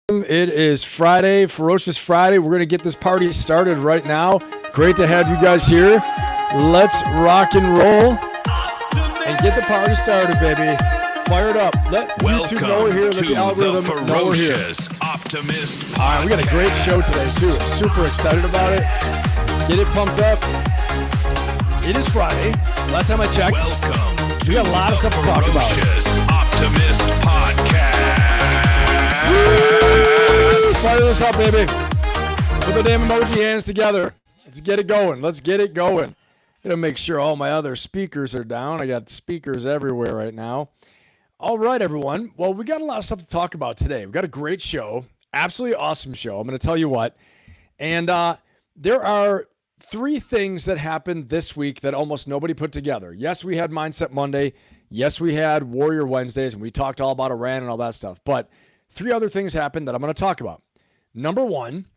It is Friday, Ferocious Friday. We're going to get this party started right now. Great to have you guys here. Let's rock and roll and get the party started, baby. Fire it up. Let YouTube know we're here. Let the algorithm know we're here. Optimist. All right, we got a great show today, too. Super excited about it. Get it pumped up. It is Friday. Last time I checked, we got a lot of stuff to talk about. Ferocious Optimist Podcast. Fire this up, baby. Put the damn emoji hands together. Let's get it going. Let's get it going. Gotta make sure all my other speakers are down. I got speakers everywhere right now. All right, everyone. Well, we got a lot of stuff to talk about today. We've got a great show. Absolutely awesome show. I'm going to tell you what. And there are three things that happened this week that almost nobody put together. Yes, we had Mindset Monday. Yes, we had Warrior Wednesdays, and we talked all about Iran and all that stuff. But three other things happened that I'm going to talk about. Number one,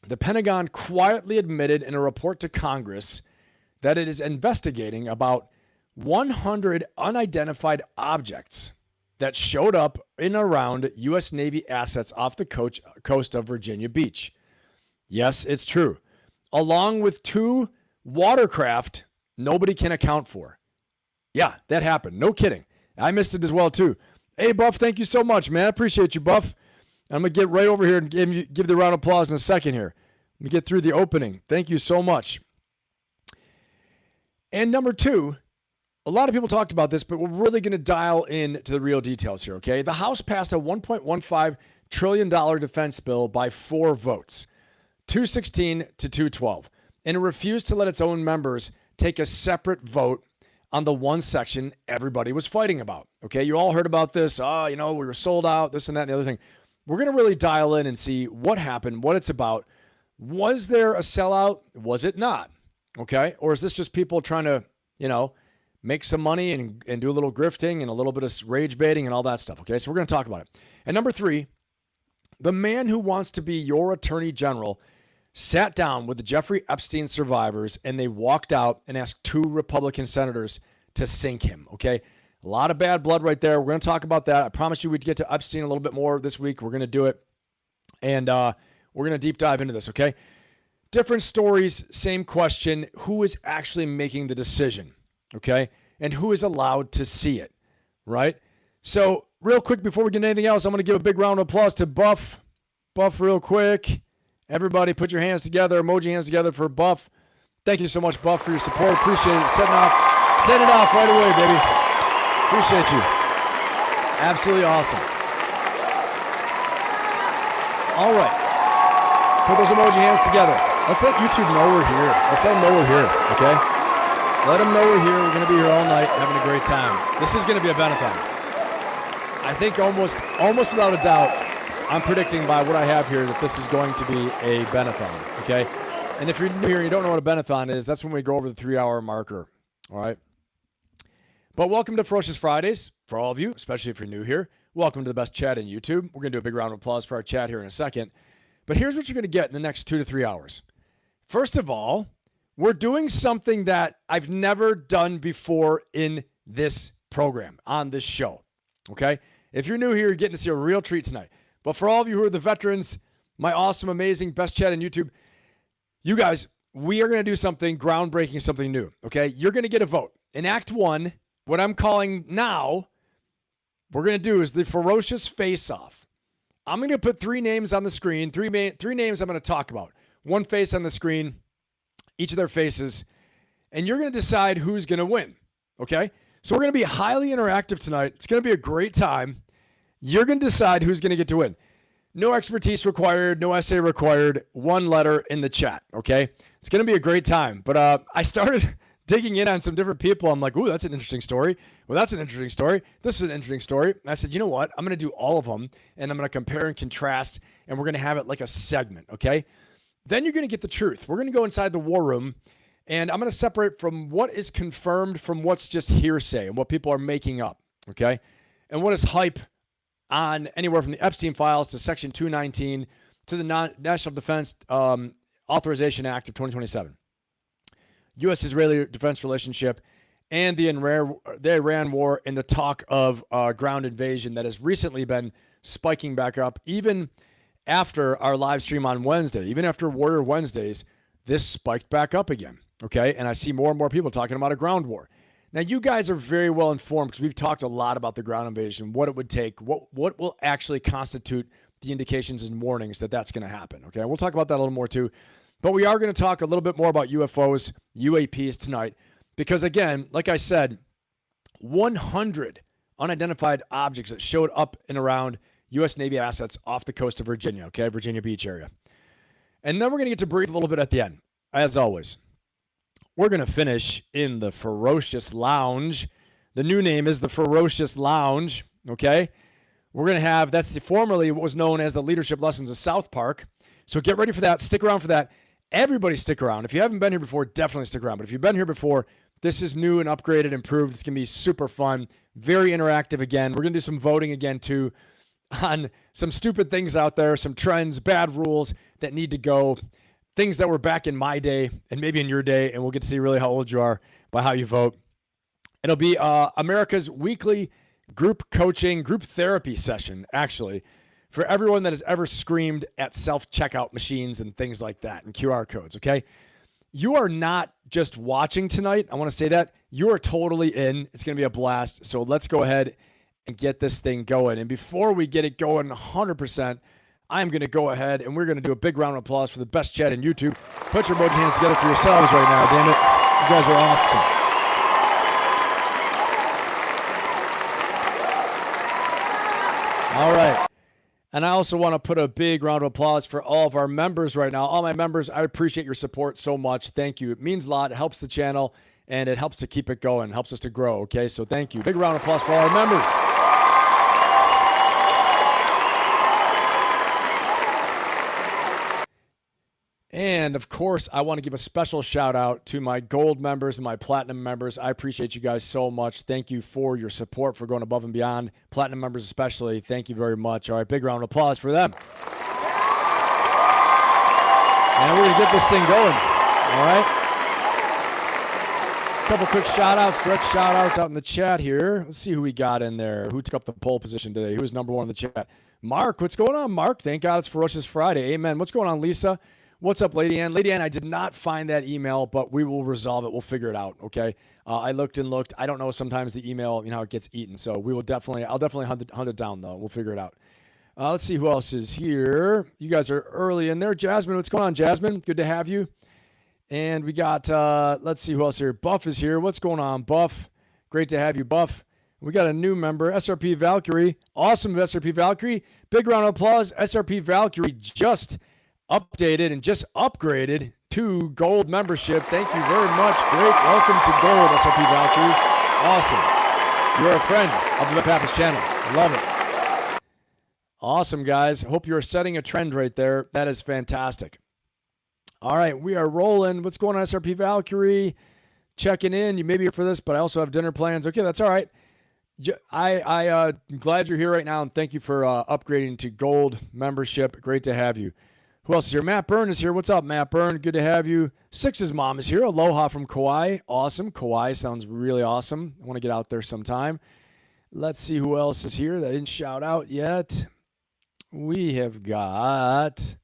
the Pentagon quietly admitted in a report to Congress that it is investigating about 100 unidentified objects that showed up in and around U.S. Navy assets off the coast of Virginia Beach. Yes, it's true. Along with two watercraft nobody can account for. Yeah, that happened. No kidding. I missed it as well, too. Hey, Buff, thank you so much, man. I appreciate you, Buff. I'm going to get right over here and give the round of applause in a second here. Let me get through the opening. Thank you so much. And number two, a lot of people talked about this, but we're really going to dial in to the real details here, okay? The House passed a $1.15 trillion defense bill by 4 votes, 216 to 212, and it refused to let its own members take a separate vote on the one section everybody was fighting about, okay? You all heard about this. We were sold out, this and that and the other thing. We're going to really dial in and see what happened, what it's about. Was there a sellout? Was it not? Okay? Or is this just people trying to, make some money and do a little grifting and a little bit of rage baiting and all that stuff, okay? So we're going to talk about it. And number three, the man who wants to be your attorney general sat down with the Jeffrey Epstein survivors and they walked out and asked 2 Republican senators to sink him, okay? A lot of bad blood right there. We're going to talk about that. I promised you we'd get to Epstein a little bit more this week. We're going to do it. And we're going to deep dive into this, okay? Different stories, same question. Who is actually making the decision, okay? And who is allowed to see it, right? So real quick, before we get into anything else, I'm going to give a big round of applause to Buff. Buff real quick. Everybody put your hands together, emoji hands together for Buff. Thank you so much, Buff, for your support. Appreciate it. Set it off right away, baby. Appreciate you. Absolutely awesome. All right. Put those emoji hands together. Let's let YouTube know we're here. Let's let them know we're here, okay? Let them know we're here. We're going to be here all night having a great time. This is going to be a benathon. I think almost without a doubt, I'm predicting by what I have here that this is going to be a benathon, okay? And if you're new here and you don't know what a benathon is, that's when we go over the 3-hour marker, all right? But welcome to Ferocious Fridays for all of you, especially if you're new here. Welcome to the best chat in YouTube. We're going to do a big round of applause for our chat here in a second. But here's what you're going to get in the next 2 to 3 hours. First of all, we're doing something that I've never done before in this program, on this show, okay? If you're new here, you're getting to see a real treat tonight. But for all of you who are the veterans, my awesome, amazing, best chat in YouTube, you guys, we are going to do something groundbreaking, something new, okay? You're going to get a vote. In Act 1, what I'm calling now, we're going to do is the Ferocious Face-Off. I'm going to put 3 names on the screen, three names I'm going to talk about. 1 face on the screen, each of their faces, and you're going to decide who's going to win, okay? So we're going to be highly interactive tonight. It's going to be a great time. You're going to decide who's going to get to win. No expertise required, no essay required, 1 letter in the chat, okay? It's going to be a great time. But I started digging in on some different people. I'm like, ooh, that's an interesting story. Well, that's an interesting story. This is an interesting story. And I said, you know what? I'm going to do all of them, and I'm going to compare and contrast, and we're going to have it like a segment, okay? Then you're going to get the truth. We're going to go inside the war room, and I'm going to separate from what is confirmed from what's just hearsay and what people are making up, okay? And what is hype on anywhere from the Epstein Files to Section 219 to the National Defense Authorization Act of 2027. U.S.-Israeli defense relationship, and the Iran war, and the talk of ground invasion that has recently been spiking back up, even after our live stream on Wednesday, even after Warrior Wednesdays, this spiked back up again, okay? And I see more and more people talking about a ground war. Now, you guys are very well informed because we've talked a lot about the ground invasion, what it would take, what will actually constitute the indications and warnings that that's going to happen, okay? We'll talk about that a little more too. But we are going to talk a little bit more about UFOs, UAPs tonight because, again, like I said, 100 unidentified objects that showed up and around U.S. Navy assets off the coast of Virginia, okay, Virginia Beach area. And then we're going to get to brief a little bit at the end, as always. We're going to finish in the Ferocious Lounge. The new name is the Ferocious Lounge, okay? We're going to have, formerly what was known as the Leadership Lessons of South Park. So get ready for that. Stick around for that. Everybody stick around. If you haven't been here before, definitely stick around. But if you've been here before, this is new and upgraded, improved. It's going to be super fun, very interactive again. We're going to do some voting again, too, on some stupid things out there, some trends, bad rules that need to go, things that were back in my day and maybe in your day, and we'll get to see really how old you are by how you vote. It'll be America's weekly group coaching, group therapy session, actually, for everyone that has ever screamed at self-checkout machines and things like that and QR codes, okay? You are not just watching tonight. I want to say that. You are totally in. It's going to be a blast. So let's go ahead and get this thing going. And before we get it going 100%, I'm going to go ahead and we're going to do a big round of applause for the best chat in YouTube. Put your emoji hands together for yourselves right now, damn it. You guys are awesome. All right. And I also want to put a big round of applause for all of our members right now. All my members, I appreciate your support so much. Thank you. It means a lot. It helps the channel, and it helps to keep it going. It helps us to grow, okay? So thank you. Big round of applause for all our members. And, of course, I want to give a special shout-out to my gold members and my platinum members. I appreciate you guys so much. Thank you for your support, for going above and beyond. Platinum members especially, thank you very much. All right, big round of applause for them. And we're going to get this thing going, all right? A couple quick shout-outs, direct shout-outs out in the chat here. Let's see who we got in there. Who took up the pole position today? Who was number one in the chat? Mark, what's going on, Mark? Thank God it's Ferocious Friday. Amen. What's going on, Lisa? What's up, Lady Ann? Lady Ann, I did not find that email, but we will resolve it. We'll figure it out, okay? I looked and looked. I don't know. Sometimes the email, you know, it gets eaten. So we will definitely, I'll definitely hunt it down, though. We'll figure it out. Let's see who else is here. You guys are early in there. Jasmine, what's going on, Jasmine? Good to have you. And we got, let's see who else here. Buff is here. What's going on, Buff? Great to have you, Buff. We got a new member, SRP Valkyrie. Awesome, SRP Valkyrie. Big round of applause. SRP Valkyrie just updated and just upgraded to gold membership. Thank you very much. Great. Welcome to gold, SRP Valkyrie. Awesome. You're a friend of the Pappas channel. I love it. Awesome, guys. Hope you're setting a trend right there. That is fantastic. All right, we are rolling. What's going on, SRP Valkyrie? Checking in. You may be here for this, but I also have dinner plans. Okay, that's all right. I'm glad you're here right now, and thank you for upgrading to gold membership. Great to have you. Who else is here? Matt Byrne is here. What's up, Matt Byrne? Good to have you. Six's mom is here. Aloha from Kauai. Awesome. Kauai sounds really awesome. I want to get out there sometime. Let's see who else is here that I didn't shout out yet. We have got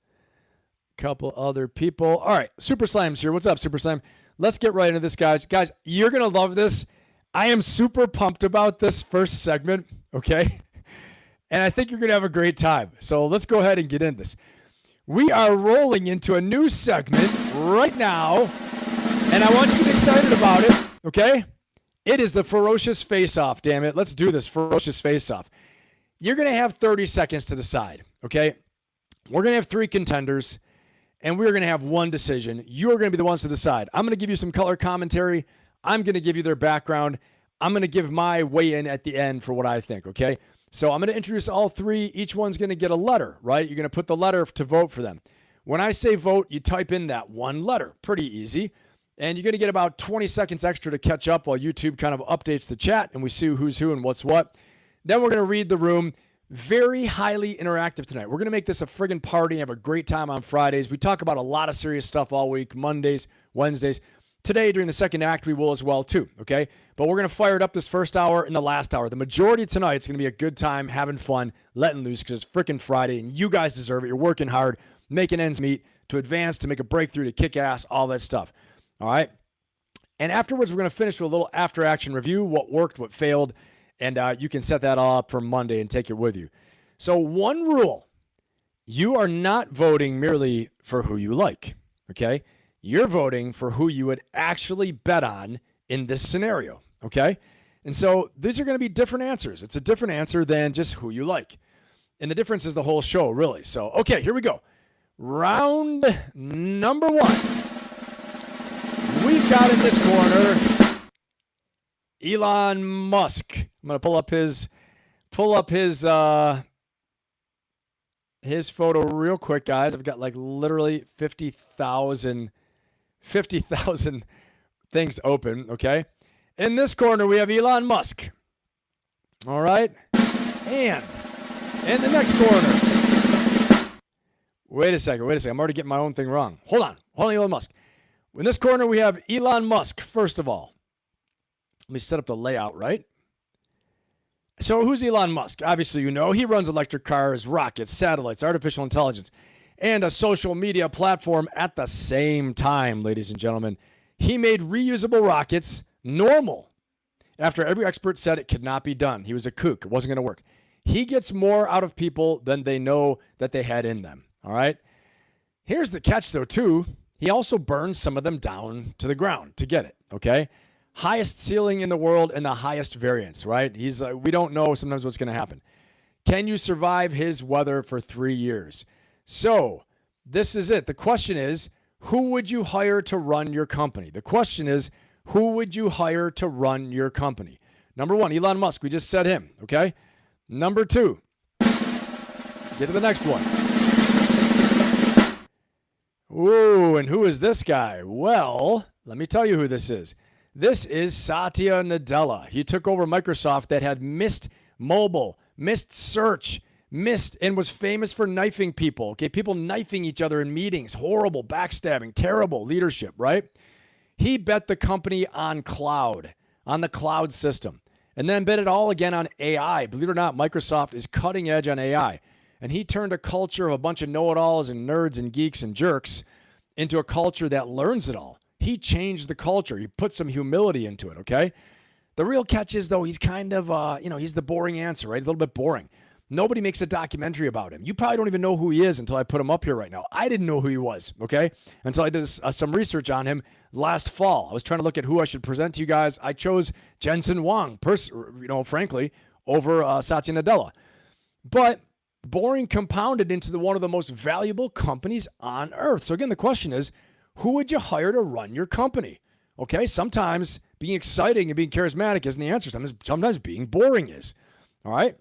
a couple other people. All right. Super Slam's here. What's up, Super Slam? Let's get right into this, guys. Guys, you're going to love this. I am super pumped about this first segment, okay? And I think you're going to have a great time. So let's go ahead and get into this. We are rolling into a new segment right now, and I want you to get excited about it, okay? It is the Ferocious Face-Off, damn it. Let's do this, Ferocious Face-Off. You're going to have 30 seconds to decide, okay? We're going to have 3 contenders, and we're going to have 1 decision. You're going to be the ones to decide. I'm going to give you some color commentary. I'm going to give you their background. I'm going to give my weigh-in at the end for what I think, okay? So I'm going to introduce all 3. Each one's going to get a letter, right? You're going to put the letter to vote for them. When I say vote, you type in that 1 letter. Pretty easy. And you're going to get about 20 seconds extra to catch up while YouTube kind of updates the chat and we see who's who and what's what. Then we're going to read the room. Very highly interactive tonight. We're going to make this a friggin' party, have a great time on Fridays. We talk about a lot of serious stuff all week, Mondays, Wednesdays. Today, during the second act, we will as well, too, okay? But we're going to fire it up this first hour and the last hour. The majority of tonight is going to be a good time, having fun, letting loose, because it's freaking Friday, and you guys deserve it. You're working hard, making ends meet, to advance, to make a breakthrough, to kick ass, all that stuff, all right? And afterwards, we're going to finish with a little after-action review, what worked, what failed, and you can set that all up for Monday and take it with you. So one rule, you are not voting merely for who you like, okay? You're voting for who you would actually bet on in this scenario, okay? And so these are going to be different answers. It's a different answer than just who you like. And the difference is the whole show, really. So, okay, here we go. Round number one. We've got in this corner Elon Musk. I'm going to pull up his photo real quick, guys. I've got like literally 50,000 things open, okay? In this corner, we have Elon Musk. All right? And in the next corner, wait a second. I'm already getting my own thing wrong. Hold on, Elon Musk. In this corner, we have Elon Musk, first of all. Let me set up the layout right. So who's Elon Musk? Obviously, you know, he runs electric cars, rockets, satellites, artificial intelligence, and a social media platform at the same time, ladies and gentlemen. He made reusable rockets normal after every expert said it could not be done. He was a kook. It wasn't going to work. He gets more out of people than they know that they had in them, all right? Here's the catch, though, too. He also burns some of them down to the ground to get it, okay? Highest ceiling in the world and the highest variance, right? We don't know sometimes what's going to happen. Can you survive his weather for 3 years? So this is it. The question is, who would you hire to run your company? The question is, who would you hire to run your company? Number one, Elon Musk. We just said him, okay? Number two, get to the next one. Ooh, and who is this guy? Well, let me tell you who this is. This is Satya Nadella. He took over Microsoft that had missed mobile, missed search, and was famous for knifing people. Okay, people knifing each other in meetings. Horrible, backstabbing, terrible leadership, right? He bet the company on the cloud system, and then bet it all again on AI. Believe it or not, Microsoft is cutting edge on AI. And he turned a culture of a bunch of know-it-alls and nerds and geeks and jerks into a culture that learns it all. He changed the culture. He put some humility into it, okay? The real catch is, though, he's kind of, he's the boring answer, right? A little bit boring. Nobody makes a documentary about him. You probably don't even know who he is until I put him up here right now. I didn't know who he was, okay? Until I did some research on him last fall. I was trying to look at who I should present to you guys. I chose Jensen Huang, frankly, over Satya Nadella. But boring compounded into one of the most valuable companies on earth. So again, the question is, who would you hire to run your company? Okay, sometimes being exciting and being charismatic isn't the answer. Sometimes being boring is. All right?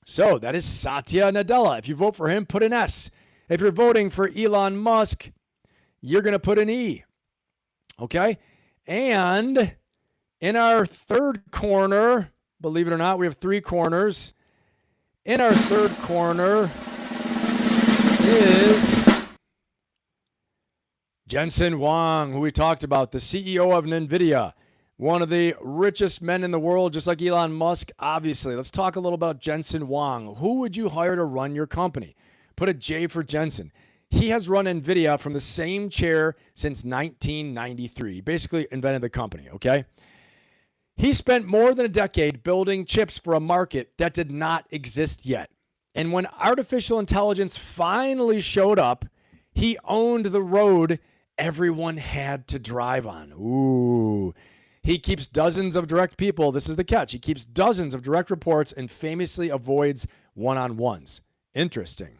So that is Satya Nadella. If you vote for him, put an S. If you're voting for Elon Musk, you're going to put an E. Okay? And in our third corner, believe it or not, we have three corners. In our third corner is Jensen Huang, who we talked about, the CEO of NVIDIA, one of the richest men in the world, just like Elon Musk, obviously. Let's talk a little about Jensen Huang. Who would you hire to run your company? Put a J for Jensen. He has run NVIDIA from the same chair since 1993. He basically invented the company, okay? He spent more than a decade building chips for a market that did not exist yet. And when artificial intelligence finally showed up, he owned the road everyone had to drive on. Ooh. He keeps dozens of direct people. This is the catch. He keeps dozens of direct reports and famously avoids one-on-ones. Interesting.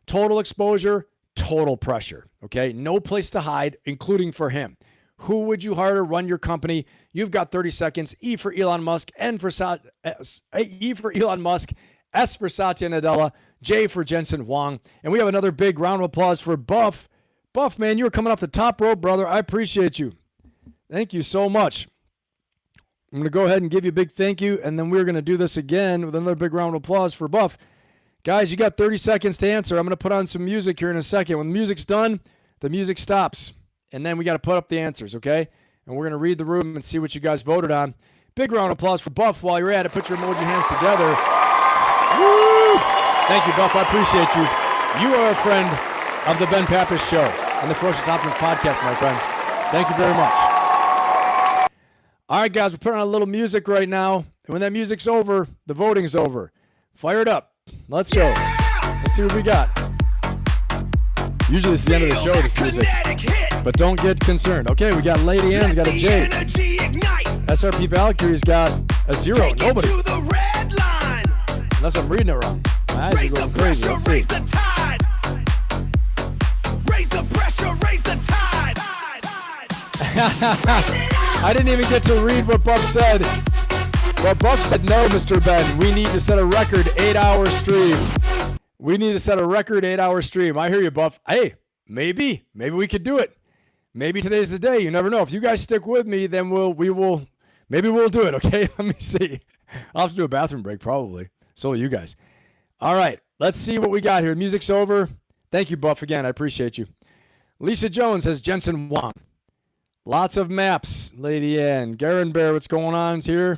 Total exposure, total pressure. Okay? No place to hide, including for him. Who would you hire to run your company? You've got 30 seconds. E for Elon Musk, E for Elon Musk, S for Satya Nadella, J for Jensen Huang. And we have another big round of applause for Buff. Buff, man, you were coming off the top rope, brother. I appreciate you. Thank you so much. I'm going to go ahead and give you a big thank you, and then we're going to do this again with another big round of applause for Buff. Guys, you got 30 seconds to answer. I'm going to put on some music here in a second. When the music's done, the music stops. and then we got to put up the answers, okay? And we're going to read the room and see what you guys voted on. Big round of applause for Buff while you're at it. Put your emoji hands together. Woo! Thank you, Buff. I appreciate you. You are a friend of the Ben Pappas Show and the Ferocious Optimism podcast, my friend. Thank you very much. All right, guys, we're putting on a little music right now. And when that music's over, the voting's over. Fire it up. Let's go. Let's see what we got. Usually it's the end of the show, this music. But don't get concerned. Okay, we got Lady Ann's got a J. SRP Valkyrie's got a 0. Nobody. Unless I'm reading it wrong. My eyes are going crazy. Let's see. Raise the pressure, raise the tide. I didn't even get to read what Buff said. Well, Buff said, no, Mr. Ben. We need to set a record 8-hour stream. We need to set a record 8-hour stream. I hear you, Buff. Hey, maybe we could do it. Maybe today's the day. You never know. If you guys stick with me, then maybe we'll do it, okay? Let me see. I'll have to do a bathroom break probably. So will you guys. All right, let's see what we got here. Music's over. Thank you, Buff, again. I appreciate you. Lisa Jones has Jensen Huang. Lots of maps, Lady Ann. Garen Bear, what's going on here?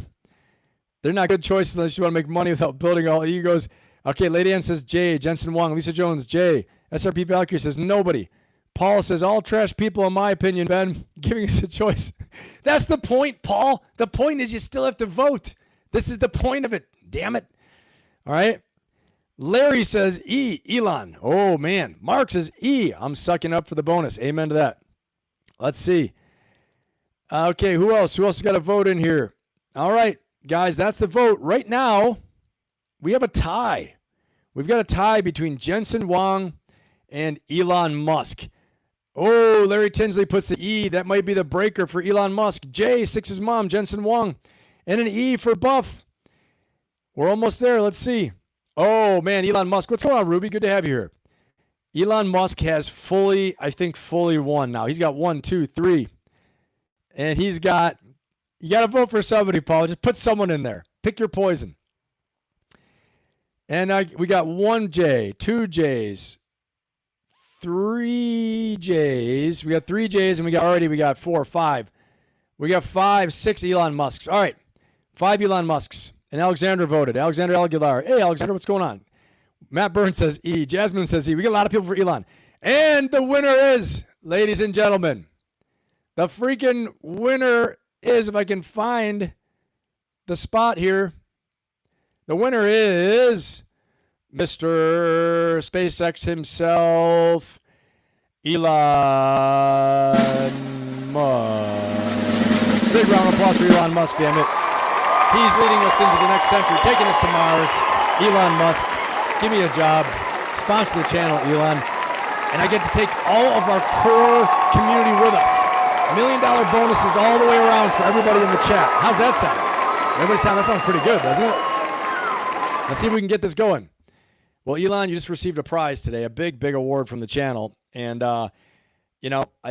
They're not good choices unless you want to make money without building all egos. Okay, Lady Ann says J. Jensen Huang. Lisa Jones, J. SRP Valkyrie says nobody. Paul says all trash people, in my opinion, Ben. Giving us a choice. That's the point, Paul. The point is you still have to vote. This is the point of it. Damn it. All right. Larry says E. Elon. Oh, man. Mark says E. I'm sucking up for the bonus. Amen to that. Let's see. Okay, who else? Who else got a vote in here? All right, guys, that's the vote. Right now, we have a tie. We've got a tie between Jensen Huang and Elon Musk. Oh, Larry Tinsley puts the E. That might be the breaker for Elon Musk. J, Six's mom, Jensen Huang. And an E for Buff. We're almost there. Let's see. Oh, man, Elon Musk. What's going on, Ruby? Good to have you here. Elon Musk has fully won now. He's got 1, 2, 3. And you got to vote for somebody, Paul. Just put someone in there. Pick your poison. And we got 1 J, 2 J's, 3 J's. We got 3 J's, and we got 4, 5. We got 5, 6 Elon Musks. All right, 5 Elon Musks. And Alexander voted. Alexander Aguilar. Hey, Alexander, what's going on? Matt Burns says E. Jasmine says E. We got a lot of people for Elon. And the winner is, ladies and gentlemen, the freaking winner is, if I can find the spot here, the winner is Mr. SpaceX himself, Elon Musk. Big round of applause for Elon Musk, damn it. He's leading us into the next century, taking us to Mars. Elon Musk, give me a job. Sponsor the channel, Elon. And I get to take all of our core community with us. $1 million bonuses all the way around for everybody in the chat. How's that sound? That sounds pretty good, doesn't it? Let's see if we can get this going. Well, Elon, you just received a prize today, a big award from the channel. And, I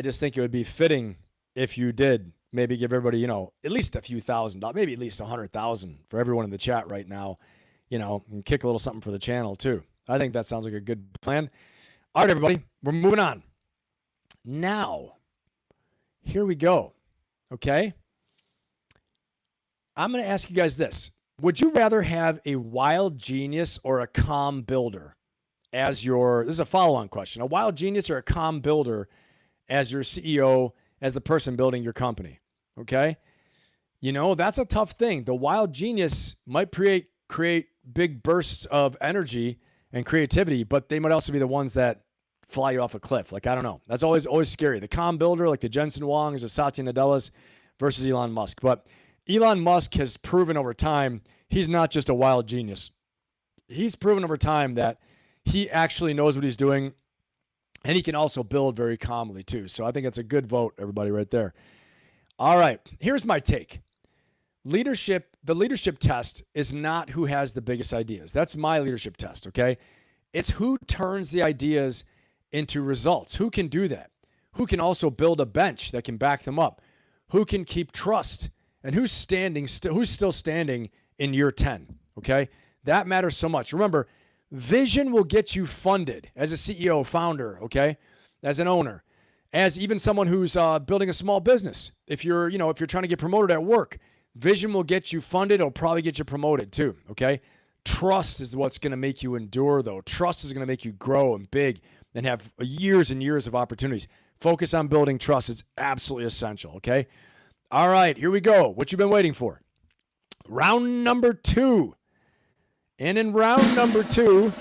just think it would be fitting if you did maybe give everybody, at least a few $1,000, maybe at least 100,000 for everyone in the chat right now, and kick a little something for the channel too. I think that sounds like a good plan. All right, everybody, we're moving on. Now, here we go. Okay. I'm going to ask you guys this. Would you rather have a wild genius or a calm builder as this is a follow-on question, a wild genius or a calm builder as your CEO, as the person building your company? Okay. That's a tough thing. The wild genius might create big bursts of energy and creativity, but they might also be the ones that fly you off a cliff. Like, I don't know. That's always scary. The calm builder, like the Jensen Huangs, the Satya Nadellas versus Elon Musk. But Elon Musk has proven over time he's not just a wild genius. He's proven over time that he actually knows what he's doing, and he can also build very calmly too. So I think that's a good vote, everybody, right there. All right, here's my take. The leadership test is not who has the biggest ideas. That's my leadership test, okay? It's who turns the ideas into results. Who can do that? Who can also build a bench that can back them up? Who can keep trust? And who's still standing in year 10, okay? That matters so much. Remember, vision will get you funded as a CEO, founder, okay, as an owner. as even someone who's building a small business. If you're trying to get promoted at work, vision will get you funded. It'll probably get you promoted too, okay? Trust is what's going to make you endure, though. Trust is going to make you grow and big and have years and years of opportunities. Focus on building trust is absolutely essential, okay? All right, here we go. What you've been waiting for. Round number 2. And in round number 2,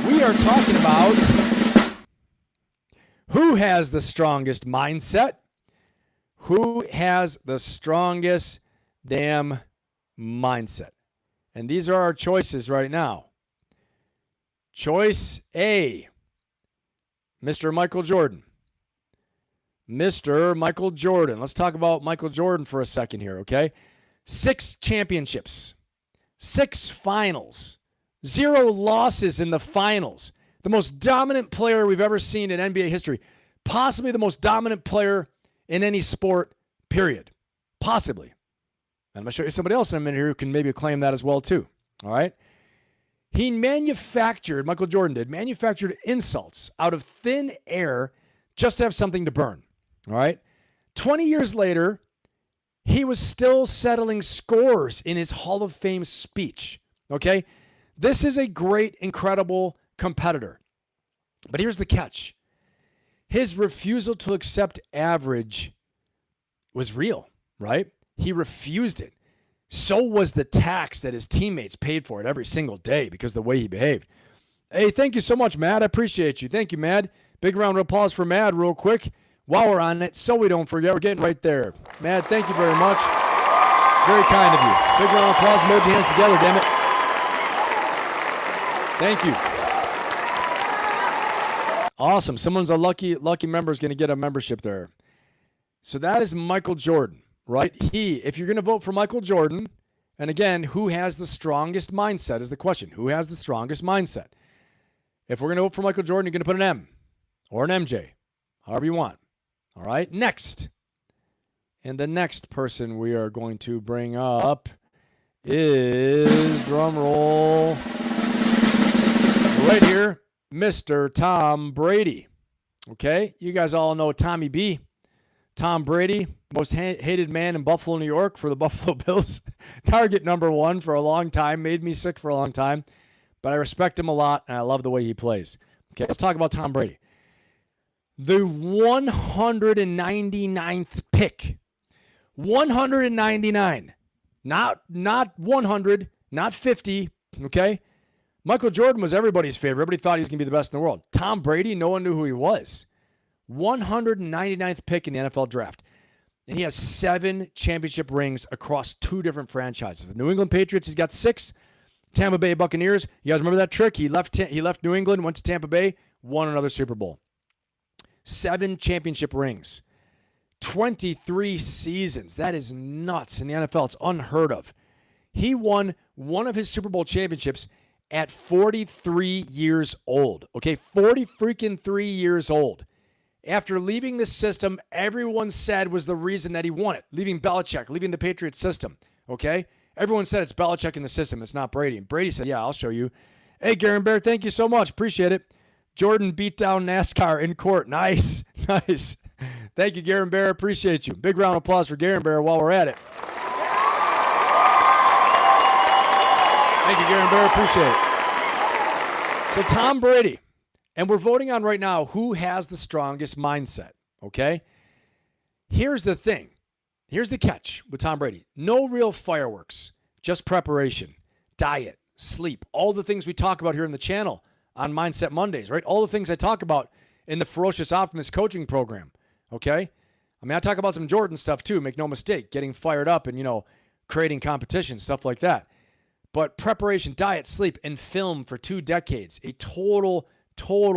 we are talking about who has the strongest mindset. Who has the strongest damn mindset? And these are our choices right now. Choice A, Mr. Michael Jordan. Mr. Michael Jordan. Let's talk about Michael Jordan for a second here, okay? 6 championships, 6 finals, 0 losses in the finals. The most dominant player we've ever seen in NBA history. Possibly the most dominant player in any sport, period. Possibly. And I'm going to show you somebody else in a minute here who can maybe claim that as well too. All right? Michael Jordan manufactured insults out of thin air just to have something to burn. All right? 20 years later, he was still settling scores in his Hall of Fame speech. Okay? This is a great, incredible competitor. But here's the catch. His refusal to accept average was real, right? He refused it. So was the tax that his teammates paid for it every single day because of the way he behaved. Hey, thank you so much, Matt. I appreciate you. Thank you, Matt. Big round of applause for Matt real quick while we're on it so we don't forget. We're getting right there. Matt, thank you very much. Very kind of you. Big round of applause. Emoji hands together, damn it. Thank you. Awesome. Someone's a lucky member is going to get a membership there. So that is Michael Jordan, right? If you're going to vote for Michael Jordan, and again, who has the strongest mindset is the question. Who has the strongest mindset? If we're going to vote for Michael Jordan, you're going to put an M or an MJ, however you want. All right, next. And the next person we are going to bring up is, drum roll, right here, Mr. Tom Brady. Okay, you guys all know Tommy B. Tom Brady, most hated man in Buffalo, New York for the Buffalo Bills. Target number 1 for a long time. Made me sick for a long time. But I respect him a lot, and I love the way he plays. Okay, let's talk about Tom Brady. The 199th pick. 199. Not 100, not 50, okay? Michael Jordan was everybody's favorite. Everybody thought he was going to be the best in the world. Tom Brady, no one knew who he was. 199th pick in the NFL draft. And he has 7 championship rings across 2 different franchises. The New England Patriots, he's got 6. Tampa Bay Buccaneers, you guys remember that trick? He left New England, went to Tampa Bay, won another Super Bowl. 7 championship rings. 23 seasons. That is nuts in the NFL. It's unheard of. He won one of his Super Bowl championships at 43 years old. Okay, 3 years old. After leaving the system, everyone said was the reason that he won it. Leaving Belichick, leaving the Patriots system. Okay? Everyone said it's Belichick in the system. It's not Brady. And Brady said, yeah, I'll show you. Hey, Garen Bear, thank you so much. Appreciate it. Jordan beat down NASCAR in court. Nice. Nice. Thank you, Garen Bear. Appreciate you. Big round of applause for Garen Bear while we're at it. Thank you, Garen Bear. Appreciate it. So Tom Brady. And we're voting on right now who has the strongest mindset, okay? Here's the thing. Here's the catch with Tom Brady. No real fireworks, just preparation, diet, sleep, all the things we talk about here in the channel on Mindset Mondays, right? All the things I talk about in the Ferocious Optimism coaching program, okay? I mean, I talk about some Jordan stuff too, make no mistake, getting fired up and, creating competition, stuff like that. But preparation, diet, sleep, and film for 2 decades, a total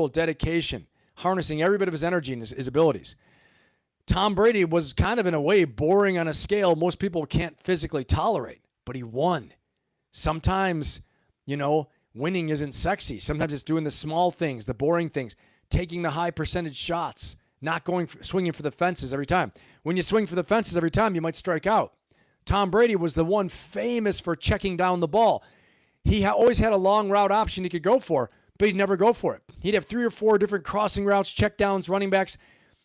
dedication, harnessing every bit of his energy and his abilities. Tom Brady was kind of, in a way, boring on a scale most people can't physically tolerate, but he won. Sometimes, winning isn't sexy. Sometimes it's doing the small things, the boring things, taking the high percentage shots, not swinging for the fences every time. When you swing for the fences every time, you might strike out. Tom Brady was the one famous for checking down the ball. He always had a long route option he could go for, but he'd never go for it. He'd have 3 or 4 different crossing routes, check downs, running backs.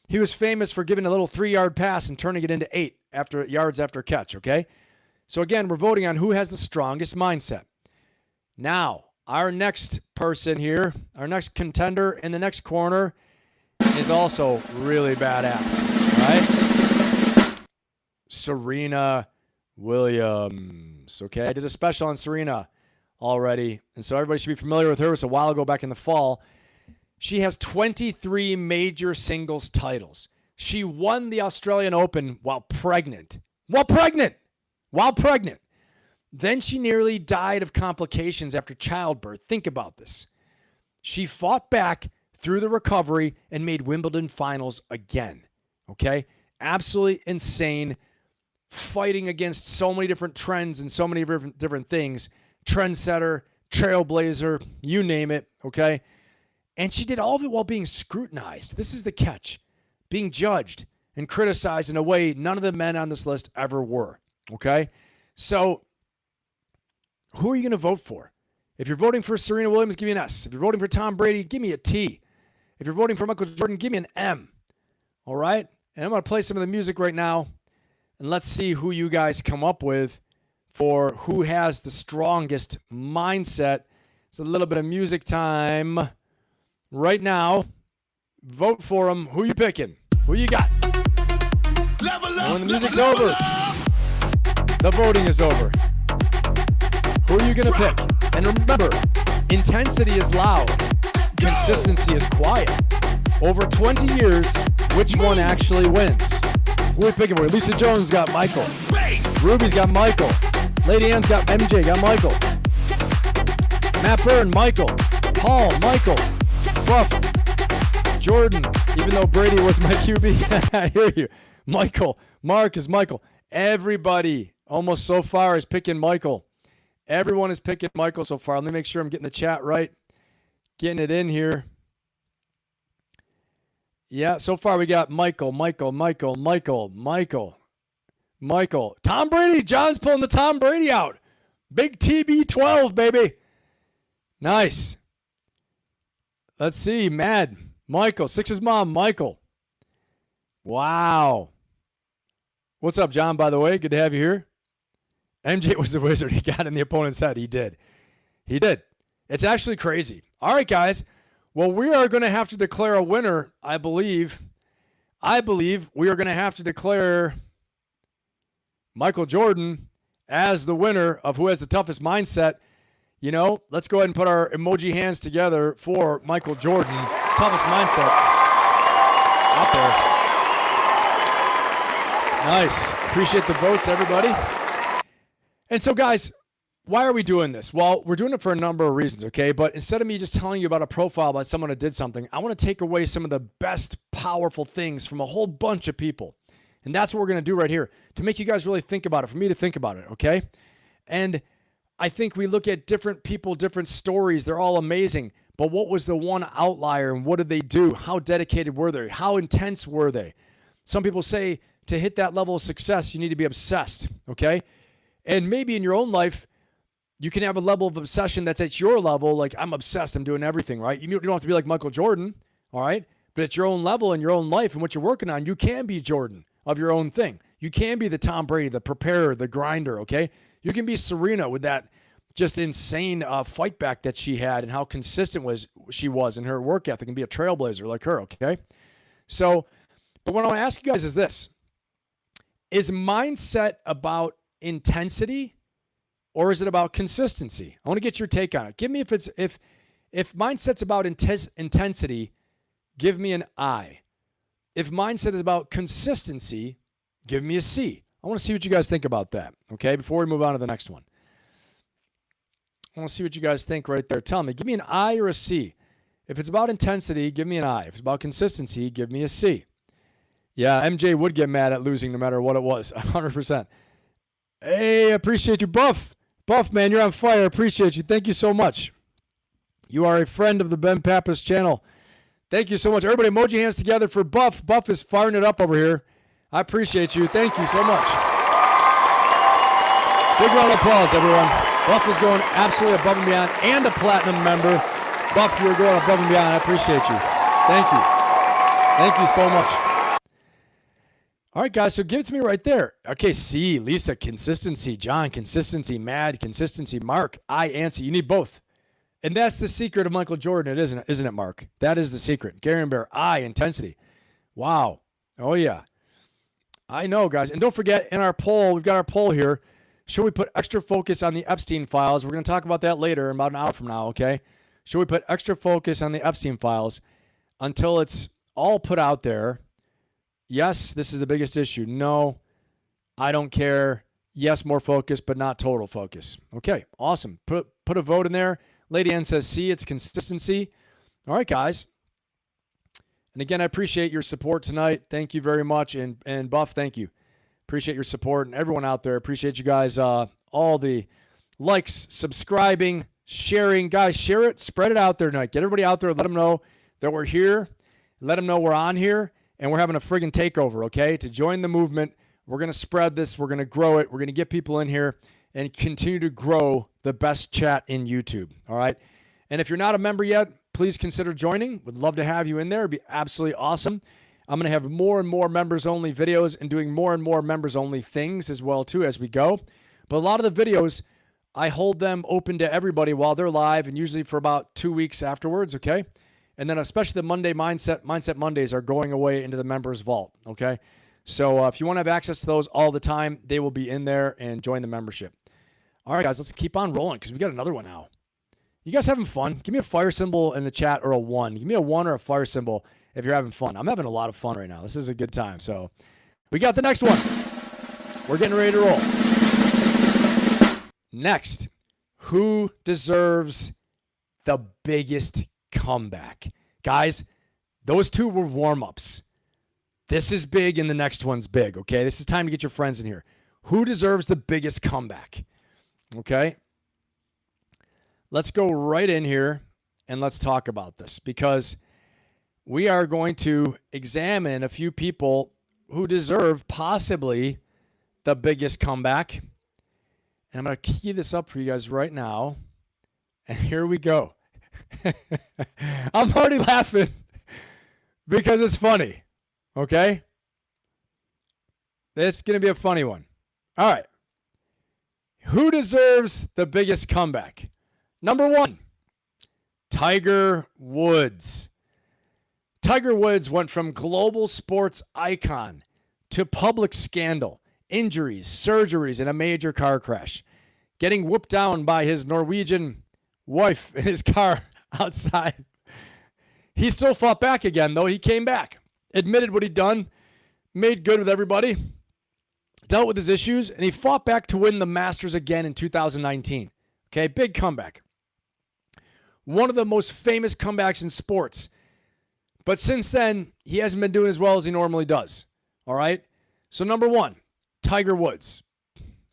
He was famous for giving a little 3-yard pass and turning it into 8 yards after catch, okay? So again, we're voting on who has the strongest mindset. Now, our next person here, our next contender in the next corner is also really badass, right? Serena Williams, okay? I did a special on Serena already, and so everybody should be familiar with her. It was a while ago back in the fall. She has 23 major singles titles. She won the Australian Open while pregnant. Then she nearly died of complications after childbirth. Think about this. She fought back through the recovery and made Wimbledon finals again. Okay? Absolutely insane. Fighting against so many different trends and so many different things. Trendsetter, trailblazer, you name it. Okay? And she did all of it while being scrutinized. This is the catch. Being judged and criticized in a way none of the men on this list ever were. Okay? So, who are you going to vote for? If you're voting for Serena Williams, give me an S. If you're voting for Tom Brady, give me a T. If you're voting for Michael Jordan, give me an M. All right? And I'm going to play some of the music right now, and let's see who you guys come up with for who has the strongest mindset. It's a little bit of music time right now. Vote for them. Who you picking? Who you got? Level up, When the music's level over, up. the voting is over. Who are you going to pick? And remember, intensity is loud. Consistency is quiet. Over 20 years, which one actually wins? Who are we picking for? Lisa Jones got Michael. Bass. Ruby's got Michael. Lady Ann's got MJ, got Michael. Matt Byrne, Michael. Paul, Michael. Buff, Jordan, even though Brady was my QB. I hear you. Michael. Mark is Michael. Everybody almost so far is picking Michael. Everyone is picking Michael so far. Let me make sure I'm getting the chat right. Getting it in here. Yeah, so far we got Michael. Tom Brady. John's pulling the Tom Brady out. Big TB12, baby. Nice. Let's see. Mad. Michael. Six's mom, Michael. Wow. What's up, John, by the way? Good to have you here. MJ was the wizard. He got in the opponent's head. He did. It's actually crazy. All right, guys. Well, we are going to have to declare a winner, I believe. I believe we are going to have to declare Michael Jordan as the winner of who has the toughest mindset. You know, let's go ahead and put our emoji hands together for Michael Jordan. Toughest mindset out there. Nice. Appreciate the votes, everybody. And so, guys, why are we doing this? Well, we're doing it for a number of reasons, okay? But instead of me just telling you about a profile about someone who did something, I want to take away some of the best, powerful things from a whole bunch of people. And that's what we're going to do right here to make you guys really think about it, for me to think about it, okay? And I think we look at different people, different stories. They're all amazing. But what was the one outlier, and what did they do? How dedicated were they? How intense were they? Some people say to hit that level of success, you need to be obsessed, okay? And maybe in your own life, you can have a level of obsession that's at your level, like I'm obsessed, I'm doing everything, right? You don't have to be like Michael Jordan, all right? But at your own level in your own life and what you're working on, you can be Jordan of your own thing. You can be the Tom Brady, the preparer, the grinder, okay? You can be Serena with that just insane fight back that she had and how consistent she was in her work ethic, and be a trailblazer like her, okay? So, but what I want to ask you guys is this. Is mindset about intensity, or is it about consistency? I want to get your take on it. Give me if mindset's about intensity, give me an I. If mindset is about consistency, give me a C. I want to see what you guys think about that, okay, before we move on to the next one. I want to see what you guys think right there. Tell me, give me an I or a C. If it's about intensity, give me an I. If it's about consistency, give me a C. Yeah, MJ would get mad at losing no matter what it was, 100%. Hey, appreciate you, Buff. Buff, man, you're on fire. Appreciate you. Thank you so much. You are a friend of the Ben Pappas channel. Thank you so much. Everybody, emoji hands together for Buff. Buff is firing it up over here. I appreciate you. Thank you so much. Big round of applause, everyone. Buff is going absolutely above and beyond, and a platinum member. Buff, you're going above and beyond. I appreciate you. Thank you. Thank you so much. All right, guys, so give it to me right there. Okay, C, Lisa, consistency. John, consistency. Mad, consistency. Mark, I, Ansi. You need both. And that's the secret of Michael Jordan, isn't it, Mark? That is the secret. Gary and Bear, I, intensity. Wow. Oh, yeah. I know, guys. And don't forget, in our poll, we've got our poll here. Should we put extra focus on the Epstein Files? We're going to talk about that later, about an hour from now, okay? Should we put extra focus on the Epstein Files until it's all put out there? Yes, this is the biggest issue. No, I don't care. Yes, more focus, but not total focus. Okay, awesome. Put a vote in there. Lady Ann says, see, it's consistency. All right, guys. And again, I appreciate your support tonight. Thank you very much. And Buff, thank you. Appreciate your support. And everyone out there, appreciate you guys. All the likes, subscribing, sharing. Guys, share it. Spread it out there tonight. Get everybody out there. Let them know that we're here. Let them know we're on here. And we're having a friggin' takeover, okay? To join the movement, we're going to spread this. We're going to grow it. We're going to get people in here and continue to grow the best chat in YouTube, all right? And if you're not a member yet, please consider joining. Would love to have you in there. It'd be absolutely awesome. I'm going to have more and more members-only videos and doing more and more members-only things as well, too, as we go. But a lot of the videos, I hold them open to everybody while they're live and usually for about 2 weeks afterwards, okay? And then especially the Monday Mindset Mondays are going away into the members vault, okay? So if you want to have access to those all the time, they will be in there and join the membership. All right, guys, let's keep on rolling because we got another one now. You guys having fun? Give me a fire symbol in the chat or a 1. Give me a 1 or a fire symbol if you're having fun. I'm having a lot of fun right now. This is a good time. So we got the next one. We're getting ready to roll. Next, who deserves the biggest comeback? Guys, those two were warm-ups. This is big and the next one's big, okay? This is time to get your friends in here. Who deserves the biggest comeback? Okay? Let's go right in here and let's talk about this because we are going to examine a few people who deserve possibly the biggest comeback. And I'm going to key this up for you guys right now. And here we go. I'm already laughing because it's funny, okay? It's going to be a funny one. All right. Who deserves the biggest comeback? Number 1, Tiger Woods. Tiger Woods went from global sports icon to public scandal, injuries, surgeries, and a major car crash, getting whooped down by his Norwegian wife in his car outside. He still fought back again, though. He came back, admitted what he'd done, made good with everybody, dealt with his issues, and he fought back to win the Masters again in 2019. Okay, big comeback. One of the most famous comebacks in sports. But since then, he hasn't been doing as well as he normally does. All right? So number 1, Tiger Woods.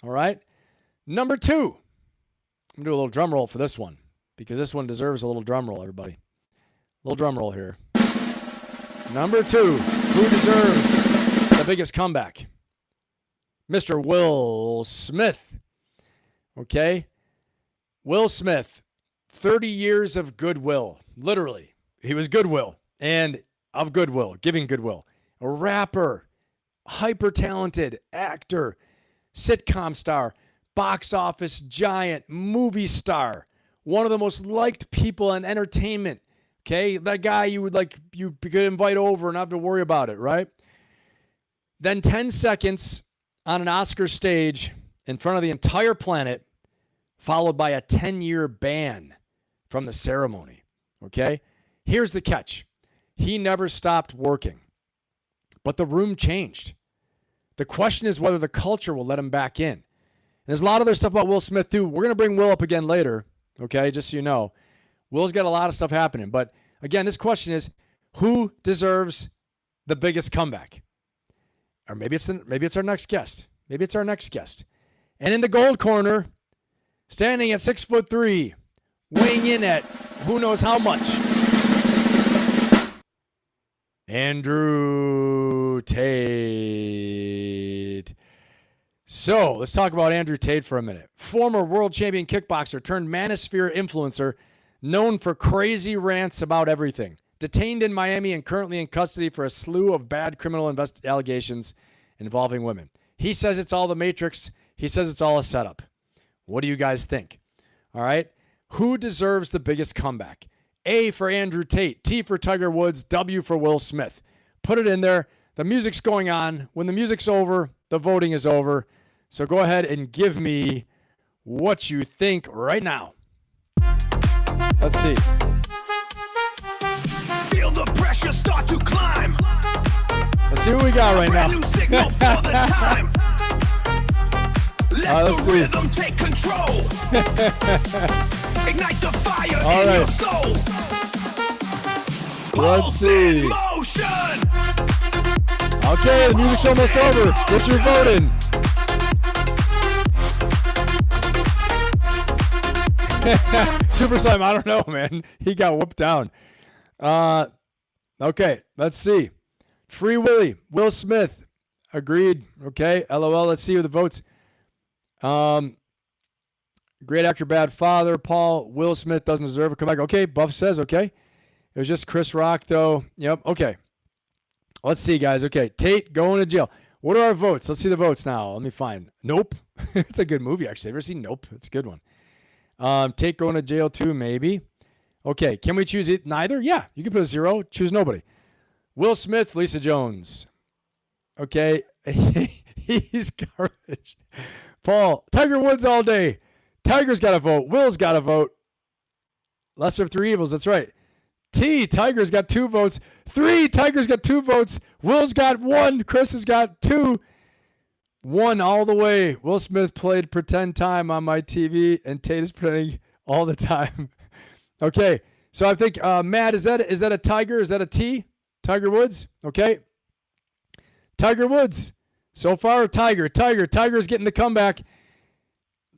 All right? Number 2, I'm going to do a little drum roll for this one because this one deserves a little drum roll, everybody. A little drum roll here. Number 2, who deserves the biggest comeback? Mr. Will Smith. Okay? Will Smith, 30 years of goodwill. Literally. He was goodwill and of goodwill, giving goodwill. A rapper, hyper-talented actor, sitcom star, box office giant, movie star, one of the most liked people in entertainment. Okay, that guy you could invite over and not have to worry about it, right? Then 10 seconds on an Oscar stage in front of the entire planet, followed by a 10-year ban from the ceremony. Okay? Here's the catch. He never stopped working, but the room changed. The question is whether the culture will let him back in. And there's a lot of other stuff about Will Smith, too. We're going to bring Will up again later, okay, just so you know. Will's got a lot of stuff happening. But, again, this question is, who deserves the biggest comeback? Or maybe it's our next guest. Maybe it's our next guest. And in the gold corner, standing at 6'3", weighing in at who knows how much, Andrew Tate. So let's talk about Andrew Tate for a minute. Former world champion kickboxer turned manosphere influencer, known for crazy rants about everything. Detained in Miami and currently in custody for a slew of bad criminal allegations involving women. He says it's all the Matrix. He says it's all a setup. What do you guys think? All right. Who deserves the biggest comeback? A for Andrew Tate, T for Tiger Woods, W for Will Smith. Put it in there. The music's going on. When the music's over, the voting is over. So go ahead and give me what you think right now. Let's see. Feel the pressure start to climb. Let's see what we got right now. Brand new signal for the time. Let let's the see. rhythm take control. Ignite the fire All in right. your soul. Let's Pulse see. in motion. Okay, the music's almost over. Get your voting. Super Slime, I don't know, man. He got whooped down. Okay, let's see. Free Willy, Will Smith. Agreed. Okay, LOL. Let's see the votes. Great actor, bad father. Paul, Will Smith doesn't deserve a comeback. Okay, Buff says, okay. It was just Chris Rock, though. Yep, okay. Let's see, guys. Okay, Tate going to jail. What are our votes? Let's see the votes now. Let me find. Nope. It's a good movie, actually. Have you ever seen Nope? It's a good one. Tate going to jail, too, maybe. Okay, can we choose it? Neither? Yeah, you can put a 0. Choose nobody. Will Smith, Lisa Jones. Okay, he's garbage. Paul, Tiger Woods all day. Tiger's got a vote. Will's got a vote. Lesser of three evils, that's right. T, Tiger's got 2 votes. 3, Tiger's got 2 votes. Will's got 1. Chris has got 2. 1 all the way. Will Smith played pretend time on my TV, and Tate is pretending all the time. Okay, so I think, Matt, is that a Tiger? Is that a T? Tiger Woods? Okay. Tiger Woods. So far, Tiger's getting the comeback.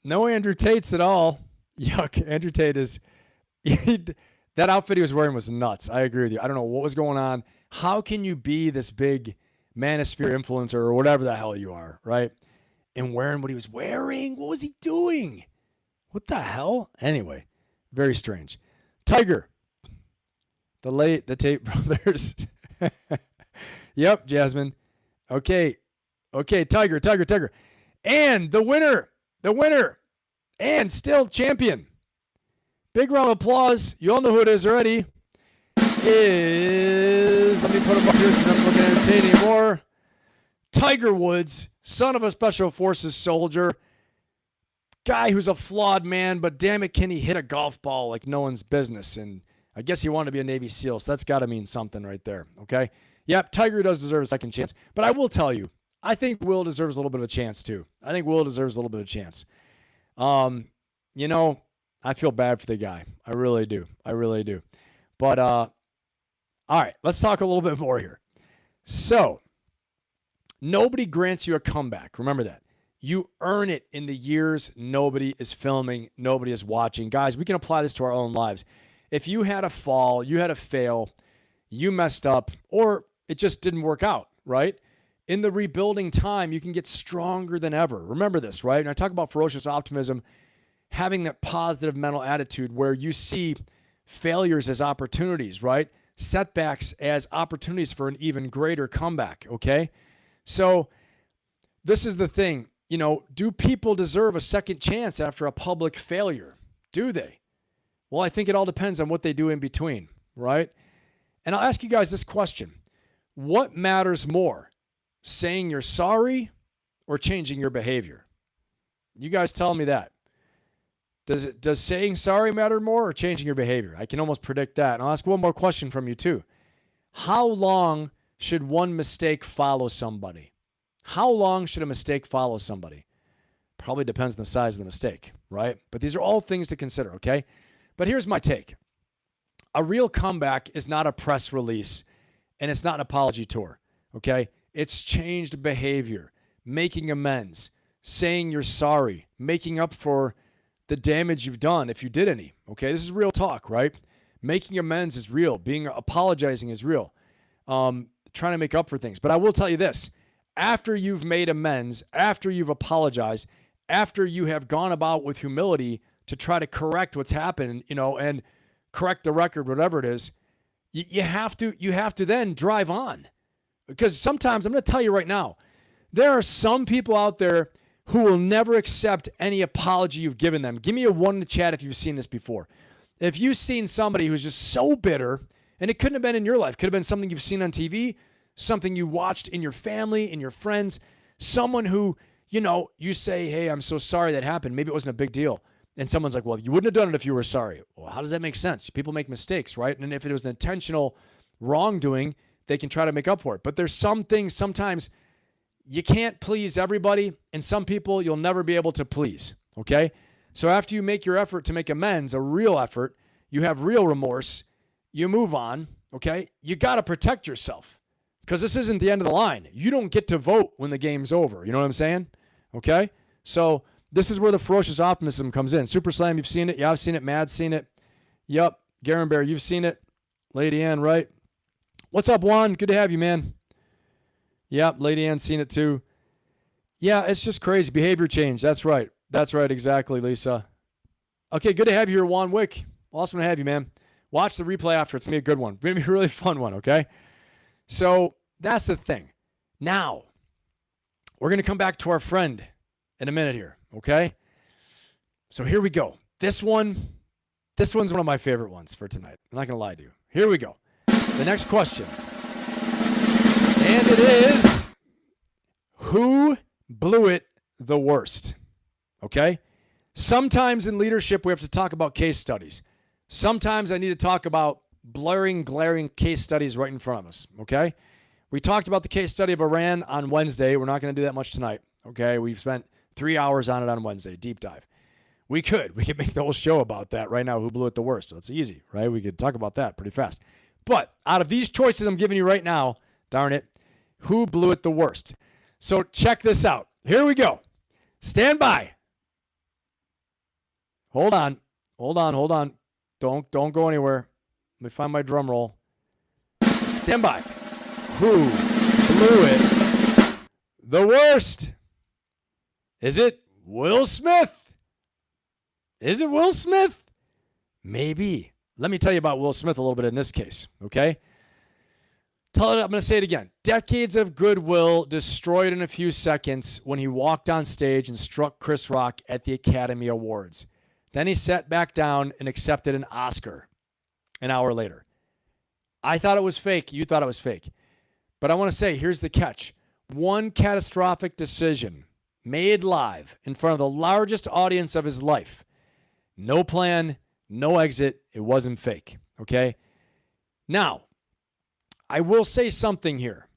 No Andrew Tate's at all. Yuck. Andrew Tate is... that outfit he was wearing was nuts. I agree with you. I don't know what was going on. How can you be this big manosphere influencer or whatever the hell you are, right? And wearing what he was wearing? What was he doing? What the hell? Anyway, very strange. Tiger. The Tate brothers. Yep, Jasmine. Okay, Tiger. And the winner, and still champion. Big round of applause. You all know who it is already. Let me put him up here so I'm not looking entertaining anymore. Tiger Woods, son of a special forces soldier. Guy who's a flawed man, but damn it, can he hit a golf ball like no one's business? And I guess he wanted to be a Navy SEAL, so that's got to mean something right there, okay? Yep, Tiger does deserve a second chance. But I will tell you, I think Will deserves a little bit of a chance, too. You know, I feel bad for the guy. I really do. But, all right, let's talk a little bit more here. So, nobody grants you a comeback. Remember that. You earn it in the years nobody is filming, nobody is watching. Guys, we can apply this to our own lives. If you had a fall, you had a fail, you messed up, or it just didn't work out, right? In the rebuilding time, you can get stronger than ever. Remember this, right? And I talk about ferocious optimism, having that positive mental attitude where you see failures as opportunities, right? Setbacks as opportunities for an even greater comeback, okay? So this is the thing, you know, do people deserve a second chance after a public failure? Do they? Well, I think it all depends on what they do in between, right? And I'll ask you guys this question. What matters more, saying you're sorry or changing your behavior? You guys tell me that. Does saying sorry matter more or changing your behavior? I can almost predict that. And I'll ask one more question from you too. How long should one mistake follow somebody? How long should a mistake follow somebody? Probably depends on the size of the mistake, right? But these are all things to consider, okay? But here's my take. A real comeback is not a press release, and it's not an apology tour, okay? It's changed behavior, making amends, saying you're sorry, making up for the damage you've done if you did any, okay? This is real talk, right? Making amends is real. Apologizing is real. Trying to make up for things. But I will tell you this. After you've made amends, after you've apologized, after you have gone about with humility to try to correct what's happened, you know, and correct the record, whatever it is, you have to then drive on. Because sometimes, I'm going to tell you right now, There are some people out there who will never accept any apology you've given them. Give me a 1 in the chat if you've seen this before. If you've seen somebody who's just so bitter, and it couldn't have been in your life, could have been something you've seen on TV, something you watched in your family, in your friends, someone who, you say, hey, I'm so sorry that happened. Maybe it wasn't a big deal. And someone's like, well, you wouldn't have done it if you were sorry. Well, how does that make sense? People make mistakes, right? And if it was an intentional wrongdoing, they can try to make up for it. But there's some things sometimes you can't please everybody, and some people you'll never be able to please, okay? So after you make your effort to make amends, a real effort, you have real remorse, you move on, okay? You got to protect yourself because this isn't the end of the line. You don't get to vote when the game's over. You know what I'm saying? Okay? So this is where the ferocious optimism comes in. Super Slam, you've seen it. Yeah, I've seen it. Mad's seen it. Yep. Garen Bear, you've seen it. Lady Ann, right? What's up, Juan? Good to have you, man. Yep, Lady Ann's seen it too. Yeah, it's just crazy. Behavior change. That's right. That's right, exactly, Lisa. Okay, good to have you here, Juan Wick. Awesome to have you, man. Watch the replay after. It's going to be a good one. It's going to be a really fun one, okay? So that's the thing. Now, we're going to come back to our friend in a minute here, okay? So here we go. This one's one of my favorite ones for tonight. I'm not going to lie to you. Here we go. The next question. And it is, who blew it the worst? Okay? Sometimes in leadership, we have to talk about case studies. Sometimes I need to talk about glaring case studies right in front of us. Okay? We talked about the case study of Iran on Wednesday. We're not going to do that much tonight. Okay? We've spent 3 hours on it on Wednesday, deep dive. We could make the whole show about that right now, who blew it the worst. That's easy, right? We could talk about that pretty fast. But out of these choices I'm giving you right now, darn it, who blew it the worst? So check this out. Here we go. Stand by. Hold on. Don't go anywhere. Let me find my drum roll. Stand by. Who blew it the worst? Is it Will Smith? Is it Will Smith? Maybe. Let me tell you about Will Smith a little bit in this case, okay? I'm going to say it again. Decades of goodwill destroyed in a few seconds when he walked on stage and struck Chris Rock at the Academy Awards. Then he sat back down and accepted an Oscar an hour later. I thought it was fake. You thought it was fake. But I want to say, here's the catch. One catastrophic decision made live in front of the largest audience of his life. No plan, no exit. It wasn't fake, okay? Now, I will say something here.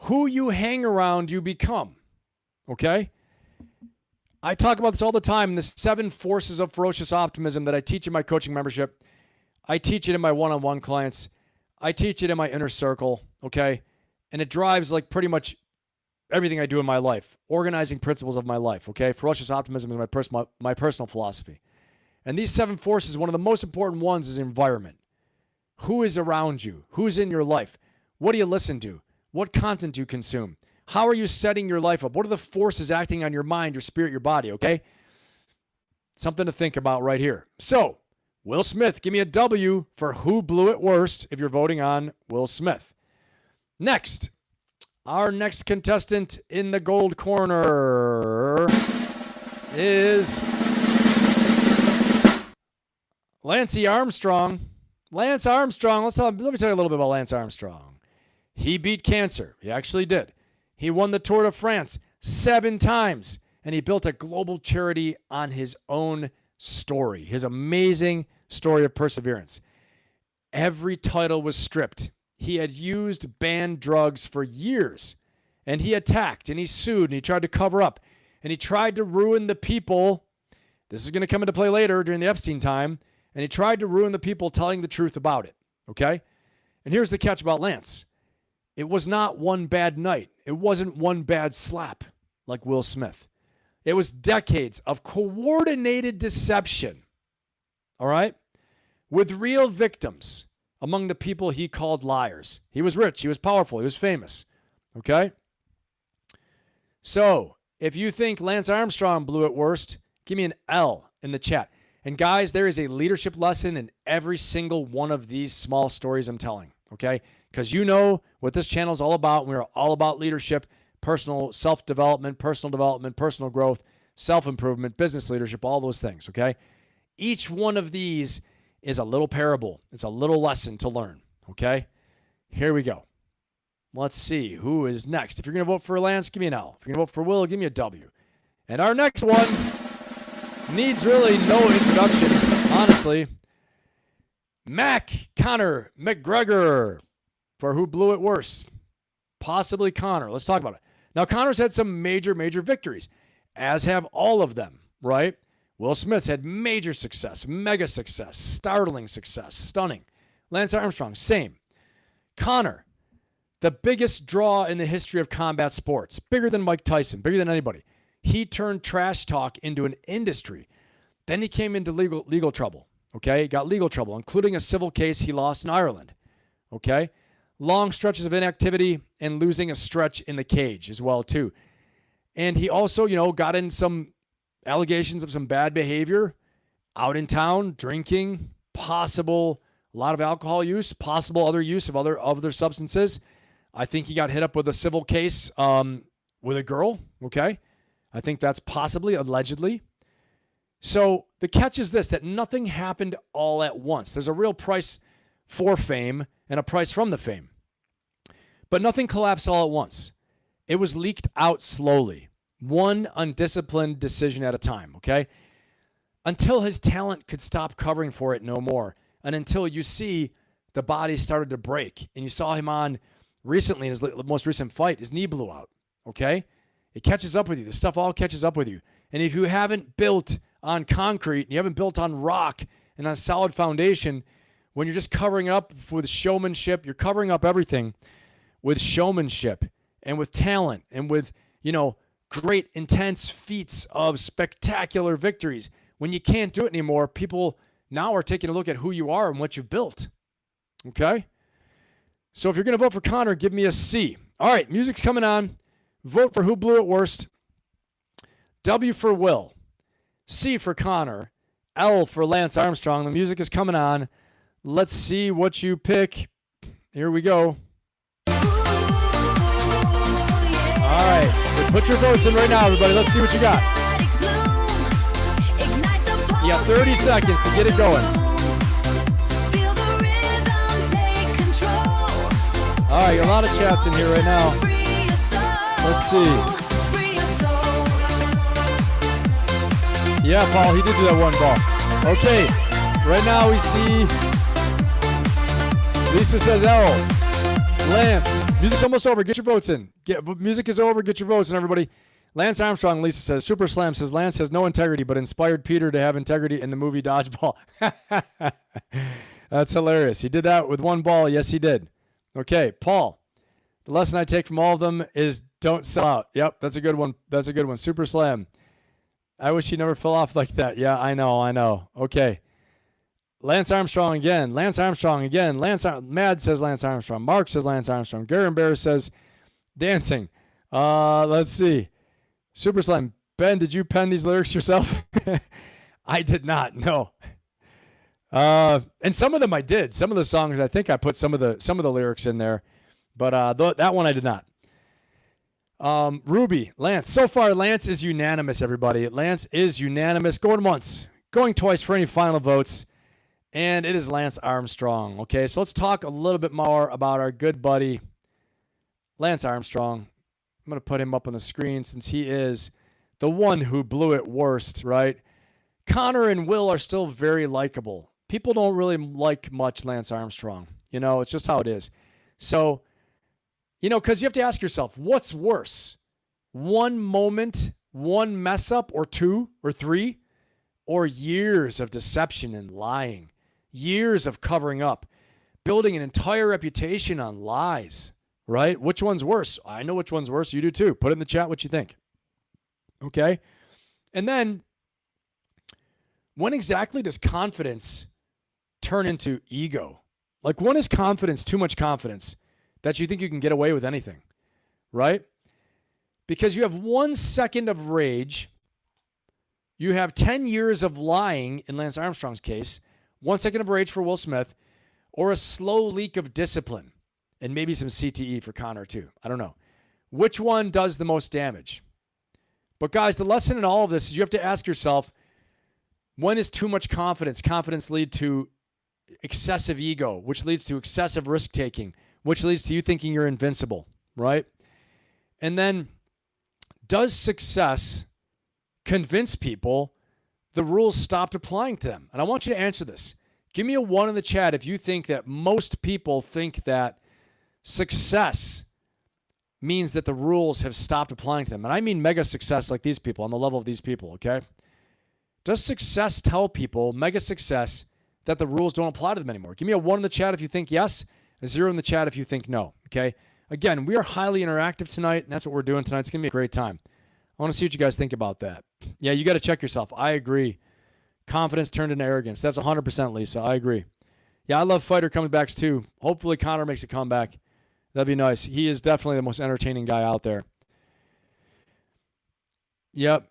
Who you hang around, you become, okay? I talk about this all the time, the 7 forces of ferocious optimism that I teach in my coaching membership. I teach it in my one-on-one clients. I teach it in my inner circle, okay? And it drives like pretty much everything I do in my life, organizing principles of my life, okay? Ferocious optimism is my personal philosophy. And these 7 forces, one of the most important ones is environment. Who is around you? Who's in your life? What do you listen to? What content do you consume? How are you setting your life up? What are the forces acting on your mind, your spirit, your body, okay? Something to think about right here. So, Will Smith, give me a W for who blew it worst if you're voting on Will Smith. Next, our next contestant in the gold corner is Lance Armstrong. Lance Armstrong, let me tell you a little bit about Lance Armstrong. He beat cancer. He actually did. He won the Tour de France 7 times, and he built a global charity on his own story, his amazing story of perseverance. Every title was stripped. He had used banned drugs for years, and he attacked, and he sued, and he tried to cover up, and he tried to ruin the people. This is going to come into play later during the Epstein time, and he tried to ruin the people telling the truth about it, okay? And here's the catch about Lance. It was not one bad night. It wasn't one bad slap like Will Smith. It was decades of coordinated deception, all right, with real victims among the people he called liars. He was rich. He was powerful. He was famous, okay? So if you think Lance Armstrong blew it worst, give me an L in the chat. And guys, there is a leadership lesson in every single one of these small stories I'm telling, okay? Because you know what this channel is all about. We're all about leadership, personal self-development, personal growth, self-improvement, business leadership, all those things, okay? Each one of these is a little parable. It's a little lesson to learn, okay? Here we go. Let's see who is next. If you're going to vote for Lance, give me an L. If you're going to vote for Will, give me a W. And our next one needs really no introduction, honestly. Conor, McGregor, for who blew it worse. Possibly Conor. Let's talk about it. Now, Conor's had some major victories, as have all of them, right? Will Smith's had major success, mega success, startling success, stunning. Lance Armstrong, same. Conor, the biggest draw in the history of combat sports, bigger than Mike Tyson, bigger than anybody. He turned trash talk into an industry. Then he came into legal trouble, okay? Got legal trouble, including a civil case he lost in Ireland, okay? Long stretches of inactivity and losing a stretch in the cage as well, too. And he also, got in some allegations of some bad behavior out in town, drinking, possible a lot of alcohol use, possible other use of other substances. I think he got hit up with a civil case with a girl, okay? I think that's possibly, allegedly. So the catch is this, that nothing happened all at once. There's a real price for fame and a price from the fame. But nothing collapsed all at once. It was leaked out slowly, one undisciplined decision at a time, okay? Until his talent could stop covering for it no more, and until you see the body started to break, and you saw him on recently in his most recent fight, his knee blew out, okay? It catches up with you. The stuff all catches up with you. And if you haven't built on concrete, and you haven't built on rock and on a solid foundation, when you're just covering it up with showmanship, you're covering up everything with showmanship and with talent and with, great intense feats of spectacular victories. When you can't do it anymore, people now are taking a look at who you are and what you've built. Okay? So if you're going to vote for Conor, give me a C. All right, music's coming on. Vote for who blew it worst. W for Will. C for Conor. L for Lance Armstrong. The music is coming on. Let's see what you pick. Here we go. All right. Put your votes in right now, everybody. Let's see what you got. You got 30 seconds to get it going. All right, a lot of chats in here right now. Let's see. Yeah, Paul, he did do that one ball. Okay, right now we see Lisa says L. Lance, music's almost over. Get your votes in. Music is over. Get your votes in, everybody. Lance Armstrong, Lisa says. Super Slam says, Lance has no integrity, but inspired Peter to have integrity in the movie Dodgeball. That's hilarious. He did that with one ball. Yes, he did. Okay, Paul. The lesson I take from all of them is don't sell out. Yep, that's a good one. That's a good one. Super Slam. I wish he never fell off like that. Yeah, I know. Okay. Lance Armstrong again. Lance Armstrong again. Mad says Lance Armstrong. Mark says Lance Armstrong. Garen Bear says dancing. Let's see. Super Slam. Ben, did you pen these lyrics yourself? I did not. No. And some of them I did. Some of the songs I think I put some of the lyrics in there, but that one I did not. Ruby, Lance. So far, Lance is unanimous. Everybody, Lance is unanimous. Going once, going twice for any final votes. And it is Lance Armstrong. Okay, so let's talk a little bit more about our good buddy, Lance Armstrong. I'm going to put him up on the screen since he is the one who blew it worst, right? Conor and Will are still very likable. People don't really like much Lance Armstrong. It's just how it is. So, because you have to ask yourself, what's worse? One moment, one mess up, or two, or three? Or years of deception and lying? Years of covering up, building an entire reputation on lies, right? Which one's worse? I know which one's worse. You do too. Put it in the chat what you think. Okay? And then, when exactly does confidence turn into ego? Like, when is confidence too much confidence that you think you can get away with anything, right? Because you have 1 second of rage, you have 10 years of lying in Lance Armstrong's case, 1 second of rage for Will Smith, or a slow leak of discipline, and maybe some CTE for Conor too. I don't know. which one does the most damage? But guys, the lesson in all of this is you have to ask yourself, when is too much confidence? Confidence lead to excessive ego, which leads to excessive risk-taking, which leads to you thinking you're invincible, right? And then, does success convince people the rules stopped applying to them? And I want you to answer this. Give me a 1 in the chat if you think that most people think that success means that the rules have stopped applying to them. And I mean mega success like these people, on the level of these people, okay? Does success tell people, mega success, that the rules don't apply to them anymore? Give me a 1 in the chat if you think yes, a 0 in the chat if you think no, okay? Again, we are highly interactive tonight, and that's what we're doing tonight. It's going to be a great time. I want to see what you guys think about that. Yeah, you got to check yourself. I agree. Confidence turned into arrogance. That's 100%, Lisa. I agree. Yeah, I love fighter comebacks too. Hopefully Conor makes a comeback. That'd be nice. He is definitely the most entertaining guy out there. Yep.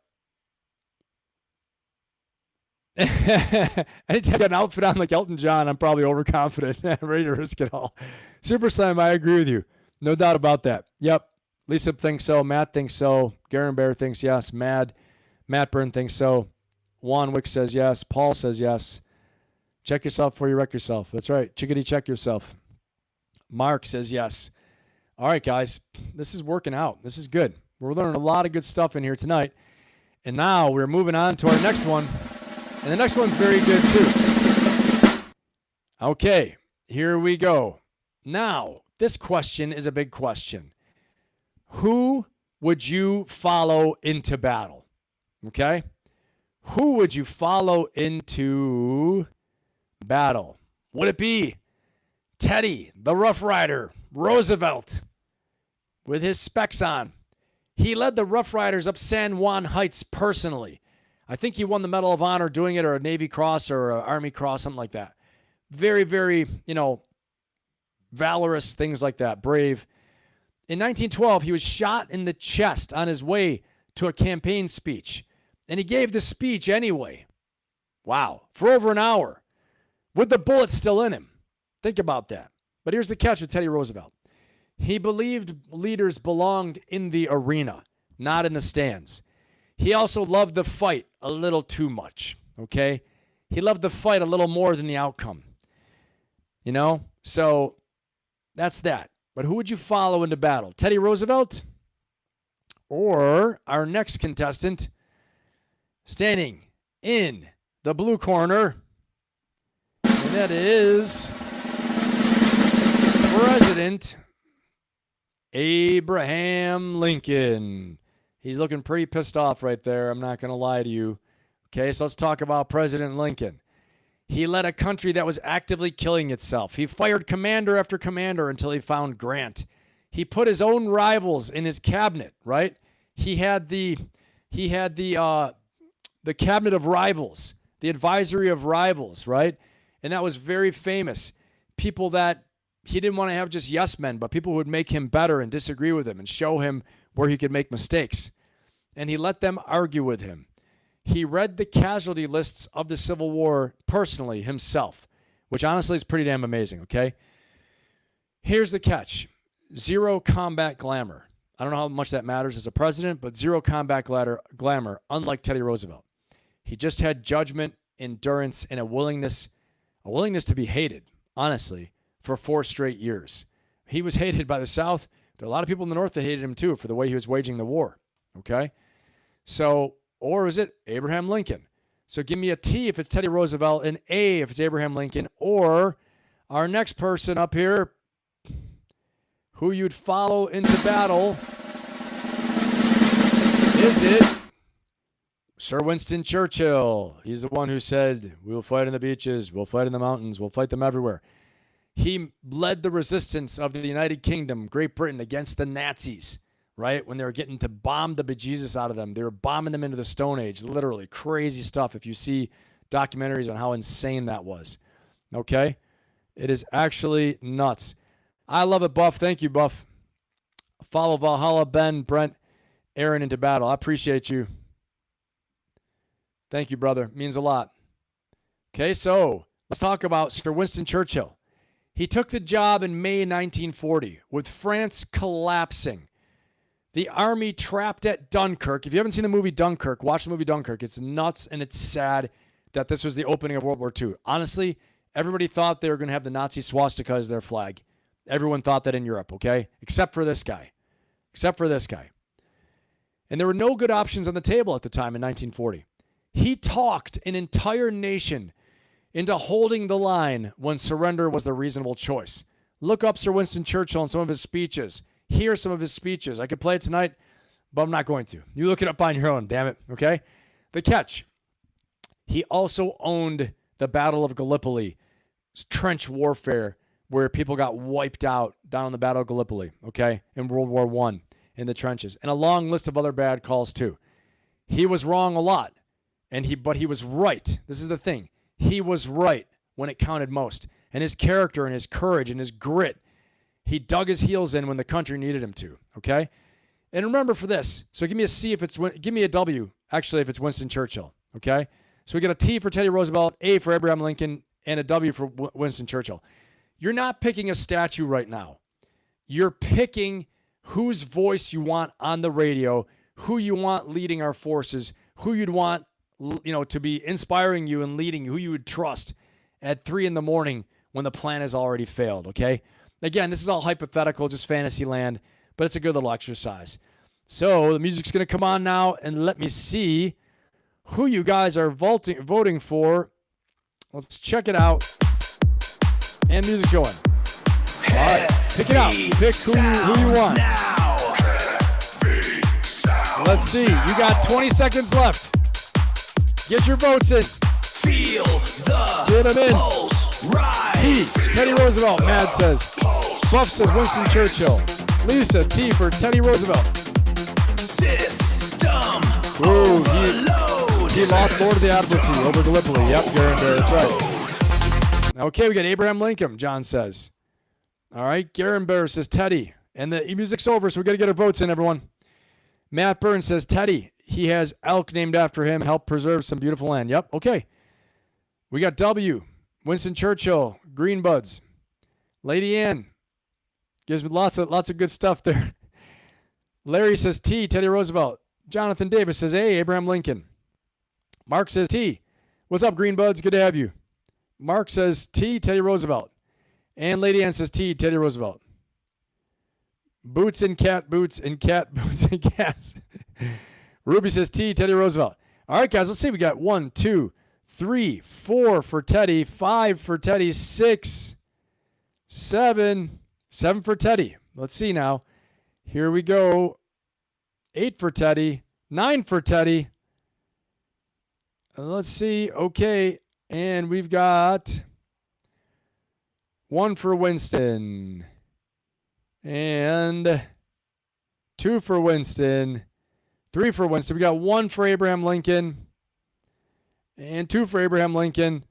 Anytime I got an outfit on like Elton John, I'm probably overconfident. Ready to risk it all. Super Slam, I agree with you. No doubt about that. Yep. Lisa thinks so. Matt thinks so. Garen Bear thinks yes. Matt Byrne thinks so. Juan Wick says yes. Paul says yes. Check yourself before you wreck yourself. That's right. Chickadee, check yourself. Mark says yes. All right, guys. This is working out. This is good. We're learning a lot of good stuff in here tonight. And now we're moving on to our next one. And the next one's very good, too. Okay, here we go. Now, this question is a big question. Who would you follow into battle? Okay? Who would you follow into battle? Would it be Teddy, the Rough Rider, Roosevelt, with his specs on? He led the Rough Riders up San Juan Heights personally. I think he won the Medal of Honor doing it, or a Navy Cross or an Army Cross, something like that. Very, very, valorous, things like that, brave. In 1912, he was shot in the chest on his way to a campaign speech. And he gave the speech anyway. Wow. For over an hour. With the bullet still in him. Think about that. But here's the catch with Teddy Roosevelt. He believed leaders belonged in the arena, not in the stands. He also loved the fight a little too much, okay? He loved the fight a little more than the outcome. So that's that. But who would you follow into battle? Teddy Roosevelt? Or our next contestant, standing in the blue corner, and that is President Abraham Lincoln. He's looking pretty pissed off right there. I'm not going to lie to you. Okay, so let's talk about President Lincoln. He led a country that was actively killing itself. He fired commander after commander until he found Grant. He put his own rivals in his cabinet, right? He had the cabinet of rivals, the advisory of rivals, right? And that was very famous. People that he didn't want to have just yes men, but people who would make him better and disagree with him and show him where he could make mistakes. And he let them argue with him. He read the casualty lists of the Civil War personally himself, which honestly is pretty damn amazing, okay? Here's the catch. Zero combat glamour. I don't know how much that matters as a president, but zero combat glamour, unlike Teddy Roosevelt. He just had judgment, endurance, and a willingness to be hated, honestly, for 4 straight years. He was hated by the South. There are a lot of people in the North that hated him too for the way he was waging the war, okay? So, or is it Abraham Lincoln? So give me a T if it's Teddy Roosevelt, an A if it's Abraham Lincoln, or our next person up here, who you'd follow into battle, is it Sir Winston Churchill? He's the one who said, we'll fight in the beaches, we'll fight in the mountains, we'll fight them everywhere. He led the resistance of the United Kingdom, Great Britain, against the Nazis, right? When they were getting to bomb the bejesus out of them. They were bombing them into the Stone Age, literally. Crazy stuff if you see documentaries on how insane that was, okay? It is actually nuts. I love it, Buff. Thank you, Buff. Follow Valhalla, Ben, Brent, Aaron into battle. I appreciate you. Thank you, brother. Means a lot. Okay, so let's talk about Sir Winston Churchill. He took the job in May 1940 with France collapsing. The army trapped at Dunkirk. If you haven't seen the movie Dunkirk, watch the movie Dunkirk. It's nuts and it's sad that this was the opening of World War II. Honestly, everybody thought they were going to have the Nazi swastika as their flag. Everyone thought that in Europe, okay? Except for this guy. And there were no good options on the table at the time in 1940. He talked an entire nation into holding the line when surrender was the reasonable choice. Look up Sir Winston Churchill and some of his speeches. Hear some of his speeches. I could play it tonight, but I'm not going to. You look it up on your own, damn it, okay? The catch. He also owned the Battle of Gallipoli, trench warfare, where people got wiped out down on the Battle of Gallipoli, okay, in World War I in the trenches. And a long list of other bad calls, too. He was wrong a lot, but he was right. This is the thing. He was right when it counted most. And his character and his courage and his grit, he dug his heels in when the country needed him to, okay? And remember for this, so give me a C if it's, give me a W, actually, if it's Winston Churchill, okay? So we get a T for Teddy Roosevelt, A for Abraham Lincoln, and a W for Winston Churchill. You're not picking a statue right now. You're picking whose voice you want on the radio, who you want leading our forces, who you'd want, to be inspiring you and leading, who you would trust at 3 a.m. when the plan has already failed, okay? Again, this is all hypothetical, just fantasy land, but it's a good little exercise. So the music's going to come on now, and let me see who you guys are voting for. Let's check it out. And music's going. All right, pick it out. Pick who you want. Let's see. You got 20 seconds left. Get your votes in. Feel the Get them in. pulse rise. T, Teddy Roosevelt. Mad says. Buff says Winston Churchill. Lisa, T for Teddy Roosevelt. System Ooh, overload. he lost Lord of the Admiralty over Gallipoli. Yep, Garen Bear, that's right. Okay, we got Abraham Lincoln, John says. All right, Garen Bear says Teddy. And the music's over, so we got to get our votes in, everyone. Matt Burns says Teddy. He has elk named after him. Help preserve some beautiful land. Yep, okay. We got W. Winston Churchill, Green Buds. Lady Ann gives me lots of good stuff there. Larry says T, Teddy Roosevelt. Jonathan Davis says A, Abraham Lincoln. Mark says T. What's up, Green Buds? Good to have you. Mark says T, Teddy Roosevelt. And Lady Ann says T, Teddy Roosevelt. Boots and cat boots and cat boots and cats. Ruby says T, Teddy Roosevelt. All right, guys, let's see. We got 1, 2, 3, 4 for Teddy, 5 for Teddy, 6, 7 for Teddy. Let's see now. Here we go. 8 for Teddy, 9 for Teddy. Let's see. Okay, and we've got 1 for Winston. And 2 for Winston. 3 for Winston. We got 1 for Abraham Lincoln. And 2 for Abraham Lincoln.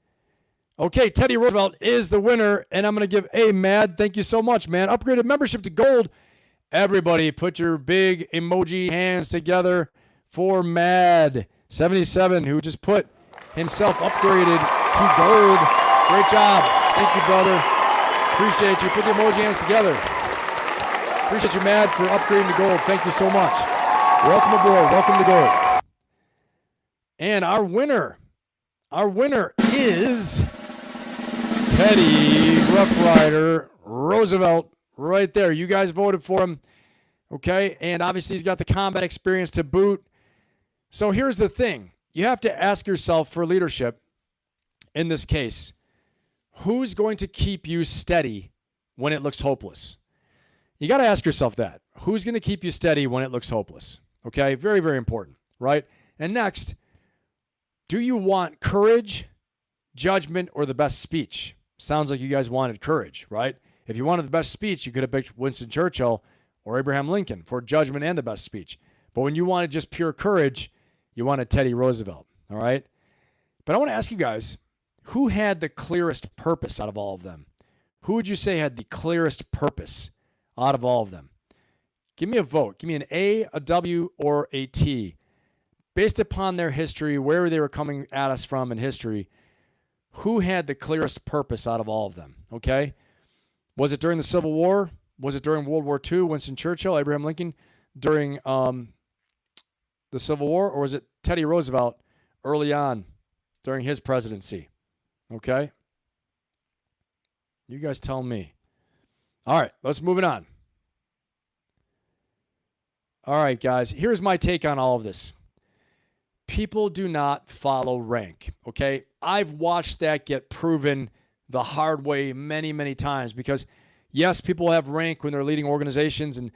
Okay, Teddy Roosevelt is the winner. And I'm going to give a Mad. Thank you so much, man. Upgraded membership to gold. Everybody put your big emoji hands together for Mad77, who just put himself upgraded to gold. Great job. Thank you, brother. Appreciate you. Put the emoji hands together. Appreciate you, Mad, for upgrading to gold. Thank you so much. Welcome aboard. Welcome to gold. And our winner is Teddy Rough Rider Roosevelt right there. You guys voted for him. Okay, and obviously he's got the combat experience to boot. So here's the thing. You have to ask yourself for leadership in this case, who's going to keep you steady when it looks hopeless? You got to ask yourself that. Who's going to keep you steady when it looks hopeless? Okay, very, very important, right? And next, do you want courage, judgment, or the best speech? Sounds like you guys wanted courage, right? If you wanted the best speech, you could have picked Winston Churchill or Abraham Lincoln for judgment and the best speech. But when you wanted just pure courage, you wanted Teddy Roosevelt, all right? But I want to ask you guys, who had the clearest purpose out of all of them? Who would you say had the clearest purpose out of all of them? Give me a vote. Give me an A, a W, or a T. Based upon their history, where they were coming at us from in history, who had the clearest purpose out of all of them, okay? Was it during the Civil War? Was it during World War II, Winston Churchill, Abraham Lincoln? during the Civil War, or was it Teddy Roosevelt early on during his presidency? Okay? You guys tell me. All right, let's move it on. All right, guys, here's my take on all of this. People do not follow rank, okay? I've watched that get proven the hard way many, many times because, yes, people have rank when they're leading organizations and,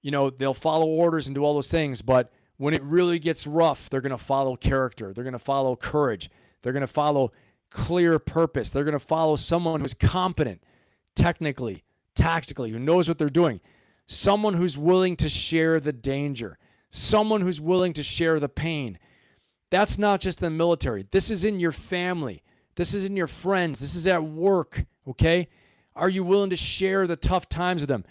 you know, they'll follow orders and do all those things, but when it really gets rough, they're going to follow character. They're going to follow courage. They're going to follow clear purpose. They're going to follow someone who's competent technically, tactically, who knows what they're doing. Someone who's willing to share the danger. Someone who's willing to share the pain. That's not just the military. This is in your family. This is in your friends. This is at work, okay? Are you willing to share the tough times with them?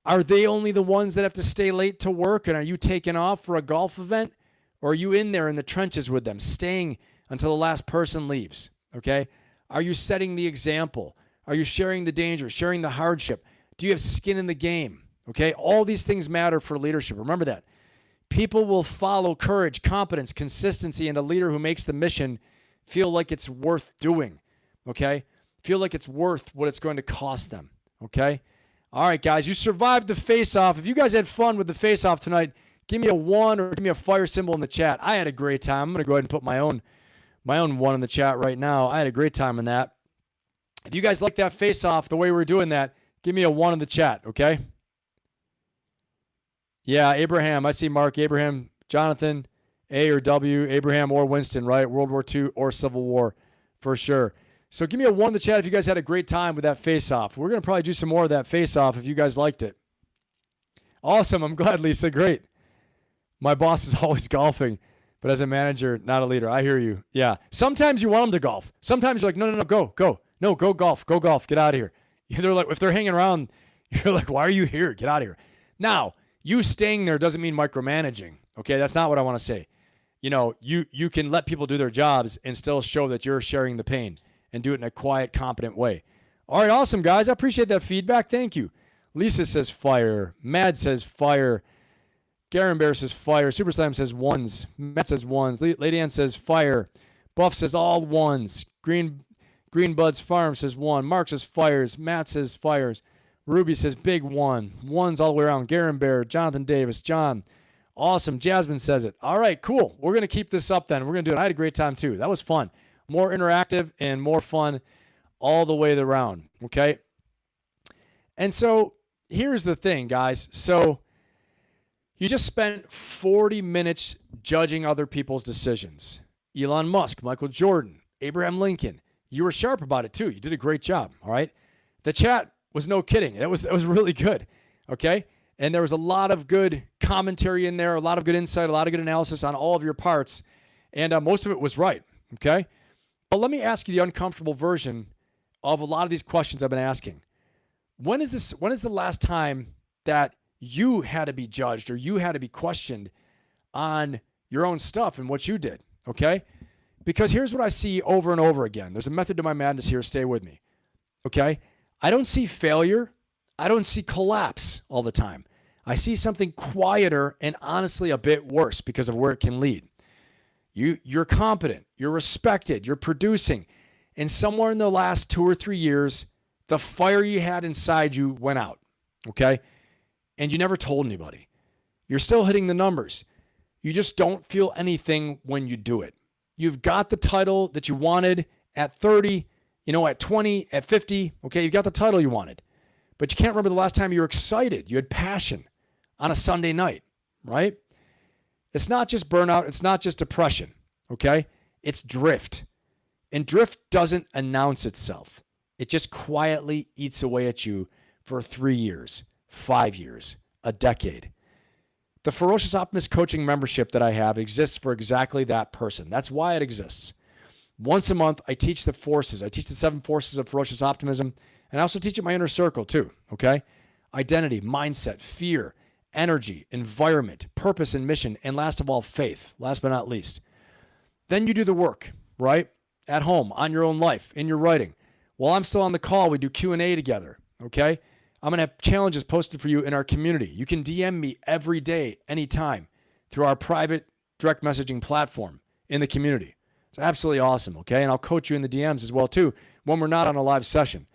Are they only the ones that have to stay late to work, and are you taking off for a golf event? Or are you in there in the trenches with them, staying until the last person leaves, okay? Are you setting the example? Are you sharing the danger, sharing the hardship? Do you have skin in the game, okay? All these things matter for leadership. Remember that. People will follow courage, competence, consistency, and a leader who makes the mission feel like it's worth doing, okay? Feel like it's worth what it's going to cost them, okay? All right, guys, you survived the face-off. If you guys had fun with the face-off tonight, give me a 1 or give me a fire symbol in the chat. I had a great time. I'm going to go ahead and put my own 1 in the chat right now. I had a great time in that. If you guys like that face-off, the way we're doing that, give me a 1 in the chat, okay? Yeah, Abraham. I see Mark, Abraham, Jonathan, A or W, Abraham or Winston, right? World War II or Civil War for sure. So give me a 1 in the chat if you guys had a great time with that face-off. We're going to probably do some more of that face-off if you guys liked it. Awesome. I'm glad, Lisa. Great. My boss is always golfing, but as a manager, not a leader. I hear you. Yeah. Sometimes you want them to golf. Sometimes you're like, no, go. No, go golf. Go golf. Get out of here. They're like, if they're hanging around, you're like, why are you here? Get out of here. Now, you staying there doesn't mean micromanaging. Okay, that's not what I want to say. You know, you can let people do their jobs and still show that you're sharing the pain and do it in a quiet, competent way. All right, awesome, guys. I appreciate that feedback. Thank you. Lisa says fire. Mad says fire. Garen Bear says fire. Super Slam says ones. Matt says ones. Lady Ann says fire. Buff says all ones. Green Buds Farm says 1. Mark says fires. Matt says fires. Ruby says big 1. Ones all the way around. Garen Bear, Jonathan Davis, John. Awesome. Jasmine says it. All right, cool. We're going to keep this up then. We're going to do it. I had a great time too. That was fun. More interactive and more fun all the way around, okay? And so here's the thing, guys. So you just spent 40 minutes judging other people's decisions. Elon Musk, Michael Jordan, Abraham Lincoln. You were sharp about it too. You did a great job, all right? The chat was no kidding. That was really good, okay? And there was a lot of good commentary in there, a lot of good insight, a lot of good analysis on all of your parts, and most of it was right, okay? But let me ask you the uncomfortable version of a lot of these questions I've been asking. When is the last time that you had to be judged or you had to be questioned on your own stuff and what you did, okay? Because here's what I see over and over again. There's a method to my madness here. Stay with me, okay? I don't see failure. I don't see collapse all the time. I see something quieter and honestly a bit worse because of where it can lead. You're competent. You're respected. You're producing. And somewhere in the last 2 or 3 years, the fire you had inside you went out, okay? And you never told anybody. You're still hitting the numbers. You just don't feel anything when you do it. You've got the title that you wanted at 30, at 20, at 50, okay? You've got the title you wanted. But you can't remember the last time you were excited. You had passion on a Sunday night, right? It's not just burnout. It's not just depression, okay? It's drift. And drift doesn't announce itself. It just quietly eats away at you for 3 years, 5 years, a decade. The Ferocious Optimist coaching membership that I have exists for exactly that person. That's why it exists. Once a month, I teach the forces. I teach the 7 forces of ferocious optimism, and I also teach it my inner circle too, okay? Identity, mindset, fear, energy, environment, purpose and mission, and last of all, faith, last but not least. Then you do the work, right? At home, on your own life, in your writing. While I'm still on the call, we do Q&A together, okay? I'm going to have challenges posted for you in our community. You can DM me every day, anytime, through our private direct messaging platform in the community. It's absolutely awesome, okay? And I'll coach you in the DMs as well, too, when we're not on a live session.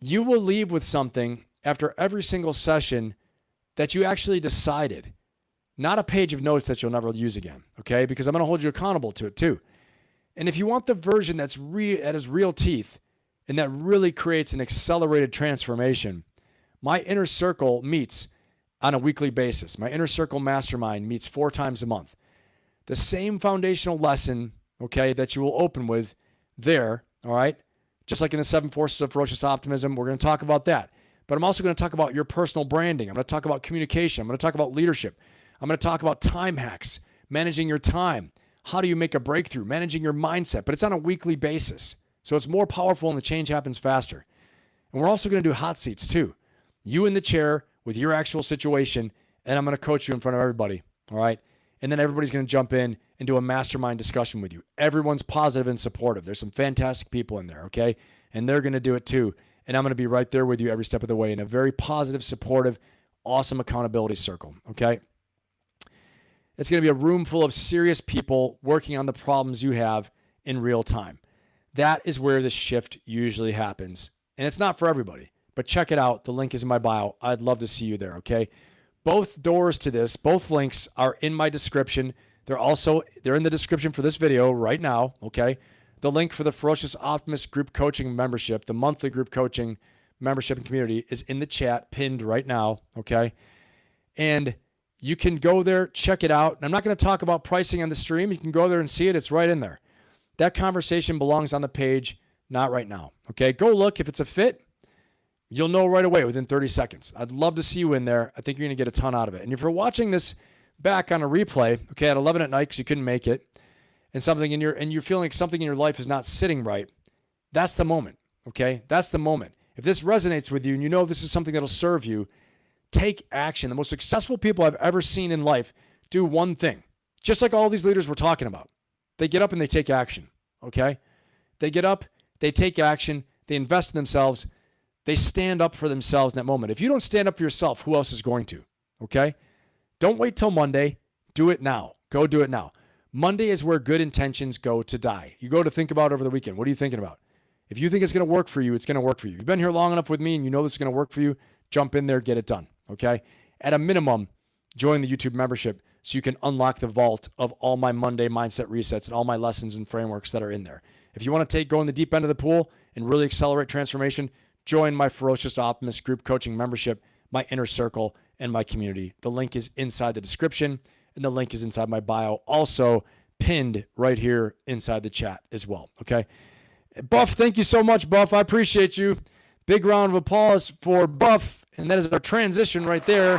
You will leave with something after every single session that you actually decided, not a page of notes that you'll never use again, okay? Because I'm going to hold you accountable to it, too. And if you want the version that has real teeth and that really creates an accelerated transformation, my inner circle meets on a weekly basis. My inner circle mastermind meets 4 times a month. The same foundational lesson, okay, that you will open with there, all right? Just like in the 7 Forces of Ferocious Optimism, we're going to talk about that. But I'm also going to talk about your personal branding. I'm going to talk about communication. I'm going to talk about leadership. I'm going to talk about time hacks, managing your time. How do you make a breakthrough? Managing your mindset. But it's on a weekly basis. So it's more powerful and the change happens faster. And we're also going to do hot seats too. You in the chair with your actual situation, and I'm going to coach you in front of everybody, all right? And then everybody's going to jump in and do a mastermind discussion with you. Everyone's positive and supportive. There's some fantastic people in there, okay? And they're going to do it too. And I'm going to be right there with you every step of the way in a very positive, supportive, awesome accountability circle, okay? It's going to be a room full of serious people working on the problems you have in real time. That is where the shift usually happens. And it's not for everybody, but check it out. The link is in my bio. I'd love to see you there, okay? Both doors to this, both links are in my description. They're in the description for this video right now, okay? The link for the Ferocious Optimist group coaching membership, the monthly group coaching membership and community, is in the chat, pinned right now, okay? And you can go there, check it out. And I'm not going to talk about pricing on the stream. You can go there and see it. It's right in there. That conversation belongs on the page, not right now, okay? Go look. If it's a fit, you'll know right away within 30 seconds. I'd love to see you in there. I think you're going to get a ton out of it. And if you're watching this back on a replay, okay, at 11 at night because you couldn't make it, and you're feeling like something in your life is not sitting right, that's the moment, okay? That's the moment. If this resonates with you and you know this is something that'll serve you, take action. The most successful people I've ever seen in life do one thing, just like all these leaders we're talking about. They get up and they take action, okay? They get up, they take action, they invest in themselves, they stand up for themselves in that moment. If you don't stand up for yourself, who else is going to, okay? Don't wait till Monday. Do it now. Go do it now. Monday is where good intentions go to die. You go to think about over the weekend. What are you thinking about? If you think it's going to work for you, it's going to work for you. You've been here long enough with me and you know this is going to work for you, jump in there, get it done, okay? At a minimum, join the YouTube membership so you can unlock the vault of all my Monday mindset resets and all my lessons and frameworks that are in there. If you want to go in the deep end of the pool and really accelerate transformation, join my Ferocious Optimist group coaching membership, my inner circle, and my community. The link is inside the description, and the link is inside my bio, also pinned right here inside the chat as well, okay? Buff, thank you so much, Buff. I appreciate you. Big round of applause for Buff, and that is our transition right there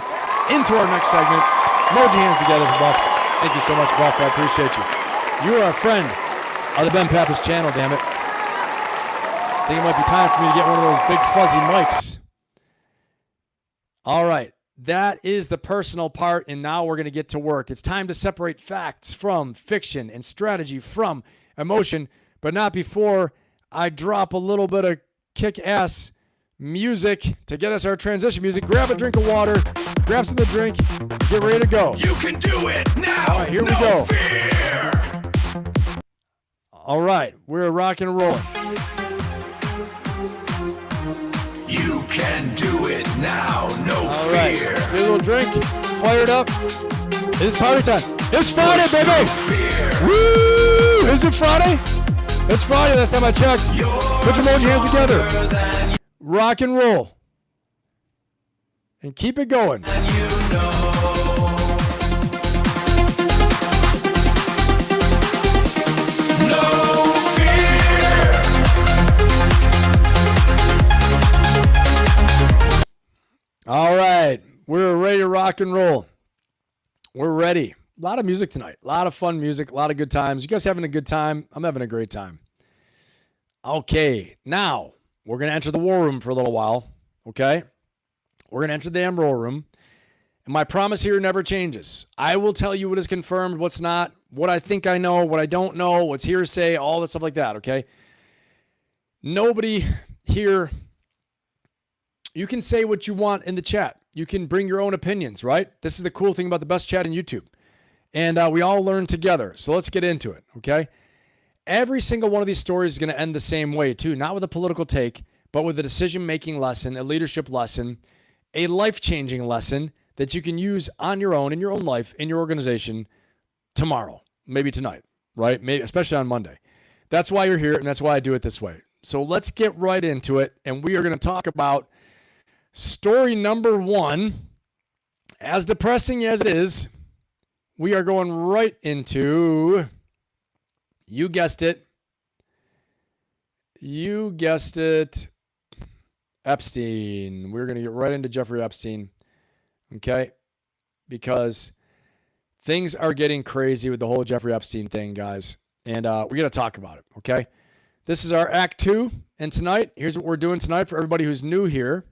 into our next segment. Emoji hands together for Buff. Thank you so much, Buff. I appreciate you. You are a friend of the Ben Pappas channel, damn it. I think it might be time for me to get one of those big fuzzy mics. All right. That is the personal part, and now we're going to get to work. It's time to separate facts from fiction and strategy from emotion, but not before I drop a little bit of kick-ass music to get us our transition music. Grab a drink of water, grab something to drink, get ready to go. You can do it now. All right, here we go. Fear. All right, we're rocking and rolling. You can do it now. No All right, fear. get a little drink, fired up. It's party time. It's Friday, baby. Fear. Woo! Is it Friday? It's Friday, last time I checked. Put your emoji hands together. Rock and roll. And keep it going. All right, we're ready to rock and roll. We're ready. A lot of music tonight. A lot of fun music. A lot of good times. You guys having a good time? I'm having a great time. Okay, now we're going to enter the war room for a little while, okay? We're going to enter the damn war room. And my promise here never changes. I will tell you what is confirmed, what's not, what I think I know, what I don't know, what's hearsay, all this stuff like that, okay? Nobody here You can say what you want in the chat. You can bring your own opinions, right? This is the cool thing about the best chat in YouTube. And we all learn together. So let's get into it, okay? Every single one of these stories is going to end the same way, too. Not with a political take, but with a decision-making lesson, a leadership lesson, a life-changing lesson that you can use on your own, in your own life, in your organization tomorrow, maybe tonight, right? Maybe, especially on Monday. That's why you're here, and that's why I do it this way. So let's get right into it, and we are going to talk about story number 1. As depressing as it is, we are going right into, you guessed it, Epstein. We're going to get right into Jeffrey Epstein, okay? Because things are getting crazy with the whole Jeffrey Epstein thing, guys. And we're going to talk about it, okay? This is our Act 2. And tonight, here's what we're doing tonight for everybody who's new here.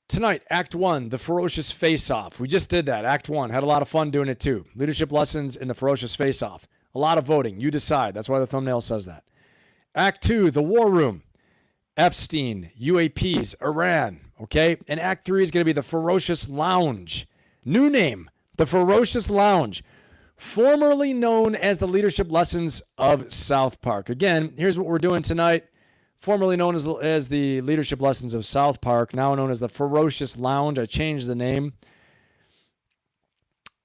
Tonight, Act 1, the Ferocious Face-Off. We just did that, Act 1. Had a lot of fun doing it too. Leadership lessons in the Ferocious Face-Off. A lot of voting. You decide. That's why the thumbnail says that. Act 2, the War Room. Epstein, UAPs, Iran. Okay? And Act 3 is going to be the Ferocious Lounge. New name, the Ferocious Lounge. Formerly known as the Leadership Lessons of South Park. Again, here's what we're doing tonight. Formerly known as the Leadership Lessons of South Park, now known as the Ferocious Lounge. I changed the name.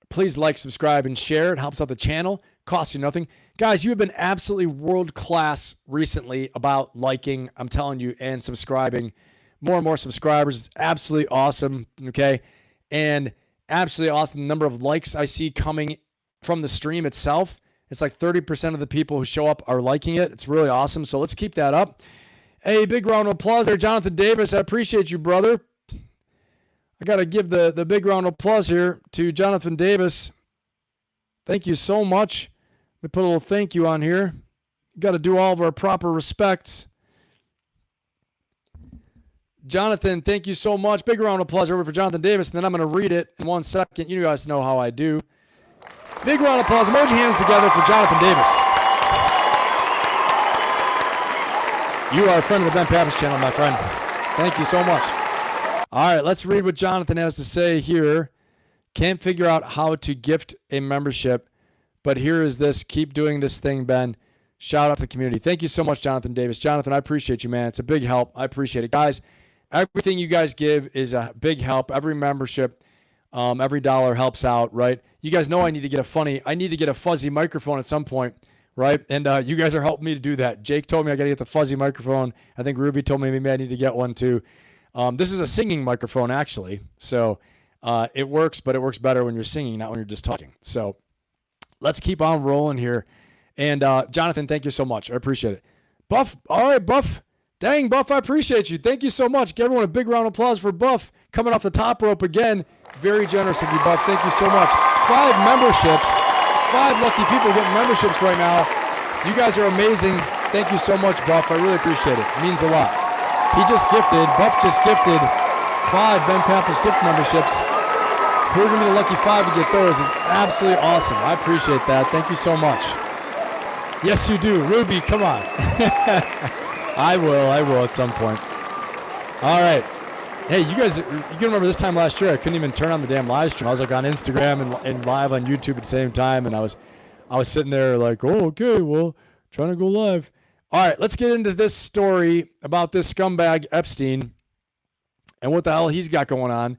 Please like, subscribe, and share. It helps out the channel. Costs you nothing. Guys, you have been absolutely world-class recently about liking, I'm telling you, and subscribing. More and more subscribers. It's absolutely awesome, okay? And absolutely awesome. The number of likes I see coming from the stream itself. It's like 30% of the people who show up are liking it. It's really awesome. So let's keep that up. Hey, big round of applause there, Jonathan Davis. I appreciate you, brother. I got to give the big round of applause here to Jonathan Davis. Thank you so much. Let me put a little thank you on here. Got to do all of our proper respects. Jonathan, thank you so much. Big round of applause over for Jonathan Davis, and then I'm going to read it in 1 second. You guys know how I do. Big round of applause. Emoji hands together for Jonathan Davis. You are a friend of the Ben Pappas channel, my friend. Thank you so much. All right, let's read what Jonathan has to say here. Can't figure out how to gift a membership, but here is this. Keep doing this thing, Ben. Shout out to the community. Thank you so much, Jonathan Davis. Jonathan, I appreciate you, man. It's a big help. I appreciate it. Guys, everything you guys give is a big help. Every membership, every dollar helps out, right? You guys know I need to get a fuzzy microphone at some point, right? And you guys are helping me to do that. Jake told me I got to get the fuzzy microphone. I think Ruby told me maybe I need to get one too. This is a singing microphone, actually. So it works, but it works better when you're singing, not when you're just talking. So let's keep on rolling here. And Jonathan, thank you so much. I appreciate it. Buff, all right, Buff. Dang, Buff, I appreciate you. Thank you so much. Give everyone a big round of applause for Buff coming off the top rope again. Very generous of you, Buff. Thank you so much. 5 memberships. 5 lucky people getting memberships right now. You guys are amazing. Thank you so much, Buff. I really appreciate it. It means a lot. Buff just gifted 5 Ben Pappas gift memberships. Who are going to be the lucky 5 to get those? It's absolutely awesome. I appreciate that. Thank you so much. Yes, you do. Ruby, come on. I will at some point. All right. Hey, you guys, you can remember this time last year, I couldn't even turn on the damn live stream. I was like on Instagram and live on YouTube at the same time, and I was sitting there like, oh, okay, well, trying to go live. All right, let's get into this story about this scumbag Epstein and what the hell he's got going on.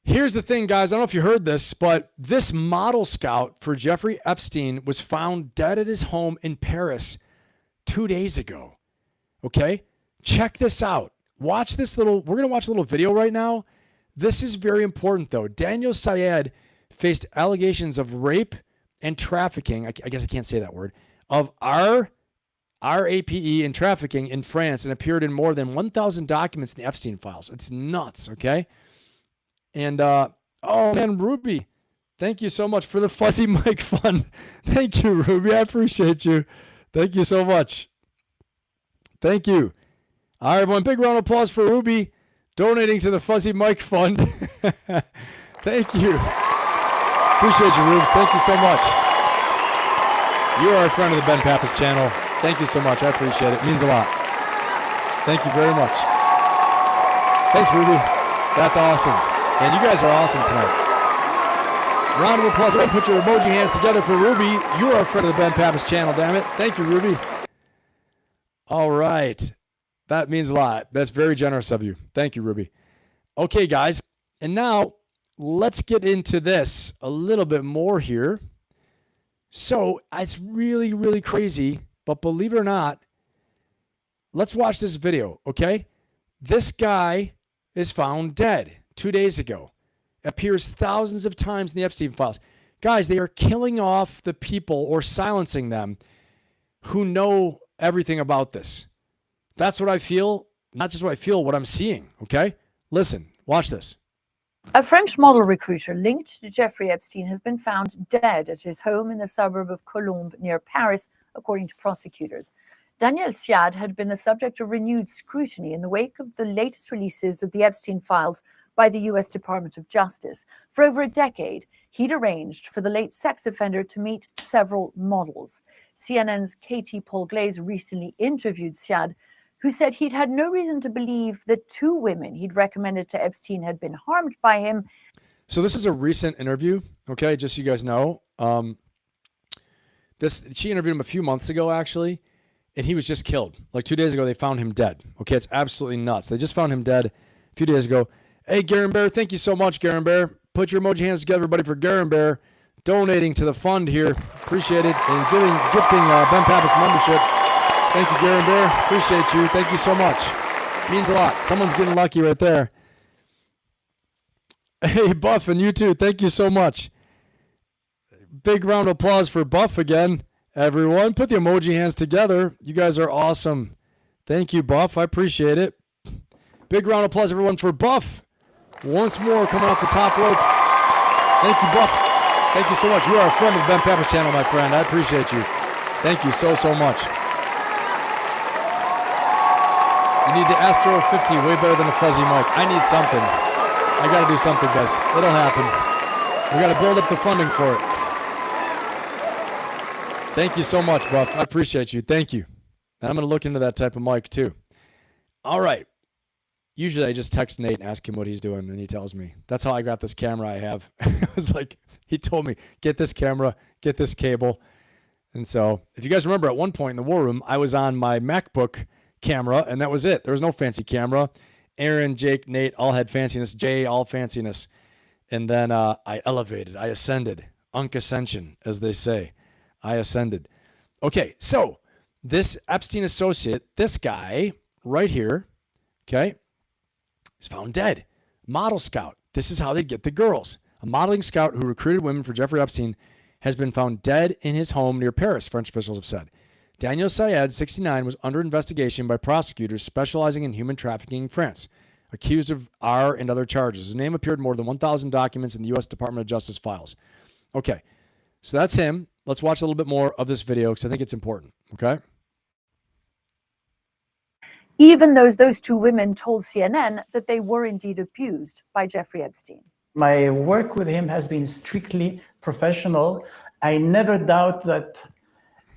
Here's the thing, guys. I don't know if you heard this, but this model scout for Jeffrey Epstein was found dead at his home in Paris 2 days ago. Okay? Check this out. We're going to watch a little video right now. This is very important, though. Daniel Syed faced allegations of rape and trafficking. I guess I can't say that word. Of RAPE and trafficking in France and appeared in more than 1,000 documents in the Epstein Files. It's nuts, okay? And, oh, man, Ruby, thank you so much for the fuzzy mic fund. Thank you, Ruby. I appreciate you. Thank you so much. Thank you. All right, everyone, big round of applause for Ruby donating to the Fuzzy Mike Fund. Thank you. Appreciate you, Rubes. Thank you so much. You are a friend of the Ben Pappas channel. Thank you so much. I appreciate it. It means a lot. Thank you very much. Thanks, Ruby. That's awesome. And you guys are awesome tonight. Round of applause. Put your emoji hands together for Ruby. You are a friend of the Ben Pappas channel, damn it. Thank you, Ruby. All right. That means a lot. That's very generous of you. Thank you, Ruby. Okay, guys. And now let's get into this a little bit more here. So it's really, really crazy, but believe it or not, let's watch this video, okay? This guy is found dead 2 days ago. Appears thousands of times in the Epstein Files. Guys, they are killing off the people or silencing them who know everything about this. That's what I feel. Not just what I feel, what I'm seeing, okay? Listen, watch this. A French model recruiter linked to Jeffrey Epstein has been found dead at his home in the suburb of Colombes near Paris, according to prosecutors. Daniel Siad had been the subject of renewed scrutiny in the wake of the latest releases of the Epstein Files by the U.S. Department of Justice. For over a decade, he'd arranged for the late sex offender to meet several models. CNN's Katie Paul-Glaze recently interviewed Siad, who said he'd had no reason to believe that two women he'd recommended to Epstein had been harmed by him. So this is a recent interview, okay, just so you guys know. She interviewed him a few months ago, actually, and he was just killed. Like 2 days ago, they found him dead. Okay, it's absolutely nuts. They just found him dead a few days ago. Hey, Garen Bear, thank you so much, Garen Bear. Put your emoji hands together, everybody, for Garen Bear donating to the fund here. Appreciate it. And gifting Ben Pappas membership. Thank you, Garen Bear. Appreciate you. Thank you so much. Means a lot. Someone's getting lucky right there. Hey, Buff, and you too. Thank you so much. Big round of applause for Buff again, everyone. Put the emoji hands together. You guys are awesome. Thank you, Buff. I appreciate it. Big round of applause, everyone, for Buff. Once more, coming off the top rope. Thank you, Buff. Thank you so much. You are a friend of the Ben Pappas channel, my friend. I appreciate you. Thank you so, so much. You need the Astro 50, way better than a fuzzy mic. I need something. I got to do something, guys. It'll happen. We got to build up the funding for it. Thank you so much, Buff. I appreciate you. Thank you. And I'm going to look into that type of mic, too. All right. Usually I just text Nate and ask him what he's doing, and he tells me. That's how I got this camera I have. It was like, he told me, get this camera, get this cable. And so, if you guys remember, at one point in the war room, I was on my MacBook camera, and that was it. There was no fancy camera. Aaron, Jake, Nate all had fanciness. Jay, all fanciness. And then I elevated. I ascended. Unk ascension, as they say. I ascended. Okay, so this Epstein associate, this guy right here, okay, is found dead. Model scout. This is how they get the girls. A modeling scout who recruited women for Jeffrey Epstein has been found dead in his home near Paris, French officials have said. Daniel Syed, 69, was under investigation by prosecutors specializing in human trafficking in France, accused of R and other charges. His name appeared in more than 1,000 documents in the U.S. Department of Justice files. Okay, so that's him. Let's watch a little bit more of this video because I think it's important, okay? Even though those two women told CNN that they were indeed abused by Jeffrey Epstein. My work with him has been strictly professional. I never doubt that,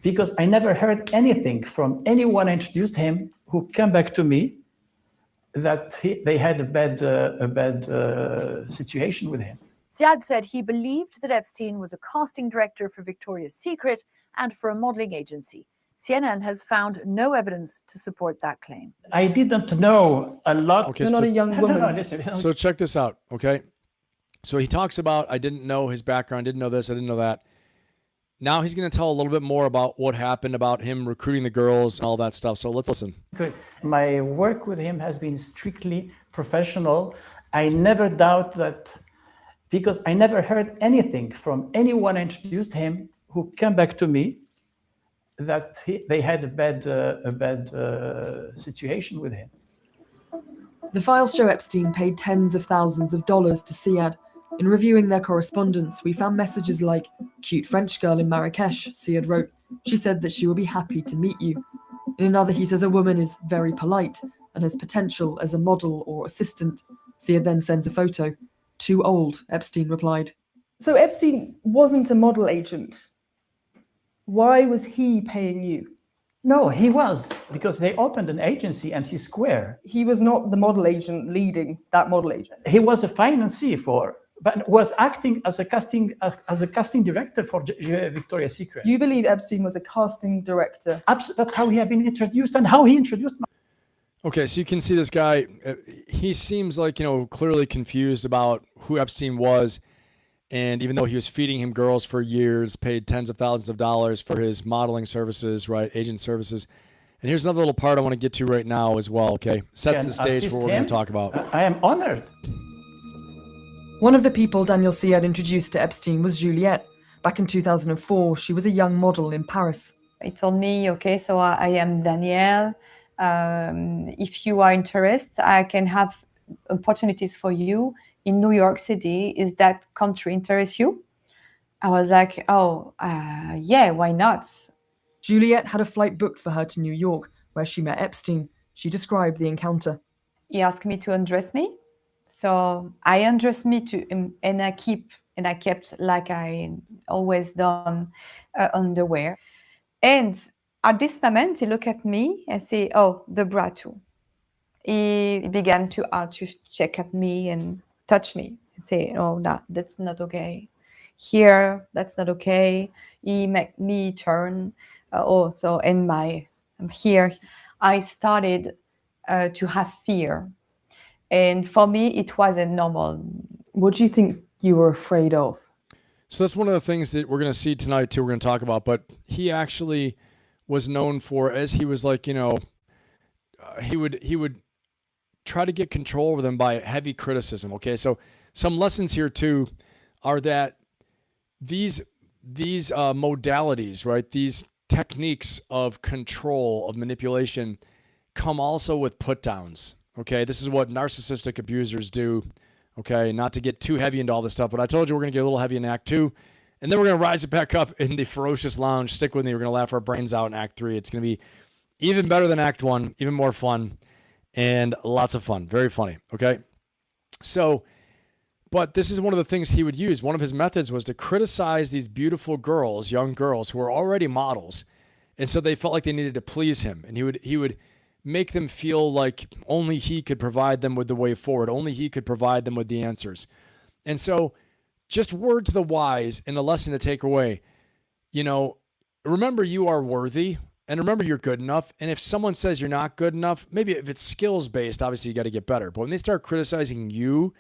because I never heard anything from anyone I introduced him who came back to me that they had a bad situation with him. Siad said he believed that Epstein was a casting director for Victoria's Secret and for a modeling agency. CNN has found no evidence to support that claim. I didn't know a lot. Okay, You're not a young woman. No, listen. So check this out, okay? So he talks about, I didn't know his background, didn't know this, I didn't know that. Now he's going to tell a little bit more about what happened, about him recruiting the girls and all that stuff. So let's listen. Good. My work with him has been strictly professional. I never doubt that, because I never heard anything from anyone I introduced him who came back to me that they had a bad situation with him. The files show Epstein paid tens of thousands of dollars to Siad. In reviewing their correspondence, we found messages like, "Cute French girl in Marrakesh," Siad wrote. "She said that she will be happy to meet you." In another, he says a woman is very polite and has potential as a model or assistant. Siad then sends a photo. "Too old," Epstein replied. So Epstein wasn't a model agent. Why was he paying you? No, he was, because they opened an agency, MC Square. He was not the model agent leading that model agency. He was a financier but was acting as a casting director for Victoria's Secret. You believe Epstein was a casting director? That's how he had been introduced and how he introduced. Okay, so you can see this guy. He seems like, clearly confused about who Epstein was. And even though he was feeding him girls for years, paid tens of thousands of dollars for his modeling services, right, agent services. And here's another little part I want to get to right now as well, okay? Sets the stage for what we're going to talk about. I am honored. One of the people Daniel Siad introduced to Epstein was Juliette. Back in 2004, she was a young model in Paris. He told me, okay, so I am Danielle. If you are interested, I can have opportunities for you in New York City. Is that country interest you? I was like, yeah, why not? Juliette had a flight booked for her to New York, where she met Epstein. She described the encounter. He asked me to undress me. So I undressed me and I kept like I always done underwear. And at this moment, he looked at me and said, oh, the bra too. He began to check at me and touch me and say, oh, no, that's not okay. Here, that's not okay. He made me turn. Here, I started to have fear. And for me, it wasn't normal. What do you think you were afraid of? So that's one of the things that we're going to see tonight, too, we're going to talk about. But he actually was known for, as he was like, he would try to get control over them by heavy criticism. Okay, so some lessons here too are that these modalities, right, these techniques of control, of manipulation, come also with put downs. Okay, this is what narcissistic abusers do. Okay, not to get too heavy into all this stuff, but I told you we're going to get a little heavy in Act 2, and then we're going to rise it back up in the Ferocious Lounge. Stick with me. We're going to laugh our brains out in Act 3. It's going to be even better than Act 1, even more fun. And lots of fun. Very funny. Okay. So, but this is one of the things he would use. One of his methods was to criticize these beautiful girls, young girls who were already models. And so they felt like they needed to please him. And he would make them feel like only he could provide them with the way forward. Only he could provide them with the answers. And so just word to the wise and a lesson to take away, remember you are worthy. And remember, you're good enough. And if someone says you're not good enough, maybe if it's skills-based, obviously you got to get better. But when they start criticizing you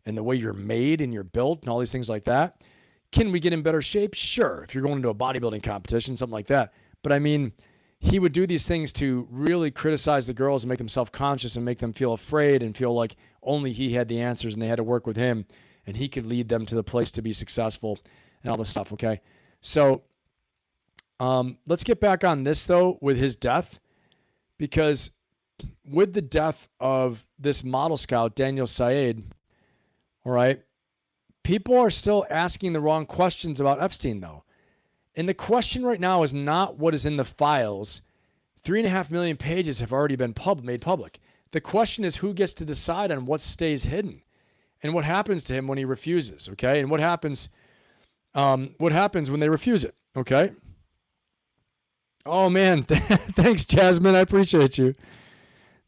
and the way you're made and you're built and all these things like that, can we get in better shape? Sure. If you're going into a bodybuilding competition, something like that. But I mean, he would do these things to really criticize the girls and make them self-conscious and make them feel afraid and feel like only he had the answers and they had to work with him and he could lead them to the place to be successful and all this stuff, okay? So let's get back on this, though, with his death, because with the death of this model scout, Daniel Siad, all right, people are still asking the wrong questions about Epstein, though. And the question right now is not what is in the files. 3.5 million pages have already been made public. The question is who gets to decide on what stays hidden and what happens to him when he refuses, okay? And what happens when they refuse it, okay? Oh, man. Thanks, Jasmine. I appreciate you.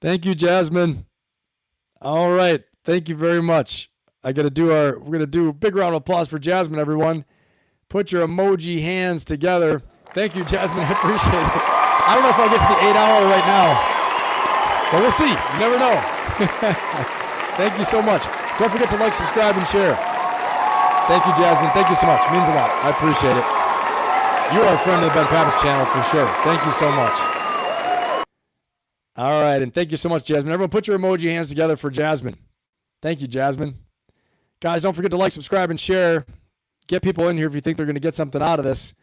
Thank you, Jasmine. All right. Thank you very much. We're going to do a big round of applause for Jasmine, everyone. Put your emoji hands together. Thank you, Jasmine. I appreciate it. I don't know if I'll get to the 8-hour right now, but we'll see. You never know. Thank you so much. Don't forget to like, subscribe, and share. Thank you, Jasmine. Thank you so much. It means a lot. I appreciate it. You are a friend of the Ben Pappas channel for sure. Thank you so much. All right, and thank you so much, Jasmine. Everyone put your emoji hands together for Jasmine. Thank you, Jasmine. Guys, don't forget to like, subscribe, and share. Get people in here if you think they're going to get something out of this.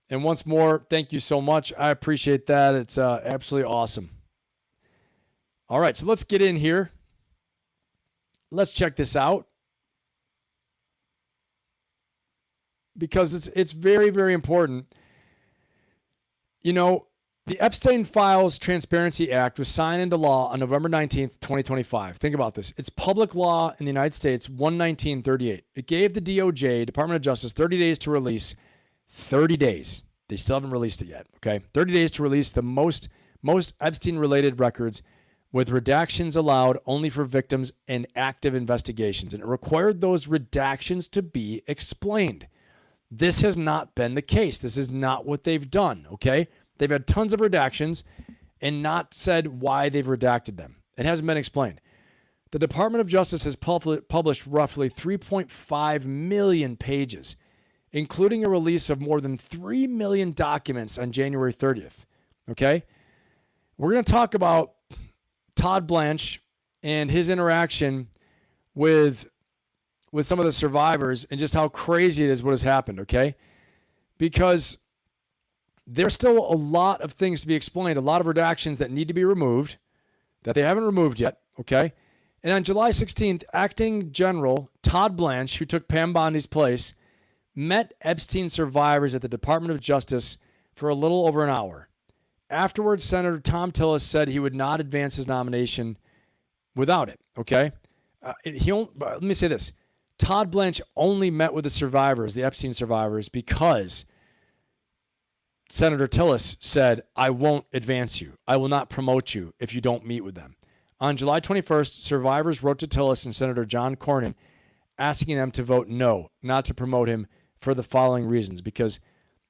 And once more, thank you so much. I appreciate that. It's absolutely awesome. All right, so let's get in here. Let's check this out, because it's very, very important. The Epstein Files Transparency Act was signed into law on November 19th, 2025. Think about this. It's public law in the United States, 11938. It gave the DOJ, Department of Justice, 30 days to release. 30 days. They still haven't released it yet, okay? 30 days to release the most Epstein-related records with redactions allowed only for victims in active investigations. And it required those redactions to be explained. This has not been the case. This is not what they've done, okay? They've had tons of redactions and not said why they've redacted them. It hasn't been explained. The Department of Justice has published roughly 3.5 million pages, including a release of more than 3 million documents on January 30th, okay? We're going to talk about Todd Blanche and his interaction with some of the survivors and just how crazy it is what has happened, okay? Because there's still a lot of things to be explained, a lot of redactions that need to be removed that they haven't removed yet, okay? And on July 16th, Acting General Todd Blanche, who took Pam Bondi's place, met Epstein survivors at the Department of Justice for a little over an hour. Afterwards, Senator Tom Tillis said he would not advance his nomination without it, okay? Let me say this. Todd Blanche only met with the survivors, the Epstein survivors, because Senator Tillis said, I won't advance you. I will not promote you if you don't meet with them. On July 21st, survivors wrote to Tillis and Senator John Cornyn asking them to vote no, not to promote him for the following reasons, because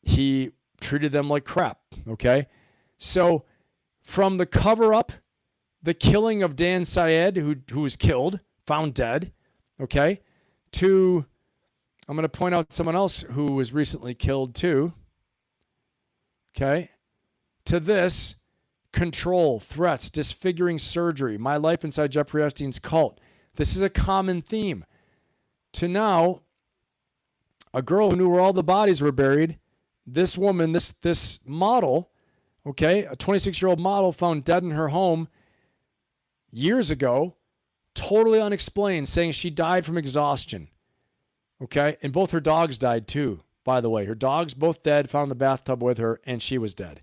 he treated them like crap, okay? So from the cover-up, the killing of Dan Syed, who was killed, found dead, okay, to, I'm going to point out someone else who was recently killed too, okay, to this, control, threats, disfiguring surgery, my life inside Jeffrey Epstein's cult. This is a common theme. To now, a girl who knew where all the bodies were buried, this woman, this model, okay, a 26-year-old model found dead in her home years ago, totally unexplained, saying she died from exhaustion, okay? And both her dogs died too, by the way. Her dogs both dead, found in the bathtub with her, and she was dead.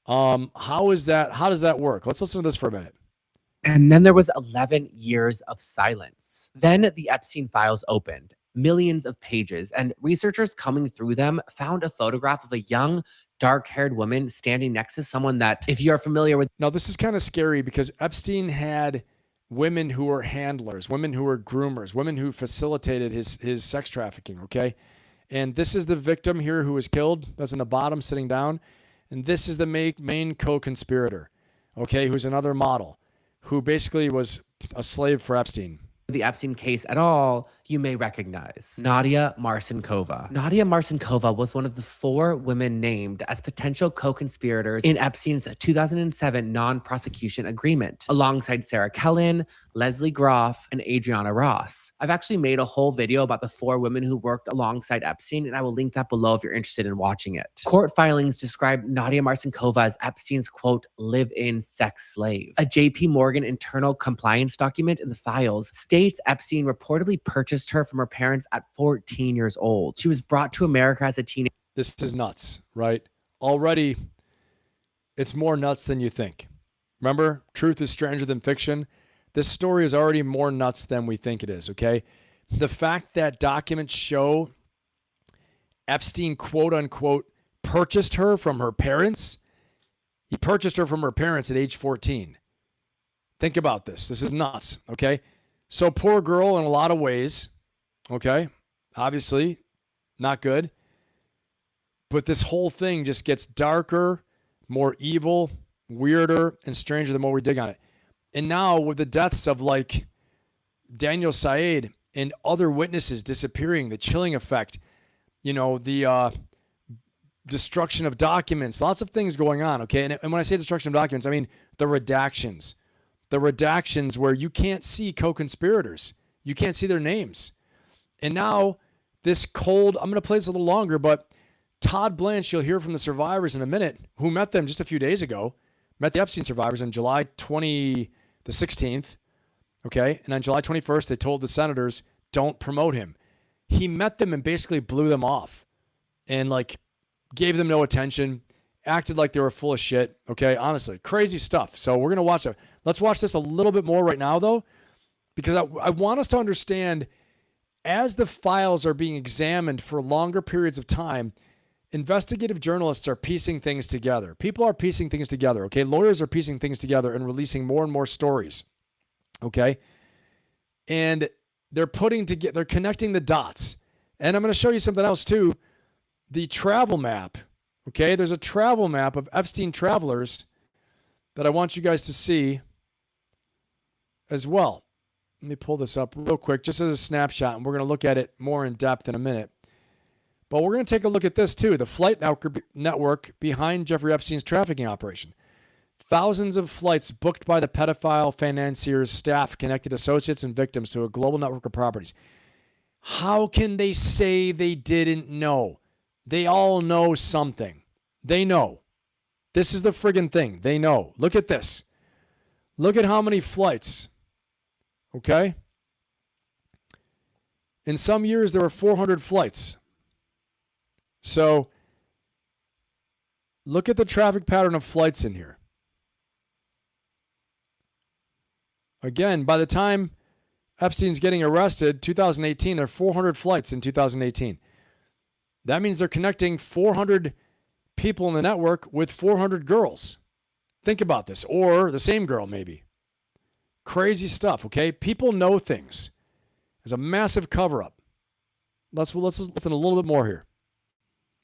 How is that? How does that work? Let's listen to this for a minute. And then there was 11 years of silence. Then the Epstein Files opened, millions of pages, and researchers coming through them found a photograph of a young, dark-haired woman standing next to someone that, if you're familiar with... Now, this is kind of scary because Epstein had women who were handlers, women who were groomers, women who facilitated his sex trafficking, okay? And this is the victim here who was killed. That's in the bottom, sitting down. And this is the main co-conspirator, okay, who's another model, who basically was a slave for Epstein. The Epstein case at all, you may recognize Nadella Marcinkova. Nadella Marcinkova was one of the 4 women named as potential co-conspirators in Epstein's 2007 non-prosecution agreement, alongside Sarah Kellen, Leslie Groff, and Adriana Ross. I've actually made a whole video about the 4 women who worked alongside Epstein, and I will link that below if you're interested in watching it. Court filings describe Nadella Marcinkova as Epstein's, quote, live-in sex slave. A JP Morgan internal compliance document in the files states Epstein reportedly purchased her from her parents at 14 years old. She was brought to America as a teenager. This is nuts, right? Already, it's more nuts than you think. Remember, truth is stranger than fiction. This story is already more nuts than we think it is, okay? The fact that documents show Epstein, quote unquote, purchased her from her parents. He purchased her from her parents at age 14. Think about this. This is nuts, okay? So poor girl in a lot of ways, okay? Obviously, not good. But this whole thing just gets darker, more evil, weirder, and stranger the more we dig on it. And now with the deaths of like Daniel Syed and other witnesses disappearing, the chilling effect, you know, the destruction of documents, lots of things going on, okay? And when I say destruction of documents, I mean the redactions. The redactions where you can't see co-conspirators. You can't see their names. And now this cold, I'm going to play this a little longer, but Todd Blanche, you'll hear from the survivors in a minute, who met them just a few days ago, met the Epstein survivors on July 16th, okay? And on July 21st, they told the senators, don't promote him. He met them and basically blew them off and like gave them no attention, acted like they were full of shit, okay? Honestly, crazy stuff. So we're going to watch it. Let's watch this a little bit more right now, though, because I want us to understand, as the files are being examined for longer periods of time, investigative journalists are piecing things together. People are piecing things together, okay? Lawyers are piecing things together and releasing more and more stories, okay? And they're connecting the dots. And I'm going to show you something else too. The travel map, okay? There's a travel map of Epstein travelers that I want you guys to see as well. Let me pull this up real quick, just as a snapshot, and we're going to look at it more in depth in a minute. But we're going to take a look at this too, the flight network behind Jeffrey Epstein's trafficking operation. Thousands of flights booked by the pedophile financier's staff connected associates and victims to a global network of properties. How can they say they didn't know? They all know something. They know. This is the friggin' thing. They know. Look at this. Look at how many flights. Okay? In some years, there were 400 flights. So, look at the traffic pattern of flights in here. Again, by the time Epstein's getting arrested, 2018, there are 400 flights in 2018. That means they're connecting 400 people in the network with 400 girls. Think about this. Or the same girl, maybe. Crazy stuff, okay? People know things. There's a massive cover-up. Let's listen a little bit more here.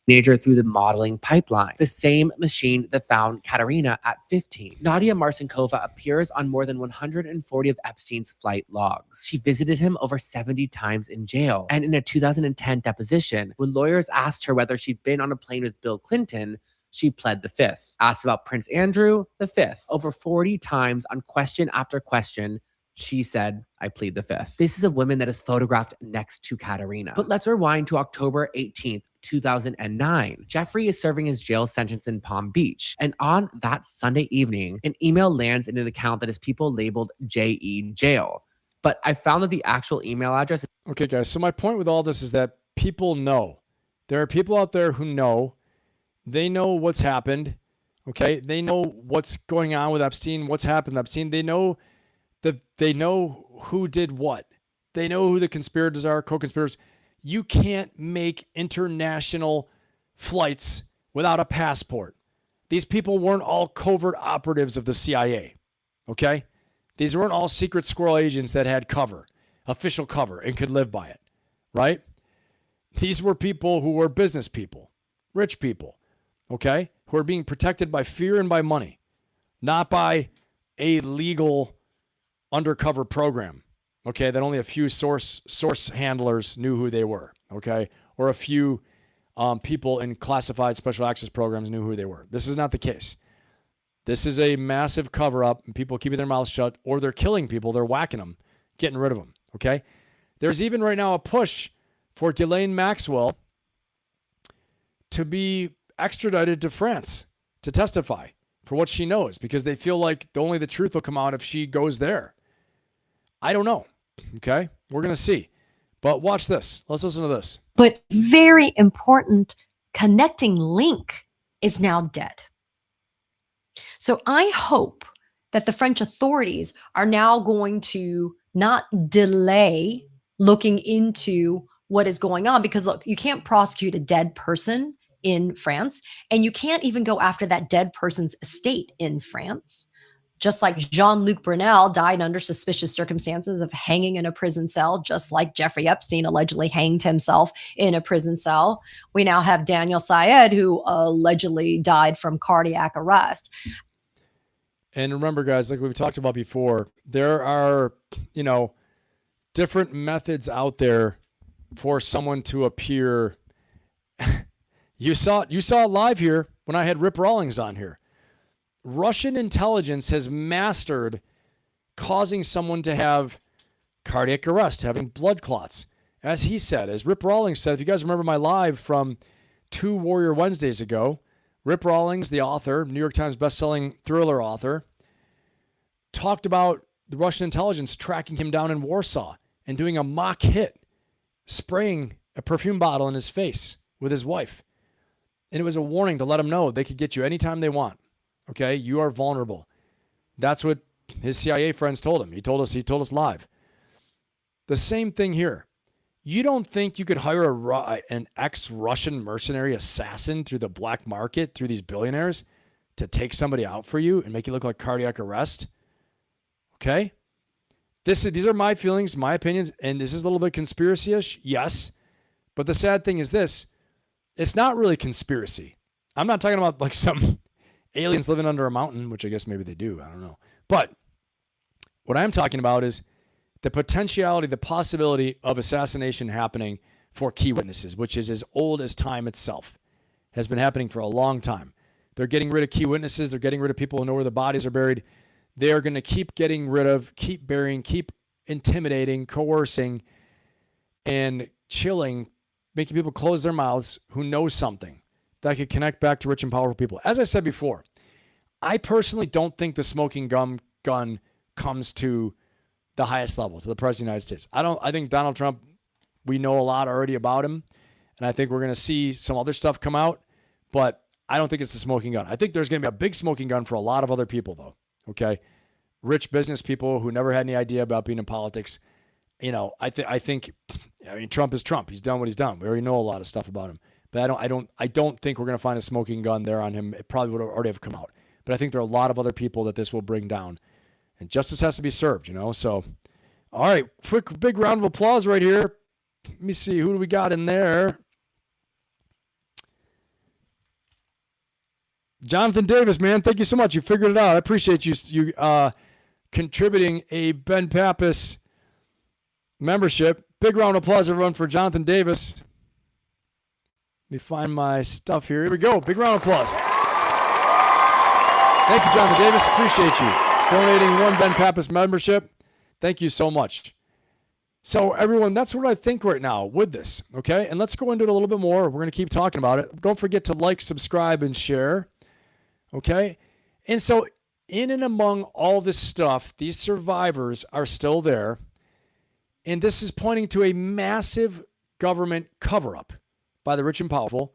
Teenager through the modeling pipeline, the same machine that found Katerina at 15. Nadia Marcinkova appears on more than 140 of Epstein's flight logs. She visited him over 70 times in jail. And in a 2010 deposition, when lawyers asked her whether she'd been on a plane with Bill Clinton, she pled the fifth. Asked about Prince Andrew, the fifth. Over 40 times on question after question, she said, I plead the fifth. This is a woman that is photographed next to Katerina. But let's rewind to October 18th, 2009. Jeffrey is serving his jail sentence in Palm Beach. And on that Sunday evening, an email lands in an account that has people labeled JE Jail. But I found that the actual email address... Okay, guys. So my point with all this is that people know. There are people out there who know. They know what's happened. Okay? They know what's going on with Epstein, what's happened to Epstein. They know who did what. They know who the conspirators are, co-conspirators. You can't make international flights without a passport. These people weren't all covert operatives of the CIA, okay? These weren't all secret squirrel agents that had cover, official cover, and could live by it, right? These were people who were business people, rich people, okay? Who are being protected by fear and by money, not by a legal undercover program, okay, that only a few source handlers knew who they were, okay, or a few people in classified special access programs knew who they were. This is not the case. This is a massive cover-up, and people keeping their mouths shut, or they're killing people, they're whacking them, getting rid of them, okay? There's even right now a push for Ghislaine Maxwell to be extradited to France to testify for what she knows, because they feel like only the truth will come out if she goes there. I don't know. Okay, we're going to see. But watch this. Let's listen to this. But very important connecting link is now dead. So I hope that the French authorities are now going to not delay looking into what is going on, because look, you can't prosecute a dead person in France, and you can't even go after that dead person's estate in France. Just like Jean-Luc Brunel died under suspicious circumstances of hanging in a prison cell, just like Jeffrey Epstein allegedly hanged himself in a prison cell. We now have Daniel Syed, who allegedly died from cardiac arrest. And remember, guys, like we've talked about before, there are, different methods out there for someone to appear. You saw it live here when I had Rip Rawlings on here. Russian intelligence has mastered causing someone to have cardiac arrest, having blood clots. As he said, as Rip Rawlings said, if you guys remember my live from 2 Warrior Wednesdays ago, Rip Rawlings, the author, New York Times bestselling thriller author, talked about the Russian intelligence tracking him down in Warsaw and doing a mock hit, spraying a perfume bottle in his face with his wife. And it was a warning to let him know they could get you anytime they want. Okay, you are vulnerable. That's what his CIA friends told him. He told us live. The same thing here. You don't think you could hire an ex-Russian mercenary assassin through the black market, through these billionaires, to take somebody out for you and make you look like cardiac arrest? Okay? These are my feelings, my opinions, and this is a little bit conspiracy-ish, yes. But the sad thing is this. It's not really conspiracy. I'm not talking about like some aliens living under a mountain, which I guess maybe they do. I don't know. But what I'm talking about is the potentiality, the possibility of assassination happening for key witnesses, which is as old as time itself, has been happening for a long time. They're getting rid of key witnesses. They're getting rid of people who know where the bodies are buried. They're going to keep getting rid of, keep burying, keep intimidating, coercing, and chilling, making people close their mouths who know something that could connect back to rich and powerful people. As I said before, I personally don't think the smoking gun comes to the highest levels of the President of the United States. I think Donald Trump, we know a lot already about him, and I think we're going to see some other stuff come out, but I don't think it's the smoking gun. I think there's going to be a big smoking gun for a lot of other people, though, okay? Rich business people who never had any idea about being in politics. You know, I think Trump is Trump. He's done what he's done. We already know a lot of stuff about him, but I don't think we're going to find a smoking gun there on him. It probably would have already have come out, but I think there are a lot of other people that this will bring down. And justice has to be served, So, all right, quick, big round of applause right here. Let me see, who do we got in there? Jonathan Davis, man, thank you so much. You figured it out. I appreciate you contributing a Ben Pappas membership. Big round of applause, everyone, for Jonathan Davis. Let me find my stuff here. Here we go. Big round of applause. Thank you, Jonathan Davis. Appreciate you donating one Ben Pappas membership. Thank you so much. So everyone, that's what I think right now with this, okay? And let's go into it a little bit more. We're going to keep talking about it. Don't forget to like, subscribe, and share, okay? And so in and among all this stuff, these survivors are still there, and this is pointing to a massive government cover-up by the rich and powerful.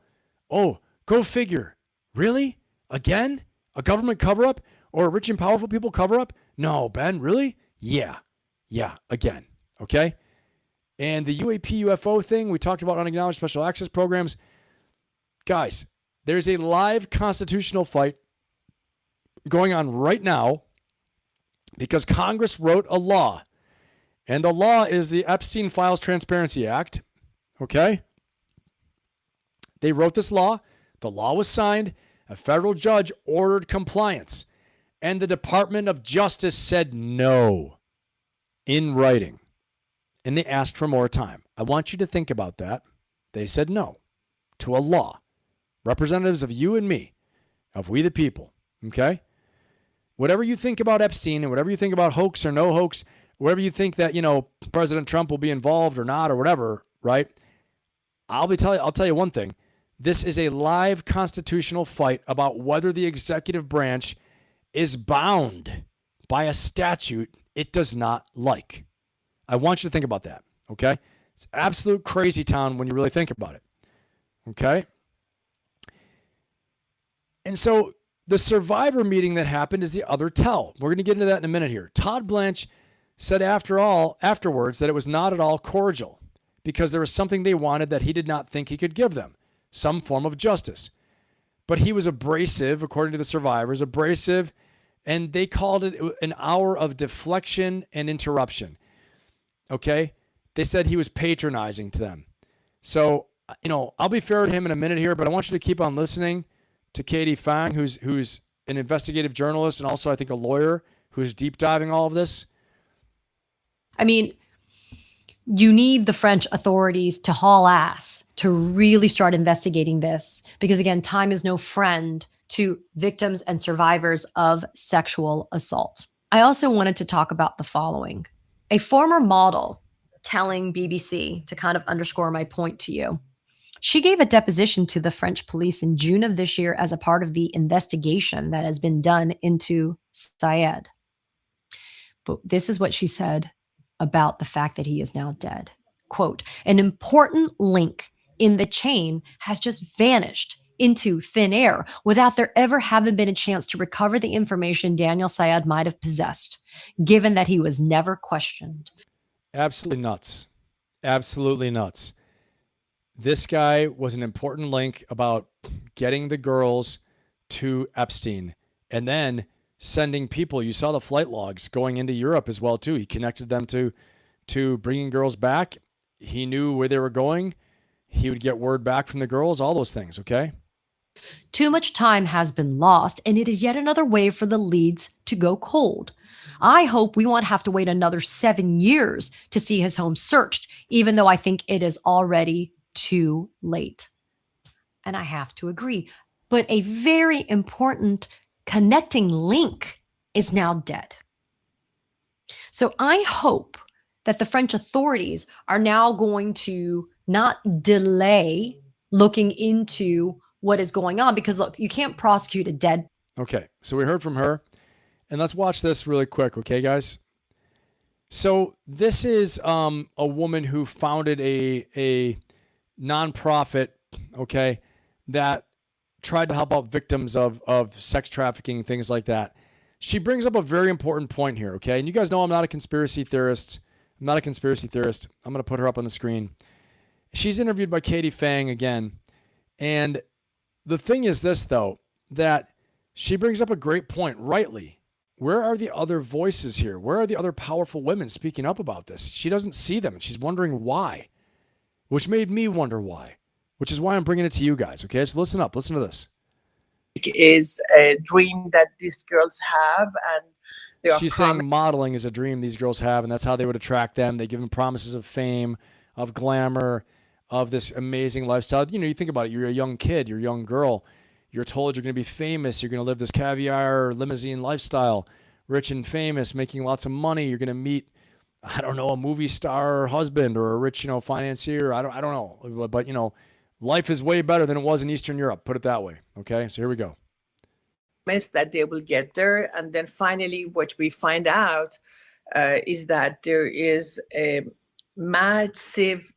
Oh, go figure. Really? Again? A government cover-up? Or rich and powerful people cover up? No, Ben, really? Yeah, again, okay? And the UAP UFO thing, we talked about unacknowledged special access programs. Guys, there's a live constitutional fight going on right now because Congress wrote a law, and the law is the Epstein Files Transparency Act, okay? They wrote this law. The law was signed. A federal judge ordered compliance. And the Department of Justice said no in writing. And they asked for more time. I want you to think about that. They said no to a law. Representatives of you and me, of we the people, okay? Whatever you think about Epstein and whatever you think about hoax or no hoax, whatever you think that, President Trump will be involved or not or whatever, right? I'll tell you one thing. This is a live constitutional fight about whether the executive branch is bound by a statute it does not like. I want you to think about that, okay? It's absolute crazy town when you really think about it, okay? And so the survivor meeting that happened is the other tell. We're going to get into that in a minute here. Todd Blanche said afterwards that it was not at all cordial because there was something they wanted that he did not think he could give them, some form of justice. But he was abrasive, according to the survivors, and they called it an hour of deflection and interruption. Okay? They said he was patronizing to them. So, I'll be fair to him in a minute here, but I want you to keep on listening to Katie Fang, who's an investigative journalist and also, I think, a lawyer who's deep diving all of this. I mean, you need the French authorities to haul ass to really start investigating this because, again, time is no friend to victims and survivors of sexual assault. I also wanted to talk about the following. A former model telling BBC, to kind of underscore my point to you, she gave a deposition to the French police in June of this year as a part of the investigation that has been done into Syed. But this is what she said about the fact that he is now dead. Quote, an important link in the chain has just vanished into thin air without there ever having been a chance to recover the information Daniel Syed might have possessed, given that he was never questioned. Absolutely nuts. absolutely nuts. This guy was an important link about getting the girls to Epstein and then sending people. You saw the flight logs going into Europe as well, too. He connected them to bringing girls back. He knew where they were going. He would get word back from the girls, all those things, okay? Too much time has been lost, and it is yet another way for the leads to go cold. I hope we won't have to wait another 7 years to see his home searched, even though I think it is already too late. And I have to agree. But a very important connecting link is now dead. So I hope that the French authorities are now going to not delay looking into what is going on, because look, you can't prosecute a dead. Okay, so we heard from her, and let's watch this really quick, okay, guys? So this is a woman who founded a nonprofit, okay, that tried to help out victims of sex trafficking, things like that. She brings up a very important point here, okay? And you guys know I'm not a conspiracy theorist. I'm going to put her up on the screen. She's interviewed by Katie Fang again. And the thing is this, though, that she brings up a great point, rightly. Where are the other voices here? Where are the other powerful women speaking up about this? She doesn't see them. She's wondering why, which made me wonder why, which is why I'm bringing it to you guys, okay? So listen up. Listen to this. Is a dream that these girls have, and they are she's saying modeling is a dream these girls have, and that's how they would attract them. They give them promises of fame, of glamour, of this amazing lifestyle. You know, you think about it. You're a young kid. You're a young girl. You're told you're going to be famous. You're going to live this caviar limousine lifestyle, rich and famous, making lots of money. You're going to meet, I don't know, a movie star husband or a rich, financier. I don't know. But, life is way better than it was in Eastern Europe. Put it that way. Okay, so here we go. That they will get there. And then finally, what we find out is that there is a massive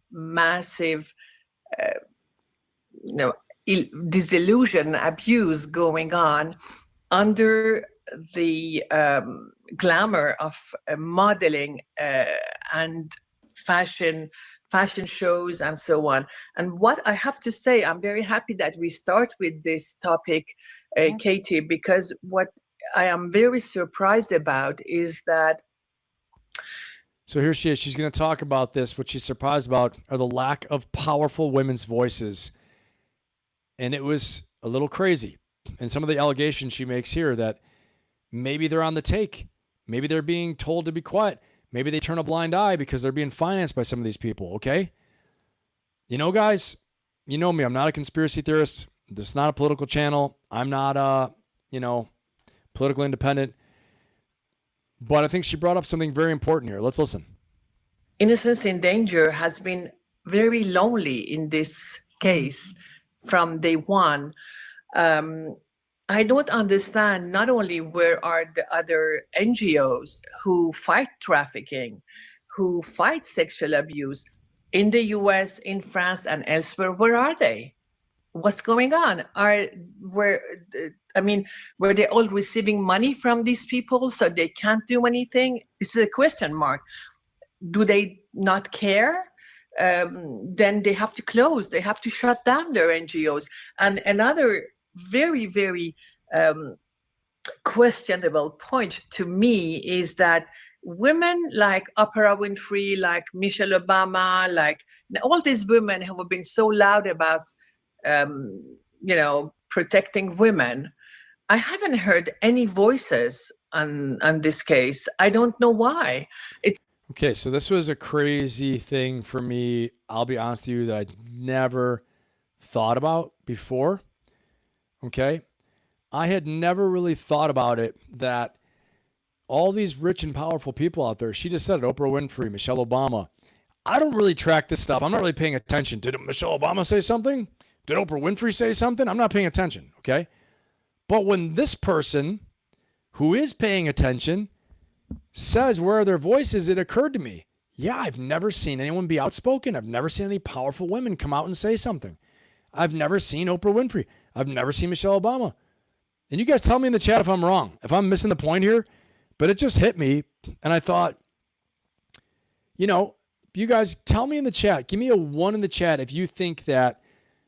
disillusion, abuse going on under the glamour of modeling and fashion shows and so on. And what I have to say, I'm very happy that we start with this topic, Katie, because what I am very surprised about is that. So here she is. She's going to talk about this. What she's surprised about are the lack of powerful women's voices. And it was a little crazy. And some of the allegations she makes here that maybe they're on the take. Maybe they're being told to be quiet. Maybe they turn a blind eye because they're being financed by some of these people, okay? Guys, you know me. I'm not a conspiracy theorist. This is not a political channel. I'm not, political independent. But I think she brought up something very important here. Let's listen. Innocence in danger has been very lonely in this case from day one. I don't understand not only where are the other NGOs who fight trafficking, who fight sexual abuse in the US, in France, and elsewhere. Where are they? What's going on? Were they all receiving money from these people so they can't do anything? This is a question mark. Do they not care? Then they have to close. They have to shut down their NGOs. And another very, very questionable point to me is that women like Oprah Winfrey, like Michelle Obama, like all these women who have been so loud about, protecting women, I haven't heard any voices on this case. I don't know why. Okay, so this was a crazy thing for me. I'll be honest with you that I never thought about before. Okay, I had never really thought about it that all these rich and powerful people out there, she just said it, Oprah Winfrey, Michelle Obama. I don't really track this stuff. I'm not really paying attention. Did Michelle Obama say something? Did Oprah Winfrey say something? I'm not paying attention, okay? But when this person who is paying attention says where are their voices, it occurred to me, yeah, I've never seen anyone be outspoken. I've never seen any powerful women come out and say something. I've never seen Oprah Winfrey. I've never seen Michelle Obama. And you guys tell me in the chat if I'm wrong, if I'm missing the point here. But it just hit me, and I thought, You guys tell me in the chat. Give me a 1 in the chat if you think that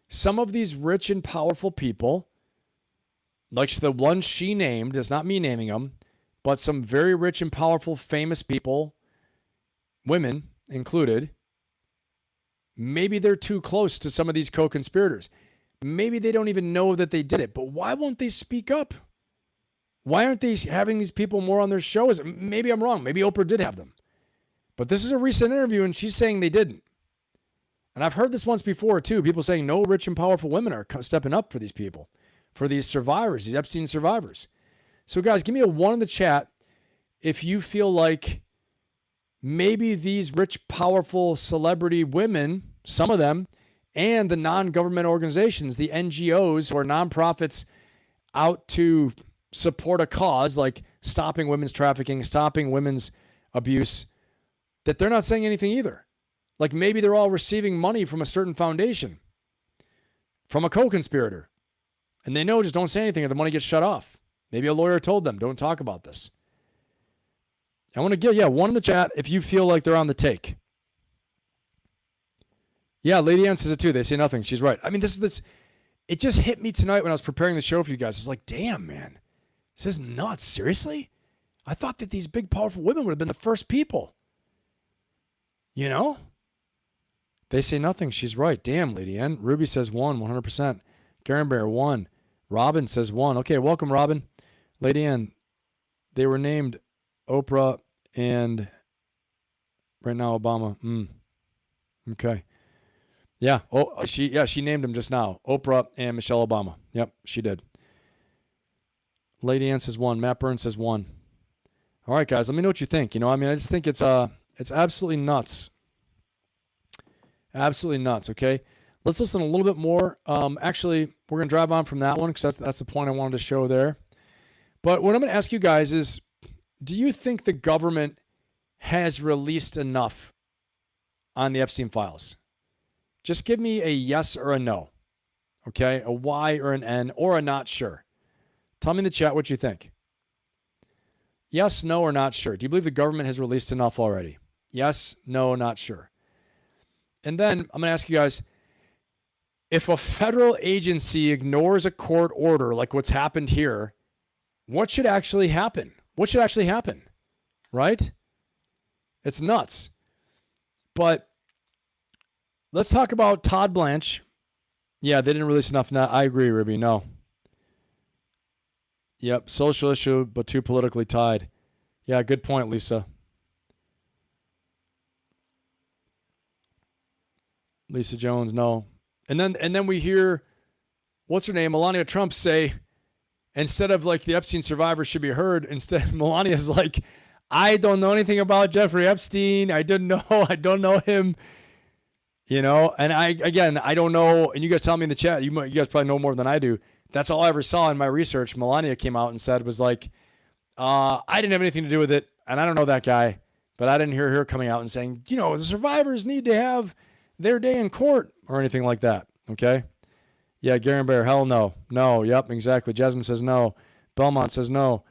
some of these rich and powerful people, like the ones she named, it's not me naming them, but some very rich and powerful, famous people, women included, maybe they're too close to some of these co-conspirators. Maybe they don't even know that they did it, but why won't they speak up? Why aren't they having these people more on their shows? Maybe I'm wrong. Maybe Oprah did have them. But this is a recent interview, and she's saying they didn't. And I've heard this once before, too. People saying no rich and powerful women are stepping up for these people, for these survivors, these Epstein survivors. So, guys, give me a 1 in the chat if you feel like maybe these rich, powerful celebrity women, some of them, and the non-government organizations, the NGOs or nonprofits out to support a cause like stopping women's trafficking, stopping women's abuse, that they're not saying anything either. Like maybe they're all receiving money from a certain foundation, from a co-conspirator. And they know just don't say anything or the money gets shut off. Maybe a lawyer told them, don't talk about this. I want to give, 1 in the chat if you feel like they're on the take. Yeah, Lady Ann says it too. They say nothing. She's right. I mean, this. It just hit me tonight when I was preparing the show for you guys. It's like, damn, man. This is nuts. Seriously? I thought that these big, powerful women would have been the first people. You know? They say nothing. She's right. Damn, Lady Ann. Ruby says 1, 100%. Garen Bear, 1. Robin says 1. Okay, welcome, Robin. Lady Ann, they were named Oprah and right now Obama. Okay. Yeah. Oh, she named him just now. Oprah and Michelle Obama. Yep, she did. Lady Ann says 1. Matt Burns says 1. All right, guys, let me know what you think. I just think it's absolutely nuts. Absolutely nuts, okay? Let's listen a little bit more. Actually, we're going to drive on from that one because that's the point I wanted to show there. But what I'm going to ask you guys is, do you think the government has released enough on the Epstein Files? Just give me a yes or a no, okay? A Y or an N or a not sure. Tell me in the chat what you think. Yes, no, or not sure. Do you believe the government has released enough already? Yes, no, not sure. And then I'm going to ask you guys, if a federal agency ignores a court order like what's happened here, what should actually happen? What should actually happen? Right? It's nuts. But let's talk about Todd Blanche. Yeah, they didn't release enough. I agree, Ruby. No. Yep, social issue, but too politically tied. Yeah, good point, Lisa. Lisa Jones, no. And then we hear, what's her name, Melania Trump say, instead of like the Epstein survivors should be heard, instead Melania's like, I don't know anything about Jeffrey Epstein. I don't know him. And I don't know. And you guys tell me in the chat, you guys probably know more than I do. That's all I ever saw in my research. Melania came out and said was like, I didn't have anything to do with it. And I don't know that guy, but I didn't hear her coming out and saying, the survivors need to have their day in court or anything like that. Okay. Yeah. Garen Bear, hell no. No. Yep. Exactly. Jasmine says no. Belmont says no.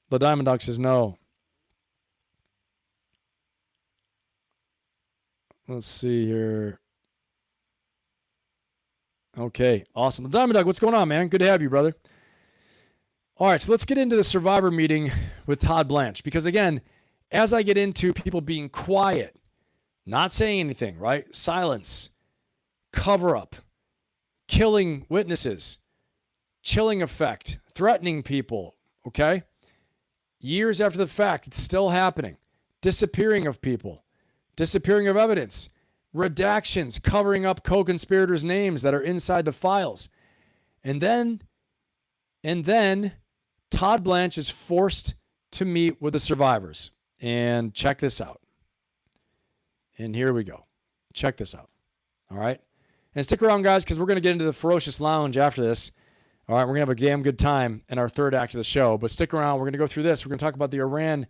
The Diamond Dog says no. Let's see here. Okay, awesome. Diamond Dog, what's going on, man? Good to have you, brother. All right, so let's get into the survivor meeting with Todd Blanche. Because again, as I get into people being quiet, not saying anything, right? Silence, cover up, killing witnesses, chilling effect, threatening people, okay? Years after the fact, it's still happening. Disappearing of people, disappearing of evidence, redactions, covering up co-conspirators' names that are inside the files. And then Todd Blanche is forced to meet with the survivors. And check this out. And here we go. Check this out. All right? And stick around, guys, because we're going to get into the Ferocious Lounge after this. All right? We're going to have a damn good time in our third act of the show. But stick around. We're going to go through this. We're going to talk about the Iran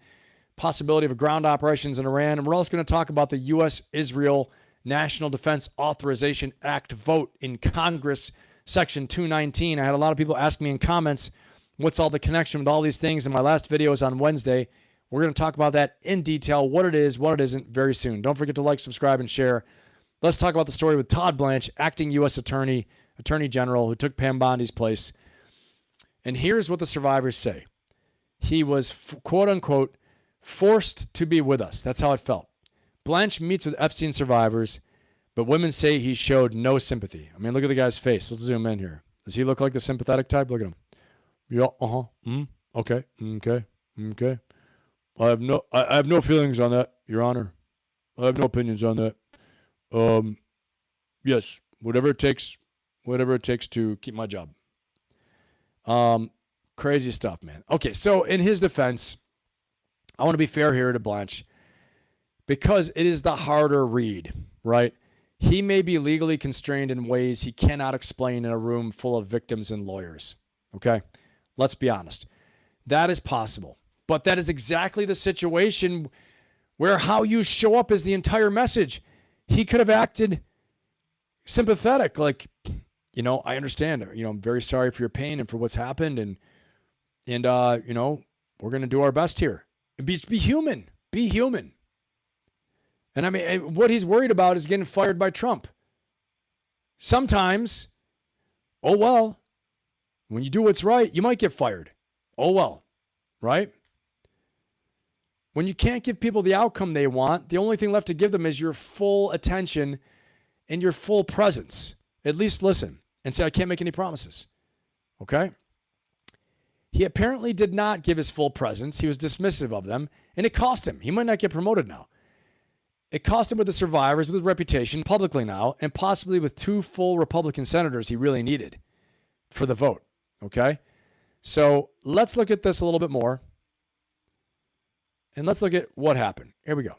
possibility of ground operations in Iran. And we're also going to talk about the U.S.-Israel National Defense Authorization Act vote in Congress, Section 219. I had a lot of people ask me in comments, what's all the connection with all these things? And my last video is on Wednesday We're going to talk about that in detail, what it is, what it isn't, very soon. Don't forget to like, subscribe, and share. Let's talk about the story with Todd Blanche, acting U.S. Attorney General, who took Pam Bondi's place. And here's what the survivors say. He was, quote unquote, forced to be with us. That's how it felt. Blanche meets with Epstein survivors, but women say he showed no sympathy. I mean, look at the guy's face. Let's zoom in here. Does he look like the sympathetic type? Look at him. Yeah, okay, okay. I have no feelings on that, Your Honor. I have no opinions on that. Yes, whatever it takes to keep my job. Crazy stuff, man. Okay, so in his defense, I want to be fair here to Blanche because it is the harder read, right? He may be legally constrained in ways he cannot explain in a room full of victims and lawyers. Okay, let's be honest. That is possible, but that is exactly the situation where how you show up is the entire message. He could have acted sympathetic, like, I understand, I'm very sorry for your pain and for what's happened. And we're going to do our best here. Be human, be human. And I mean, what he's worried about is getting fired by Trump. Sometimes, oh, well, when you do what's right, you might get fired. Oh, well, right? When you can't give people the outcome they want, the only thing left to give them is your full attention and your full presence. At least listen and say, I can't make any promises. Okay? He apparently did not give his full presence. He was dismissive of them, and it cost him. He might not get promoted now. It cost him with the survivors, with his reputation, publicly now, and possibly with 2 full Republican senators he really needed for the vote. Okay? So let's look at this a little bit more. And let's look at what happened. Here we go.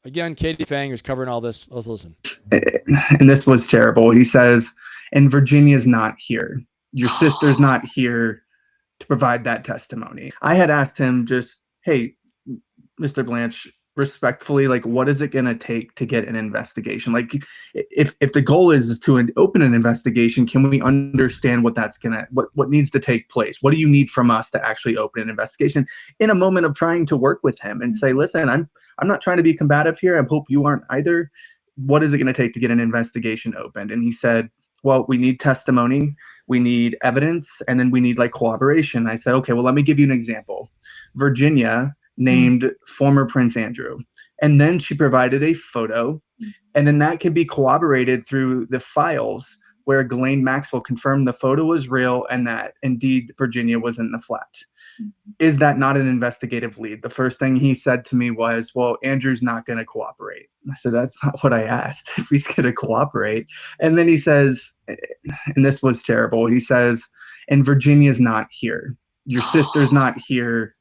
Again, Katie Fang is covering all this. Let's listen. And this was terrible. He says, and Virginia's not here. Your sister's not here to provide that testimony. I had asked him just, hey, Mr. Blanche, respectfully, like, what is it going to take to get an investigation? Like, if the goal is to open an investigation, can we understand what that's going to, what needs to take place? What do you need from us to actually open an investigation? In a moment of trying to work with him and say, listen, I'm not trying to be combative here. I hope you aren't either. What is it going to take to get an investigation opened? And he said, well, we need testimony, we need evidence, and then we need like cooperation. I said, okay, well, let me give you an example. Virginia named former Prince Andrew, and then she provided a photo, and then that can be corroborated through the files where Ghislaine Maxwell confirmed the photo was real and that indeed Virginia was in the flat. Is that not an investigative lead? The first thing he said to me was, well, Andrew's not going to cooperate. I said, that's not what I asked, if he's going to cooperate. And then he says, and this was terrible, he says, and Virginia's not here. Your sister's not here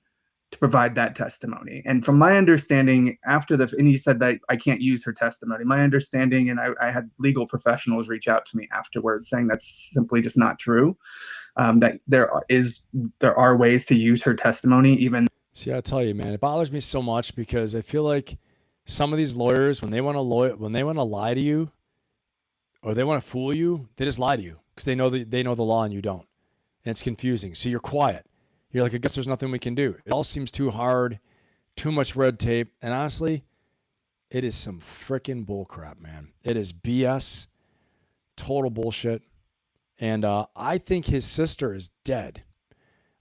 to provide that testimony. And from my understanding, and he said that I can't use her testimony. My understanding, and I had legal professionals reach out to me afterwards saying that's simply just not true. That there are ways to use her testimony even. See, I tell you, man, it bothers me so much because I feel like some of these lawyers, when they want to lie to you, or they want to fool you, they just lie to you because they know the law and you don't, and it's confusing. So you're quiet. You're like, I guess there's nothing we can do. It all seems too hard, too much red tape, and honestly, it is some freaking bullcrap, man. It is BS, total bullshit. And I think his sister is dead.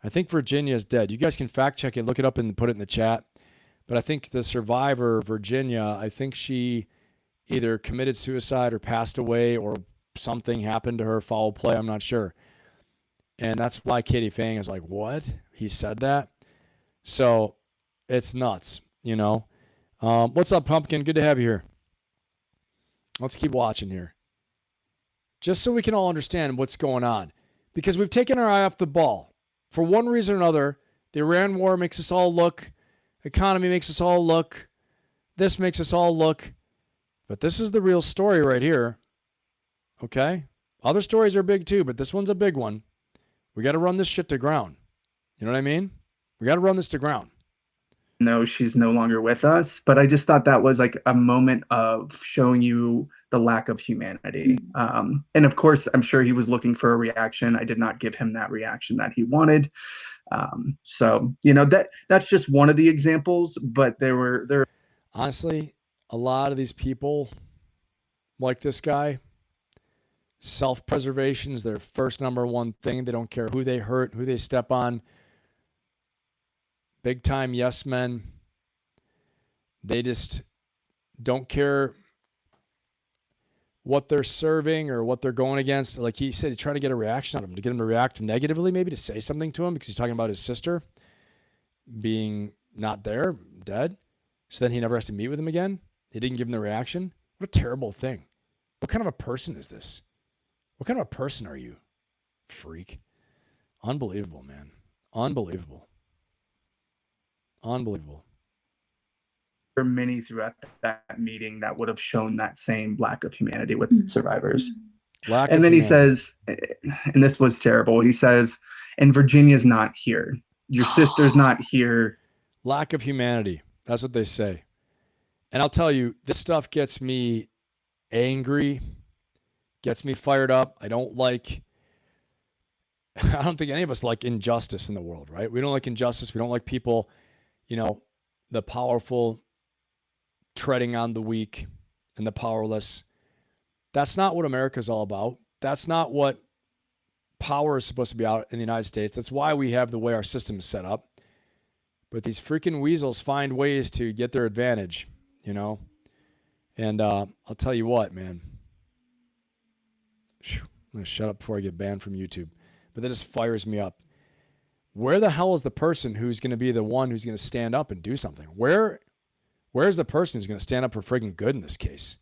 I think Virginia is dead. You guys can fact check it, look it up, and put it in the chat. But I think the survivor, Virginia, I think she either committed suicide or passed away or something happened to her, foul play. I'm not sure. And that's why Katie Fang is like, what? He said that? So it's nuts, What's up, Pumpkin? Good to have you here. Let's keep watching here. Just so we can all understand what's going on. Because we've taken our eye off the ball. For one reason or another, the Iran war makes us all look. Economy makes us all look. This makes us all look. But this is the real story right here. Okay? Other stories are big too, but this one's a big one. We got to run this shit to ground. You know what I mean? We got to run this to ground. No, she's no longer with us. But I just thought that was like a moment of showing you the lack of humanity. And of course, I'm sure he was looking for a reaction. I did not give him that reaction that he wanted. So, you know, that's just one of the examples, but there. Honestly, a lot of these people like this guy, self-preservation is their first number one thing. They don't care who they hurt, who they step on. Big time yes men. They just don't care what they're serving or what they're going against. Like he said, he tried to get a reaction out of him, to get him to react negatively, maybe to say something to him because he's talking about his sister being not there, dead. So then he never has to meet with him again. He didn't give him the reaction. What a terrible thing. What kind of a person is this? What kind of a person are you? Freak. Unbelievable, man. Unbelievable. Unbelievable. There were many throughout that meeting that would have shown that same lack of humanity with survivors. And then he says, and this was terrible, he says, and Virginia's not here. Your sister's not here. Lack of humanity. That's what they say. And I'll tell you, this stuff gets me angry, gets me fired up. I don't think any of us like injustice in the world, right? We don't like injustice. We don't like people, the powerful treading on the weak and the powerless. That's not what America's all about. That's not what power is supposed to be out in the United States. That's why we have the way our system is set up. But these freaking weasels find ways to get their advantage, And I'll tell you what, man. I'm going to shut up before I get banned from YouTube. But that just fires me up. Where the hell is the person who's going to be the one who's going to stand up and do something? Where's the person who's going to stand up for friggin' good in this case?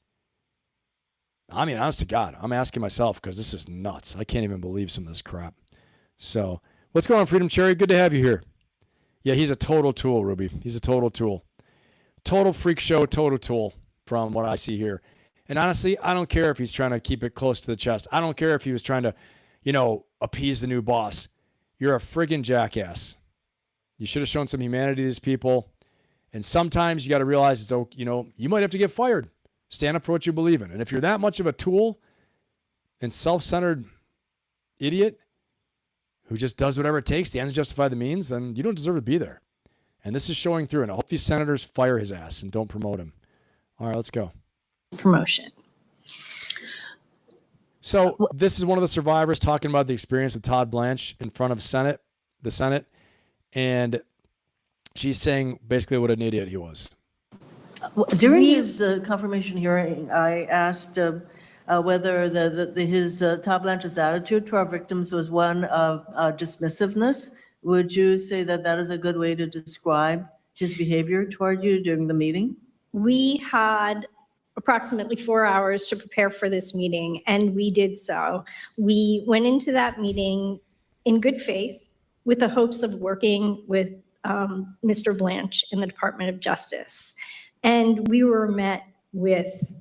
I mean, honest to God, I'm asking myself because this is nuts. I can't even believe some of this crap. So, what's going on, Freedom Cherry? Good to have you here. Yeah, he's a total tool, Ruby. He's a total tool. Total freak show, total tool from what I see here. And honestly, I don't care if he's trying to keep it close to the chest. I don't care if he was trying to, appease the new boss. You're a friggin' jackass. You should have shown some humanity to these people. And sometimes you got to realize it's, you might have to get fired. Stand up for what you believe in. And if you're that much of a tool and self-centered idiot who just does whatever it takes, the ends justify the means, then you don't deserve to be there. And this is showing through. And I hope these senators fire his ass and don't promote him. All right, let's go. Promotion. So this is one of the survivors talking about the experience with Todd Blanche in front of the Senate. And she's saying basically what an idiot he was. During his confirmation hearing, I asked whether his Todd Blanche's attitude to our victims was one of dismissiveness. Would you say that is a good way to describe his behavior toward you during the meeting? We had approximately 4 hours to prepare for this meeting, and we did so. We went into that meeting in good faith with the hopes of working with Mr. Blanche in the Department of Justice. And we were met with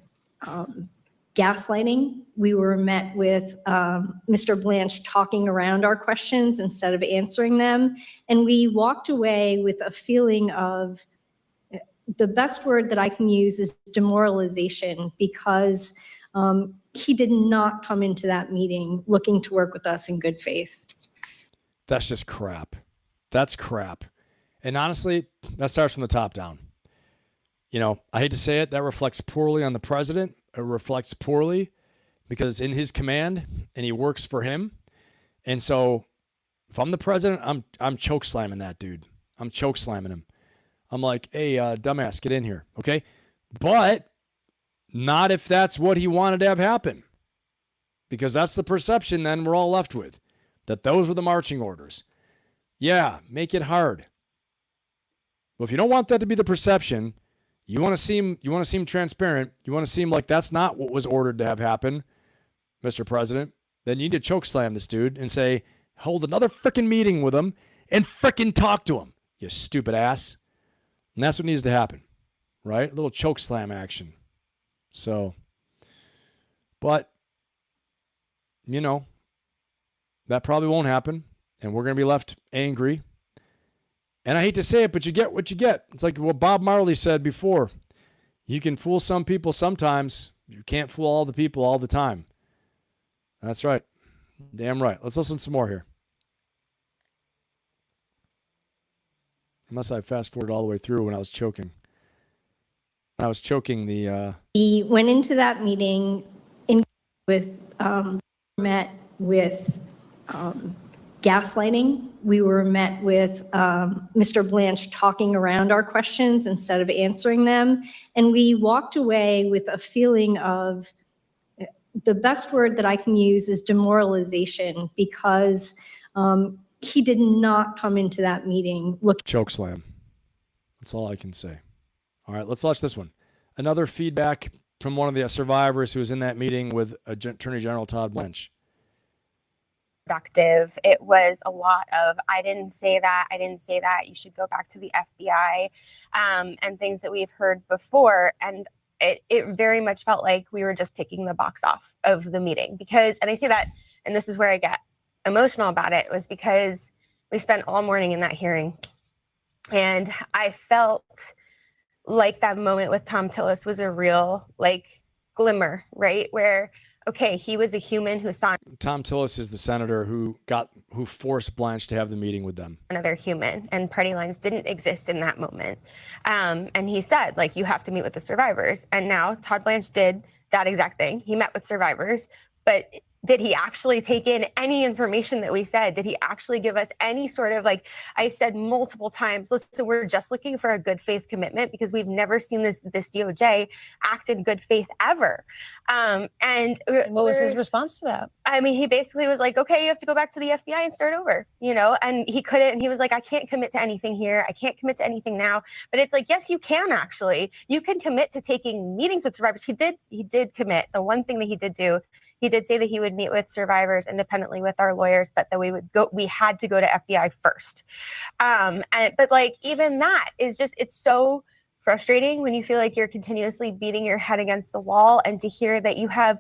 gaslighting. We were met with Mr. Blanche talking around our questions instead of answering them. And we walked away with a feeling of, the best word that I can use is demoralization, because he did not come into that meeting looking to work with us in good faith. That's just crap. That's crap. And honestly, that starts from the top down. I hate to say it, that reflects poorly on the president. It reflects poorly because in his command and he works for him. And so if I'm the president, I'm choke slamming that dude. I'm choke slamming him. I'm like, hey, dumbass, get in here. Okay. But not if that's what he wanted to have happen, because that's the perception then we're all left with, that those were the marching orders. Yeah. Make it hard. But if you don't want that to be the perception, you want to seem transparent. You want to seem like that's not what was ordered to have happen, Mr. President. Then you need to choke slam this dude and say, hold another freaking meeting with him and freaking talk to him, you stupid ass. And that's what needs to happen, right? A little choke slam action. So, but, that probably won't happen. And we're going to be left angry. And I hate to say it, but you get what you get. It's like what Bob Marley said before. You can fool some people sometimes. You can't fool all the people all the time. That's right. Damn right. Let's listen some more here. unless I fast forward all the way through when I was choking. I was choking the. We went into that meeting met with gaslighting. We were met with Mr. Blanche talking around our questions instead of answering them. And we walked away with a feeling of, the best word that I can use is demoralization, because he did not come into that meeting choke slam. That's all I can say. All right, let's watch this one. Another feedback from one of the survivors who was in that meeting with Attorney General Todd Blanche. Productive. It was a lot of, I didn't say that, you should go back to the FBI, and things that we've heard before. And it very much felt like we were just taking the box off of the meeting, because, and I say that, and this is where I get emotional about it, was because we spent all morning in that hearing. And I felt like that moment with Tom Tillis was a real glimmer, right? Where, okay, he was a human who saw Tom Tillis is the senator who forced Blanche to have the meeting with them. Another human, and party lines didn't exist in that moment. And he said, you have to meet with the survivors. And now Todd Blanche did that exact thing. He met with survivors, but did he actually take in any information that we said? Did he actually give us any sort of, I said multiple times, listen, we're just looking for a good faith commitment, because we've never seen this DOJ act in good faith ever. And what was his response to that? I mean, he basically was like, okay, you have to go back to the FBI and start over, and he couldn't. And he was like, I can't commit to anything here. I can't commit to anything now. But it's like, yes, you can actually. You can commit to taking meetings with survivors. He did commit. The one thing that he did do, he did say that he would meet with survivors independently with our lawyers, but that we had to go to FBI first. But even that is just, it's so frustrating when you feel like you're continuously beating your head against the wall, and to hear that you have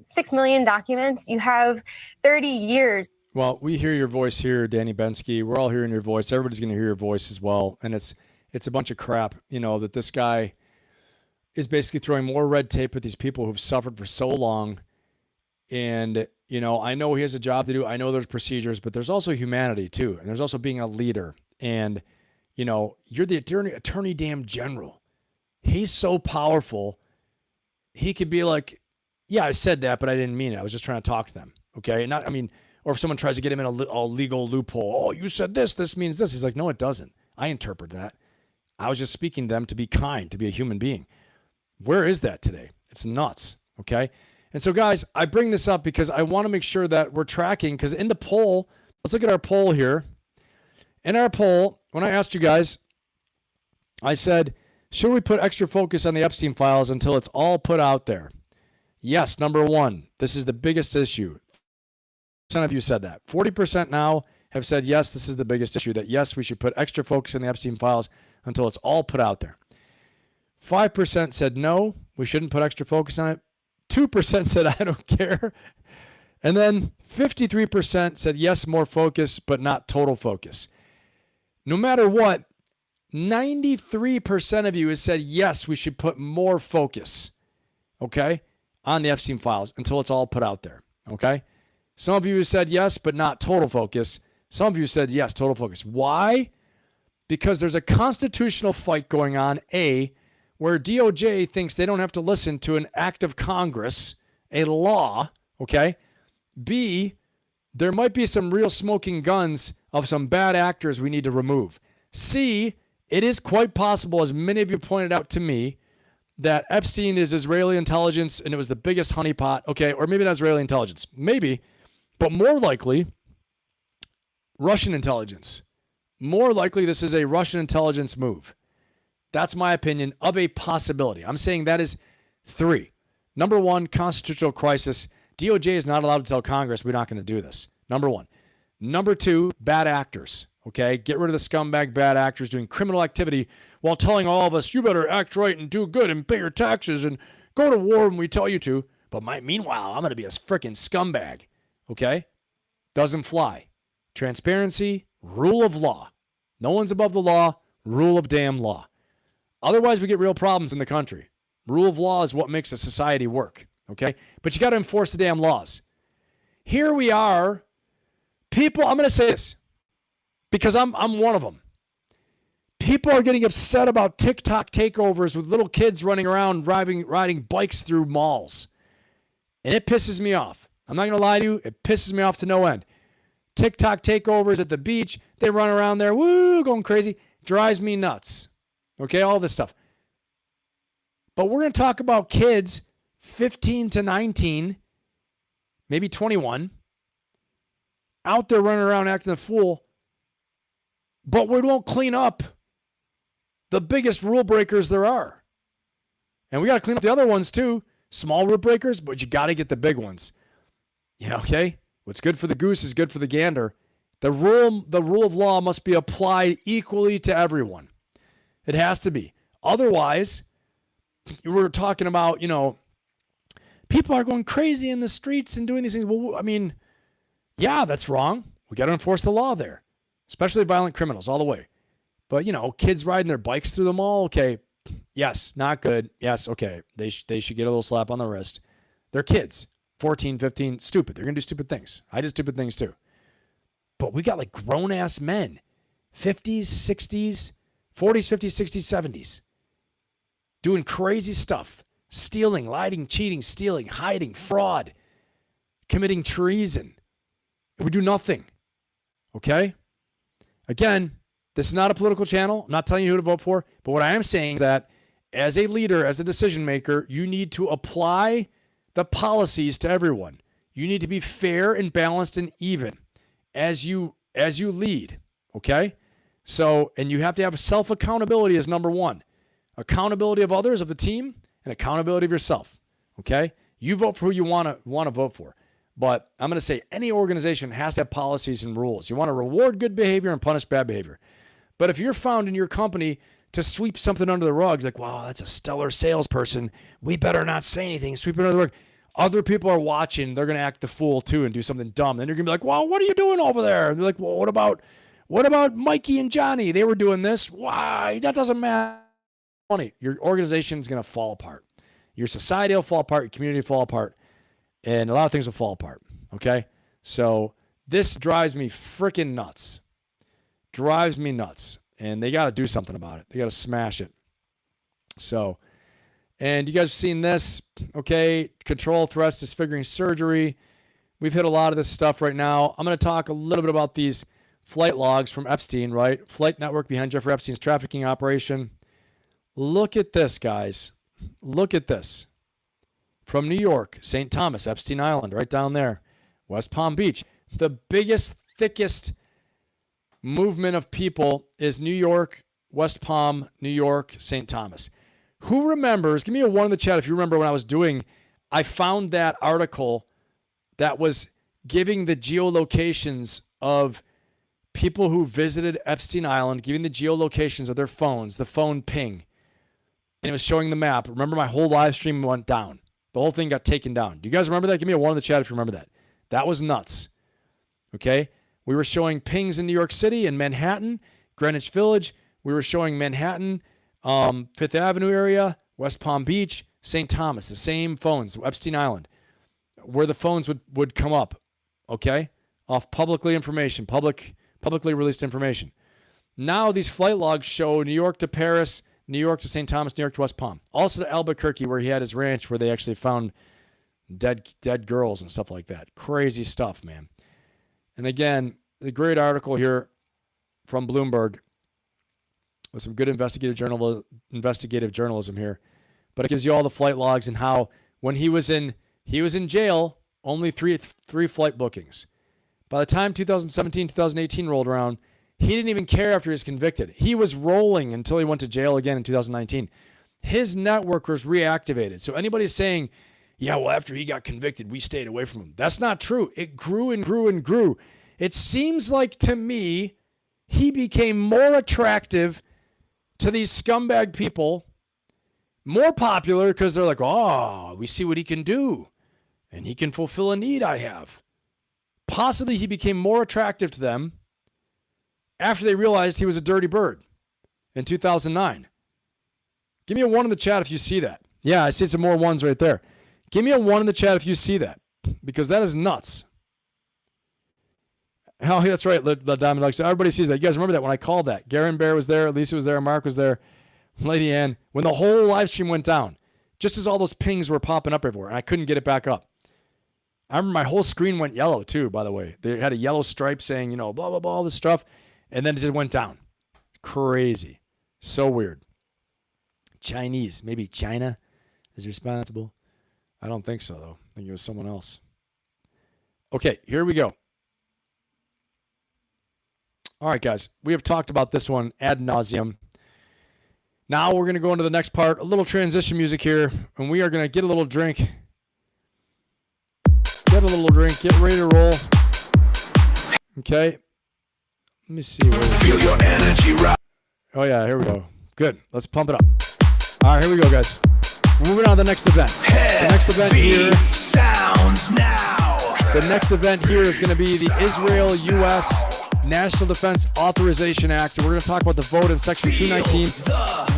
6 million documents, you have 30 years. Well, we hear your voice here, Danny Bensky. We're all hearing your voice. Everybody's going to hear your voice as well. And it's a bunch of crap, that this guy is basically throwing more red tape at these people who've suffered for so long. And, I know he has a job to do. I know there's procedures, but there's also humanity too. And there's also being a leader. And, you're the attorney damn general. He's so powerful. He could be like, yeah, I said that, but I didn't mean it. I was just trying to talk to them. Okay. Or if someone tries to get him in a legal loophole. Oh, you said this means this. He's like, no, it doesn't. I interpret that. I was just speaking to them to be kind, to be a human being. Where is that today? It's nuts. Okay. And so, guys, I bring this up because I want to make sure that we're tracking, because in the poll, let's look at our poll here. In our poll, when I asked you guys, I said, should we put extra focus on the Epstein Files until it's all put out there? Yes, number one, this is the biggest issue. 40% of you said that. 40% now have said, yes, this is the biggest issue, that yes, we should put extra focus on the Epstein Files until it's all put out there. 5% said, no, we shouldn't put extra focus on it. 2% said, I don't care. And then 53% said, yes, more focus, but not total focus. No matter what, 93% of you has said, yes, we should put more focus, okay, on the Epstein Files until it's all put out there, okay? Some of you said yes, but not total focus. Some of you said yes, total focus. Why? Because there's a constitutional fight going on, A, where DOJ thinks they don't have to listen to an act of Congress, a law, okay? B, there might be some real smoking guns of some bad actors we need to remove. C, it is quite possible, as many of you pointed out to me, that Epstein is Israeli intelligence and it was the biggest honeypot, okay? Or maybe not Israeli intelligence, maybe, but more likely, Russian intelligence. More likely this is a Russian intelligence move. That's my opinion of a possibility. I'm saying that is 3. Number 1, constitutional crisis. DOJ is not allowed to tell Congress we're not going to do this. Number 1. Number 2, bad actors. Okay, get rid of the scumbag bad actors doing criminal activity while telling all of us, you better act right and do good and pay your taxes and go to war when we tell you to. But meanwhile, I'm going to be a freaking scumbag. Okay? Doesn't fly. Transparency, rule of law. No one's above the law, rule of damn law. Otherwise, we get real problems in the country. Rule of law is what makes a society work, okay? But you got to enforce the damn laws. Here we are. People, I'm going to say this because I'm one of them. People are getting upset about TikTok takeovers with little kids running around riding bikes through malls. And it pisses me off. I'm not going to lie to you. It pisses me off to no end. TikTok takeovers at the beach. They run around there, woo, going crazy. Drives me nuts. Okay, all this stuff. But we're going to talk about kids 15 to 19, maybe 21, out there running around acting a fool. But we won't clean up the biggest rule breakers there are. And we got to clean up the other ones too. Small rule breakers, but you got to get the big ones. Yeah, okay? What's good for the goose is good for the gander. The rule of law must be applied equally to everyone. It has to be. Otherwise, we're talking about, people are going crazy in the streets and doing these things. Well, I mean, yeah, that's wrong. We got to enforce the law there, especially violent criminals all the way. But, kids riding their bikes through the mall, okay, yes, not good. Yes, okay, they should get a little slap on the wrist. They're kids, 14, 15, stupid. They're going to do stupid things. I did stupid things too. But we got like grown-ass men, 50s, 60s, 40s, 50s, 60s, 70s, doing crazy stuff, stealing, lying, cheating, stealing, hiding, fraud, committing treason. And we do nothing, okay? Again, this is not a political channel. I'm not telling you who to vote for. But what I am saying is that as a leader, as a decision maker, you need to apply the policies to everyone. You need to be fair and balanced and even as you lead, okay? So, and you have to have self-accountability as number one. Accountability of others, of the team, and accountability of yourself, okay? You vote for who you want to vote for. But I'm going to say any organization has to have policies and rules. You want to reward good behavior and punish bad behavior. But if you're found in your company to sweep something under the rug, like, wow, that's a stellar salesperson, we better not say anything, sweep it under the rug. Other people are watching, they're going to act the fool too and do something dumb. Then you're going to be like, well, what are you doing over there? And they're like, well, what about Mikey and Johnny? They were doing this. Why? That doesn't matter. Funny. Your organization is going to fall apart. Your society will fall apart. Your community will fall apart. And a lot of things will fall apart. Okay? So this drives me freaking nuts. Drives me nuts. And they got to do something about it. They got to smash it. So, and you guys have seen this. Okay? Control, thrust, disfiguring surgery. We've hit a lot of this stuff right now. I'm going to talk a little bit about these flight logs from Epstein, right? Flight network behind Jeffrey Epstein's trafficking operation. Look at this, guys. Look at this. From New York, St. Thomas, Epstein Island, right down there. West Palm Beach. The biggest, thickest movement of people is New York, West Palm, New York, St. Thomas. Who remembers, give me a one in the chat if you remember when I found that article that was giving the geolocations of people who visited Epstein Island, giving the geolocations of their phones, the phone ping. And it was showing the map. Remember, my whole live stream went down. The whole thing got taken down. Do you guys remember that? Give me a one in the chat if you remember that. That was nuts. Okay? We were showing pings in New York City and Manhattan, Greenwich Village. We were showing Manhattan, Fifth Avenue area, West Palm Beach, St. Thomas, the same phones, Epstein Island, where the phones would come up, okay, off publicly released information. Now these flight logs show New York to Paris, New York to St. Thomas, New York to West Palm. Also to Albuquerque, where he had his ranch, where they actually found dead girls and stuff like that. Crazy stuff, man. And again, the great article here from Bloomberg with some good investigative journalism here. But it gives you all the flight logs and how when he was in jail, only three flight bookings. By the time 2017, 2018 rolled around, he didn't even care after he was convicted. He was rolling until he went to jail again in 2019. His network was reactivated. So anybody saying, yeah, well, after he got convicted, we stayed away from him. That's not true. It grew and grew and grew. It seems like to me, he became more attractive to these scumbag people, more popular because they're like, oh, we see what he can do and he can fulfill a need I have. Possibly he became more attractive to them after they realized he was a dirty bird in 2009. Give me a one in the chat if you see that. Yeah, I see some more ones right there. Give me a one in the chat if you see that, because that is nuts. Oh, that's right. The Diamond Dog. So everybody sees that. You guys remember that when I called that? Garen Bear was there. Lisa was there. Mark was there. Lady Ann. When the whole live stream went down, just as all those pings were popping up everywhere, and I couldn't get it back up. I remember my whole screen went yellow too, by the way. They had a yellow stripe saying, blah, blah, blah, all this stuff. And then it just went down. Crazy. So weird. Chinese. Maybe China is responsible. I don't think so, though. I think it was someone else. Okay, here we go. All right, guys. We have talked about this one ad nauseum. Now we're going to go into the next part. A little transition music here. And we are going to get a little drink. Get a little drink. Get ready to roll. Okay. Let me see. Feel your energy rise. Oh, yeah. Here we go. Good. Let's pump it up. All right. Here we go, guys. Moving on to the next event. The next event here. Sounds now. The next event here is going to be the Israel-U.S. National Defense Authorization Act. We're going to talk about the vote in Section 219.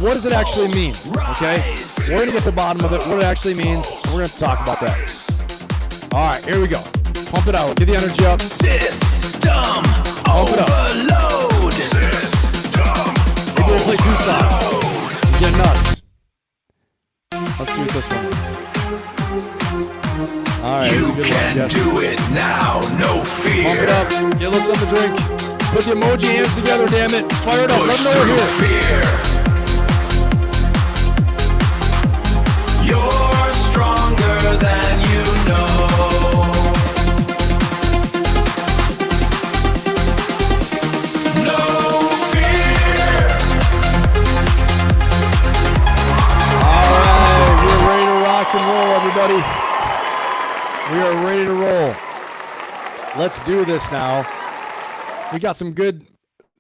What does it actually mean? Okay? We're going to get to the bottom of it, what it actually means. We're going to talk about that. All right, here we go. Pump it out. Get the energy up. System Pump it up. overload. Maybe we'll play 2 songs. Get nuts. Let's see what this one is. All right, you can do it now, no fear. Pump it up. Get a little something to drink. Put the emoji hands together, damn it. Fire it up. Let them know we're here. Fear. You're stronger than you know. No fear. All right, we're ready to rock and roll, everybody. We are ready to roll. Let's do this now. We got some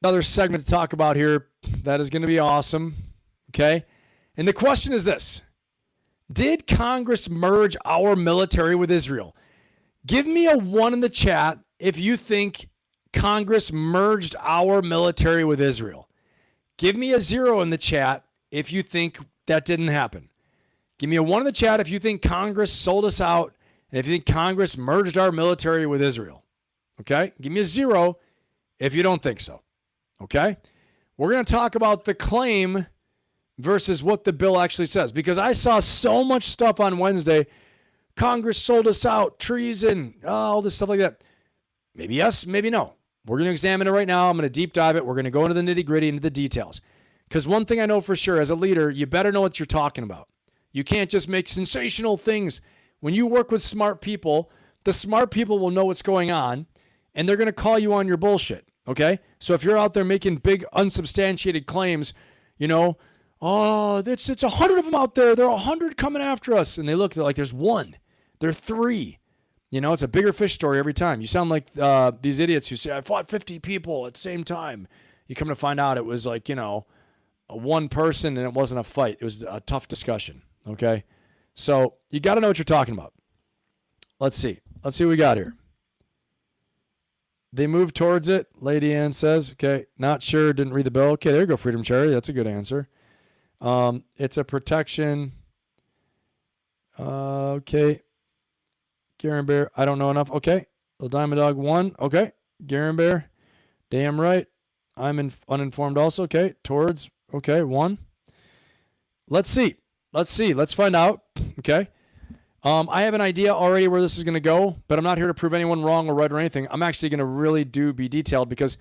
another segment to talk about here that is going to be awesome. Okay? And the question is this. Did Congress merge our military with Israel? Give me a 1 in the chat if you think Congress merged our military with Israel. Give me a 0 in the chat if you think that didn't happen. Give me a 1 in the chat if you think Congress sold us out. And if you think Congress merged our military with Israel, okay? Give me a 0 if you don't think so, okay? We're going to talk about the claim versus what the bill actually says, because I saw so much stuff on Wednesday. Congress sold us out, treason, all this stuff like that. Maybe yes, maybe no. We're going to examine it right now. I'm going to deep dive it. We're going to go into the nitty-gritty, into the details. Because one thing I know for sure, as a leader, you better know what you're talking about. You can't just make sensational things. When you work with smart people, the smart people will know what's going on, and they're going to call you on your bullshit, okay? So if you're out there making big, unsubstantiated claims, oh, it's 100 of them out there. There are 100 coming after us. And they're like, there's 1. There are 3. It's a bigger fish story every time. You sound like these idiots who say, I fought 50 people at the same time. You come to find out it was like, a 1 person, and it wasn't a fight. It was a tough discussion, okay? So you got to know what you're talking about. Let's see. Let's see what we got here. They moved towards it. Lady Ann says, okay, not sure, didn't read the bill. Okay, there you go, Freedom Cherry. That's a good answer. It's a protection. Okay. Garen Bear, I don't know enough. Okay. Little Diamond Dog 1. Okay. Garen Bear, damn right. I'm uninformed also. Okay. Towards, okay, 1. Let's see. Let's find out. Okay. I have an idea already where this is going to go, but I'm not here to prove anyone wrong or right or anything. I'm actually going to really be detailed because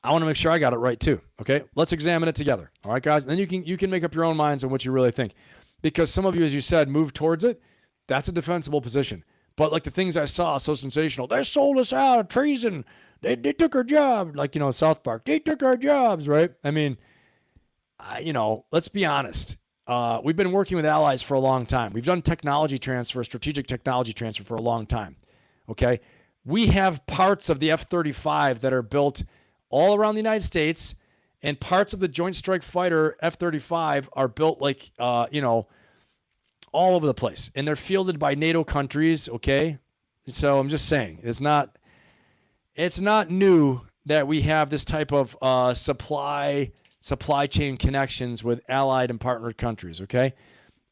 I want to make sure I got it right too. Okay. Let's examine it together. All right, guys. And then you can make up your own minds on what you really think, because some of you, as you said, move towards it. That's a defensible position. But like the things I saw, so sensational. They sold us out, treason. They took our job. Like, South Park. They took our jobs, right? I mean, let's be honest. We've been working with allies for a long time. We've done technology transfer, strategic technology transfer for a long time. Okay. We have parts of the F-35 that are built all around the United States, and parts of the Joint Strike Fighter F-35 are built like, all over the place, and they're fielded by NATO countries. Okay. So I'm just saying it's not new that we have this type of, supply chain connections with allied and partnered countries, okay?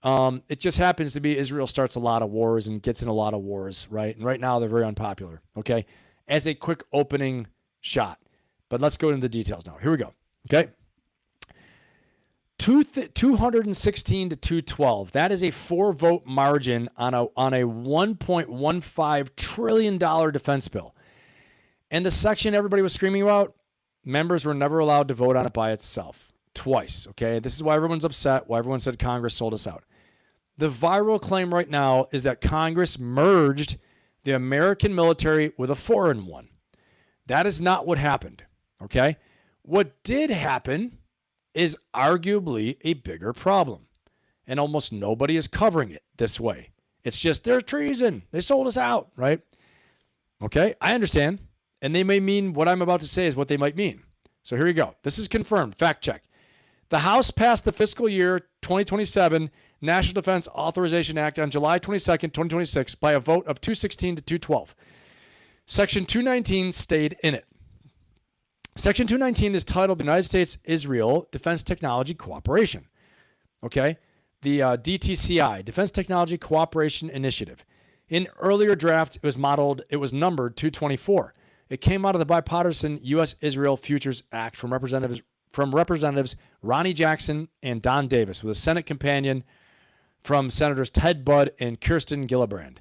It just happens to be Israel starts a lot of wars and gets in a lot of wars, right? And right now they're very unpopular, okay? as a quick opening shot. But let's go into the details now. Here we go. Okay. 216 to 212. That is a 4-vote margin on a $1.15 trillion defense bill. And the section everybody was screaming about, members were never allowed to vote on it by itself. Twice. Okay. This is why everyone's upset, why everyone said Congress sold us out. The viral claim right now is that Congress merged the American military with a foreign one. That is not what happened. Okay. What did happen is arguably a bigger problem. And almost nobody is covering it this way. It's just, there's treason. They sold us out, right? Okay, I understand. And they may mean what I'm about to say is what they might mean. So here we go. This is confirmed. Fact check. The House passed the fiscal year 2027 National Defense Authorization Act on July 22nd, 2026 by a vote of 216 to 212. Section 219 stayed in it. Section 219 is titled the United States-Israel Defense Technology Cooperation. Okay? The DTCI, Defense Technology Cooperation Initiative. In earlier drafts, it was numbered 224. It came out of the bipartisan U.S.-Israel Futures Act from Representatives Ronnie Jackson and Don Davis, with a Senate companion from Senators Ted Budd and Kirsten Gillibrand.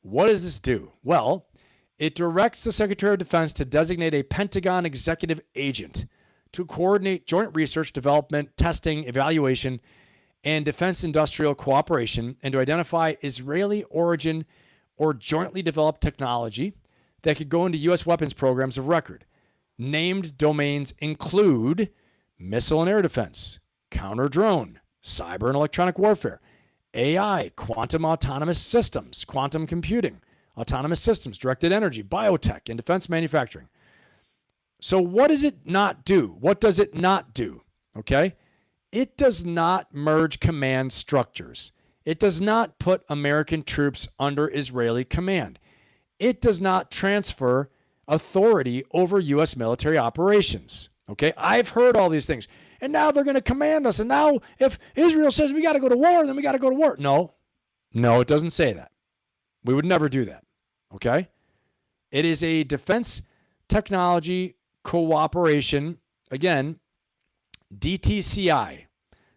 What does this do? Well, it directs the Secretary of Defense to designate a Pentagon executive agent to coordinate joint research, development, testing, evaluation, and defense industrial cooperation, and to identify Israeli origin or jointly developed technology that could go into U.S. weapons programs of record. Named domains include missile and air defense, counter-drone, cyber and electronic warfare, AI, quantum autonomous systems, quantum computing, autonomous systems, directed energy, biotech, and defense manufacturing. So what does it not do? What does it not do? Okay? It does not merge command structures. It does not put American troops under Israeli command. It does not transfer authority over U.S. military operations. Okay? I've heard all these things. And now they're going to command us. And now if Israel says we got to go to war, then we got to go to war. No, it doesn't say that. We would never do that. Okay? It is a defense technology cooperation, again, DTCI,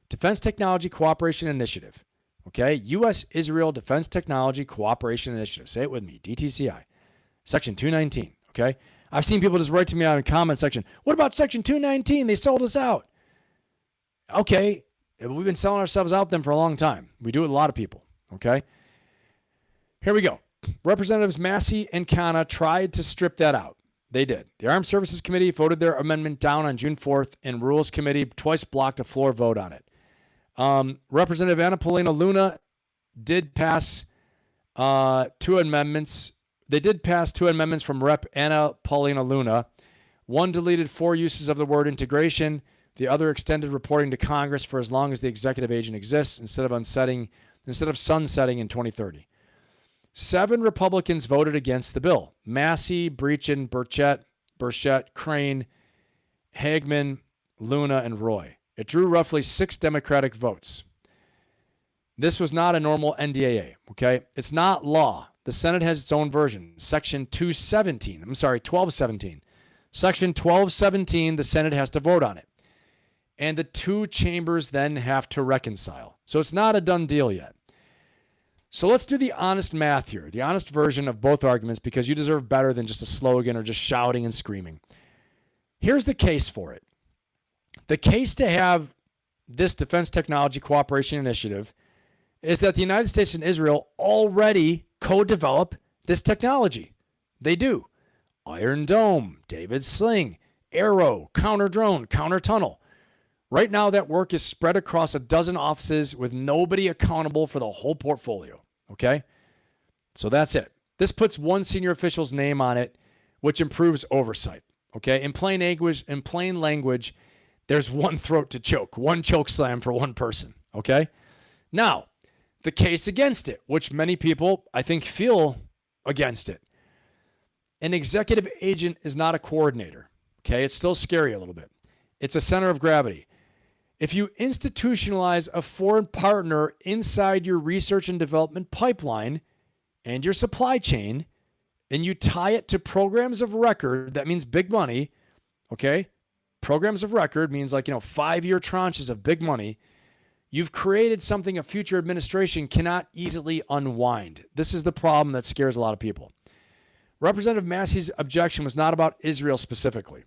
Defense Technology Cooperation Initiative. Okay? U.S.-Israel Defense Technology Cooperation Initiative. Say it with me, DTCI. Section 219. Okay? I've seen people just write to me on the comment section, what about Section 219? They sold us out. Okay, we've been selling ourselves out then for a long time. We do it with a lot of people. Okay? Here we go. Representatives Massey and Conor tried to strip that out. They did. The Armed Services Committee voted their amendment down on June 4th, and Rules Committee twice blocked a floor vote on it. Representative Anna Paulina Luna did pass 2 amendments. They did pass 2 amendments from Rep. Anna Paulina Luna. One deleted 4 uses of the word integration. The other extended reporting to Congress for as long as the executive agent exists instead of sunsetting in 2030. 7 Republicans voted against the bill. Massey, Breachin, Burchett, Crane, Hagman, Luna, and Roy. It drew roughly 6 Democratic votes. This was not a normal NDAA, okay? It's not law. The Senate has its own version, Section 1217. Section 1217, the Senate has to vote on it. And the 2 chambers then have to reconcile. So it's not a done deal yet. So let's do the honest math here, the honest version of both arguments, because you deserve better than just a slogan or just shouting and screaming. Here's the case for it. The case to have this Defense Technology Cooperation Initiative is that the United States and Israel already co-develop this technology. They do. Iron Dome, David Sling, Arrow, counter-drone, counter-tunnel. Right now, that work is spread across a dozen offices with nobody accountable for the whole portfolio. Okay? So that's it. This puts one senior official's name on it, which improves oversight. Okay? In plain language, there's one throat to choke, one choke slam for one person. Okay? Now, the case against it, which many people, I think, feel against it. An executive agent is not a coordinator. Okay? It's still scary a little bit. It's a center of gravity. If you institutionalize a foreign partner inside your research and development pipeline and your supply chain, and you tie it to programs of record, that means big money, okay? Programs of record means 5-year tranches of big money. You've created something a future administration cannot easily unwind. This is the problem that scares a lot of people. Representative Massey's objection was not about Israel specifically.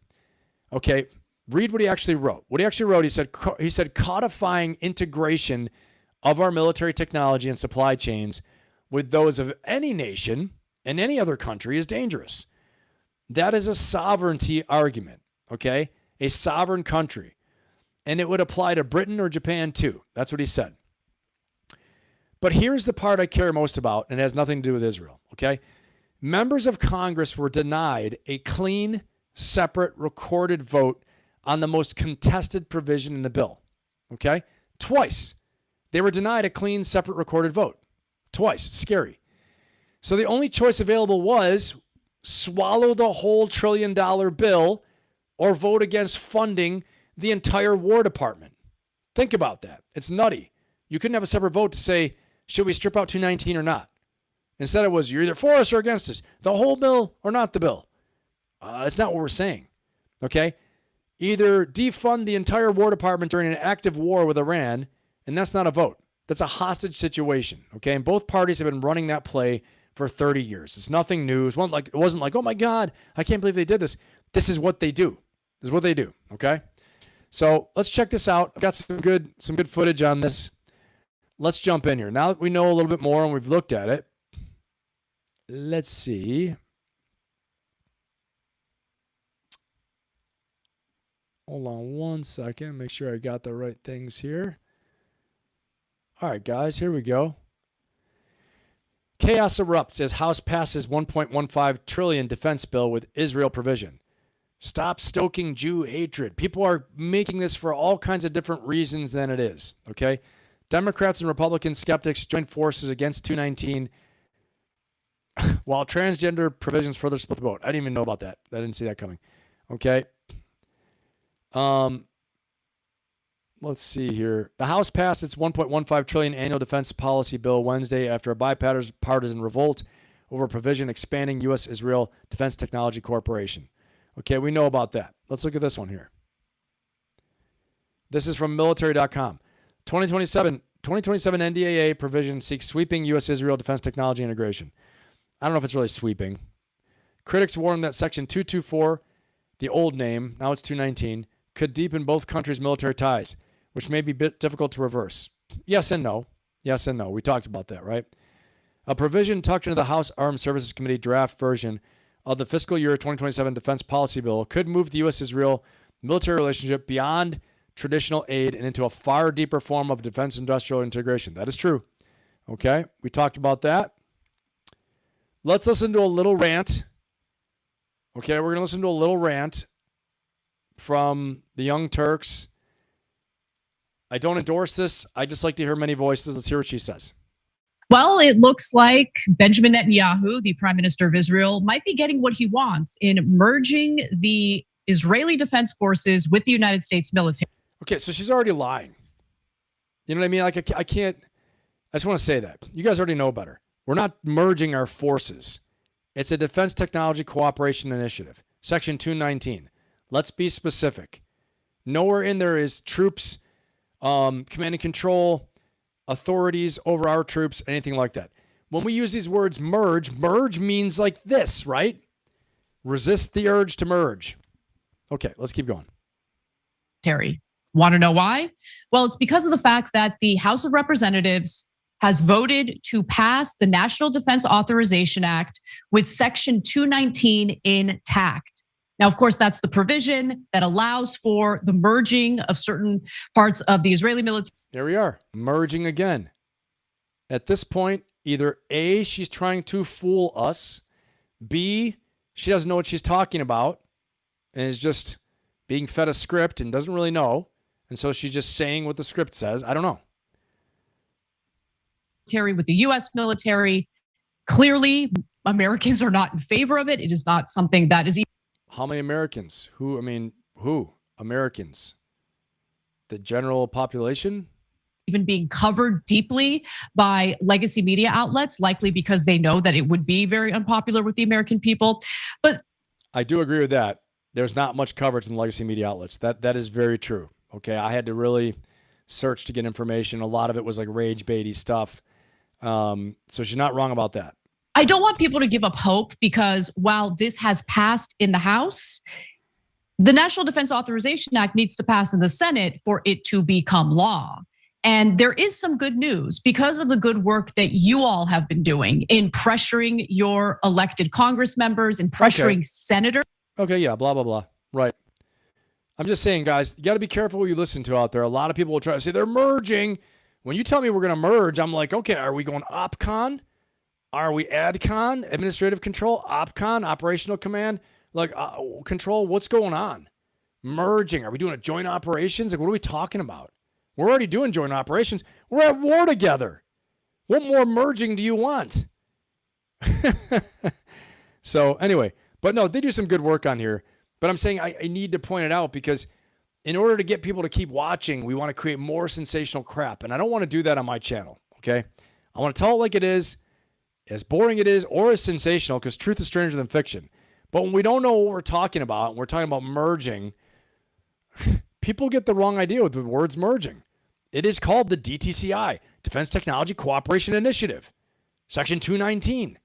Okay, read what he actually wrote. What he actually wrote, he said codifying integration of our military technology and supply chains with those of any nation and any other country is dangerous. That is a sovereignty argument, okay? A sovereign country. And it would apply to Britain or Japan too. That's what he said. But here's the part I care most about, and it has nothing to do with Israel, okay? Members of Congress were denied a clean, separate, recorded vote on the most contested provision in the bill, okay? Twice. They were denied a clean, separate, recorded vote. Twice. It's scary. So the only choice available was swallow the whole $1 trillion bill or vote against funding the entire War Department. Think about that. It's nutty. You couldn't have a separate vote to say, should we strip out 219 or not? Instead, it was, you're either for us or against us. The whole bill or not the bill. That's not what we're saying. Okay? Either defund the entire War Department during an active war with Iran, and that's not a vote. That's a hostage situation. Okay? And both parties have been running that play for 30 years. It's nothing new. It wasn't like, oh my God, I can't believe they did this. This is what they do. This is what they do. Okay? So let's check this out. I've got some good footage on this. Let's jump in here. Now that we know a little bit more and we've looked at it, let's see. Hold on one second. Make sure I got the right things here. All right, guys, here we go. Chaos erupts as House passes $1.15 trillion defense bill with Israel provision. Stop stoking Jew hatred. People are making this for all kinds of different reasons than it is, okay? Democrats and Republican skeptics join forces against 219 while transgender provisions further split the vote. I didn't even know about that. I didn't see that coming. Okay. Let's see here. The House passed its $1.15 trillion annual defense policy bill Wednesday after a bipartisan revolt over a provision expanding U.S.-Israel Defense Technology Corporation. Okay, we know about that. Let's look at this one here. This is from military.com. 2027 NDAA provision seeks sweeping U.S.-Israel defense technology integration. I don't know if it's really sweeping. Critics warn that Section 224, the old name, now it's 219, could deepen both countries' military ties, which may be a bit difficult to reverse. Yes and no. Yes and no. We talked about that, right? A provision tucked into the House Armed Services Committee draft version of the fiscal year 2027 defense policy bill could move the U.S.-Israel military relationship beyond traditional aid and into a far deeper form of defense industrial integration. That is true. Okay, we talked about that. Let's listen to a little rant. Okay, we're going to listen to a little rant from the Young Turks. I don't endorse this. I just like to hear many voices. Let's hear what she says. Well, it looks like Benjamin Netanyahu, the Prime Minister of Israel, might be getting what he wants in merging the Israeli Defense Forces with the United States military. Okay, so she's already lying. You know what I mean? Like, I can't, I just want to say that. You guys already know better. We're not merging our forces. It's a Defense Technology Cooperation Initiative, Section 219. Let's be specific. Nowhere in there is troops, command and control, authorities over our troops, anything like that. When we use these words merge means like this, right? Resist the urge to merge. Okay, let's keep going. Terry, want to know why? Well, it's because of the fact that the House of Representatives has voted to pass the National Defense Authorization Act with Section 219 intact. Now, of course, that's the provision that allows for the merging of certain parts of the Israeli military. There we are, merging again. At this point, either A, she's trying to fool us, B, she doesn't know what she's talking about and is just being fed a script and doesn't really know. And so she's just saying what the script says. I don't know. With the U.S. military, clearly Americans are not in favor of it. It is not something that is. How many Americans? Who? Americans? The general population? even being covered deeply by legacy media outlets, likely because they know that it would be very unpopular with the American people. But I do agree with that. There's not much coverage in legacy media outlets. That is very true. Okay, I had to really search to get information. A lot of it was like rage baity stuff. So she's not wrong about that. I don't want people to give up hope, because while this has passed in the House, the National Defense Authorization Act needs to pass in the Senate for it to become law. And there is some good news because of the good work that you all have been doing in pressuring your elected Congress members and pressuring senators. Okay, yeah, blah, blah, blah. Right. I'm just saying, guys, you got to be careful what you listen to out there. A lot of people will try to say they're merging. When you tell me we're going to merge, I'm like, okay, are we going OPCON? Are we ADCON, administrative control, OPCON, operational command, like control? What's going on? Merging. Are we doing a joint operations? Like, what are we talking about? We're already doing joint operations. We're at war together. What more merging do you want? So anyway, but no, they do some good work on here. But I'm saying I need to point it out because in order to get people to keep watching, we want to create more sensational crap. And I don't want to do that on my channel, okay? I want to tell it like it is, as boring it is, or as sensational, because truth is stranger than fiction. But when we don't know what we're talking about, and we're talking about merging, people get the wrong idea with the words merging. It is called the DTCI, Defense Technology Cooperation Initiative, Section 219.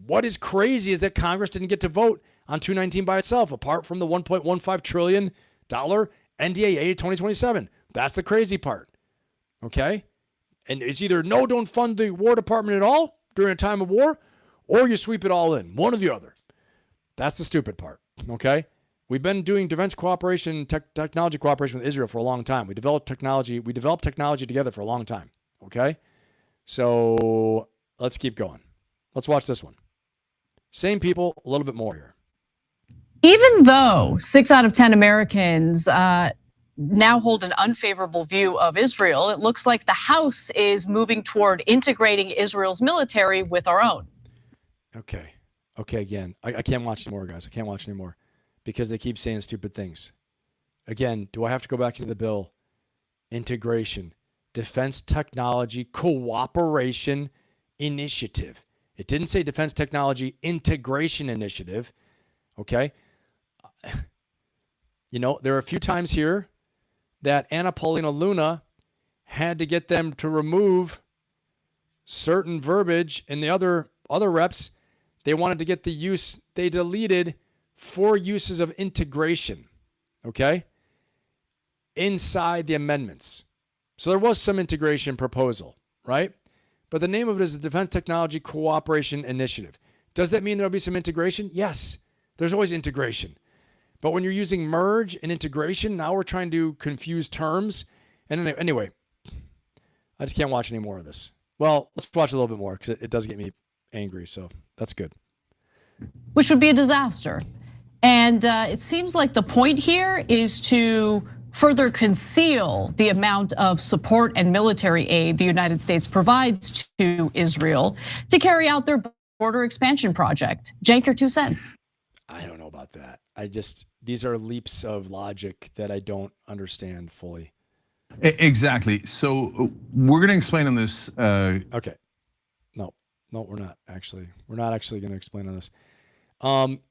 What is crazy is that Congress didn't get to vote on 219 by itself, apart from the $1.15 trillion NDAA 2027. That's the crazy part, okay? And it's either no, don't fund the War Department at all during a time of war, or you sweep it all in, one or the other. That's the stupid part, okay? We've been doing defense cooperation, technology cooperation with Israel for a long time. We developed technology together for a long time, okay? So let's keep going. Let's watch this one. Same people, a little bit more here. Even though 6 out of 10 Americans now hold an unfavorable view of Israel, it looks like the House is moving toward integrating Israel's military with our own. Okay, again, I can't watch anymore, guys. I can't watch anymore because they keep saying stupid things. Again, do I have to go back into the bill? Integration, Defense Technology Cooperation Initiative. It didn't say Defense Technology Integration Initiative, okay? You know, there are a few times here that Anna Paulina Luna had to get them to remove certain verbiage, and the other reps, they wanted to get the use, they deleted 4 uses of integration, okay, inside the amendments. So there was some integration proposal, right? But the name of it is the Defense Technology Cooperation Initiative. Does that mean there'll be some integration? Yes, there's always integration. But when you're using merge and integration, now we're trying to confuse terms. And anyway, I just can't watch any more of this. Well, let's watch a little bit more because it does get me angry. So that's good. Which would be a disaster. And it seems like the point here is to further conceal the amount of support and military aid the United States provides to Israel to carry out their border expansion project. Jake, your 2 cents. I don't know about that. These are leaps of logic that I don't understand fully. Exactly. So we're going to explain on this. Okay. No, we're not actually. We're not actually going to explain on this.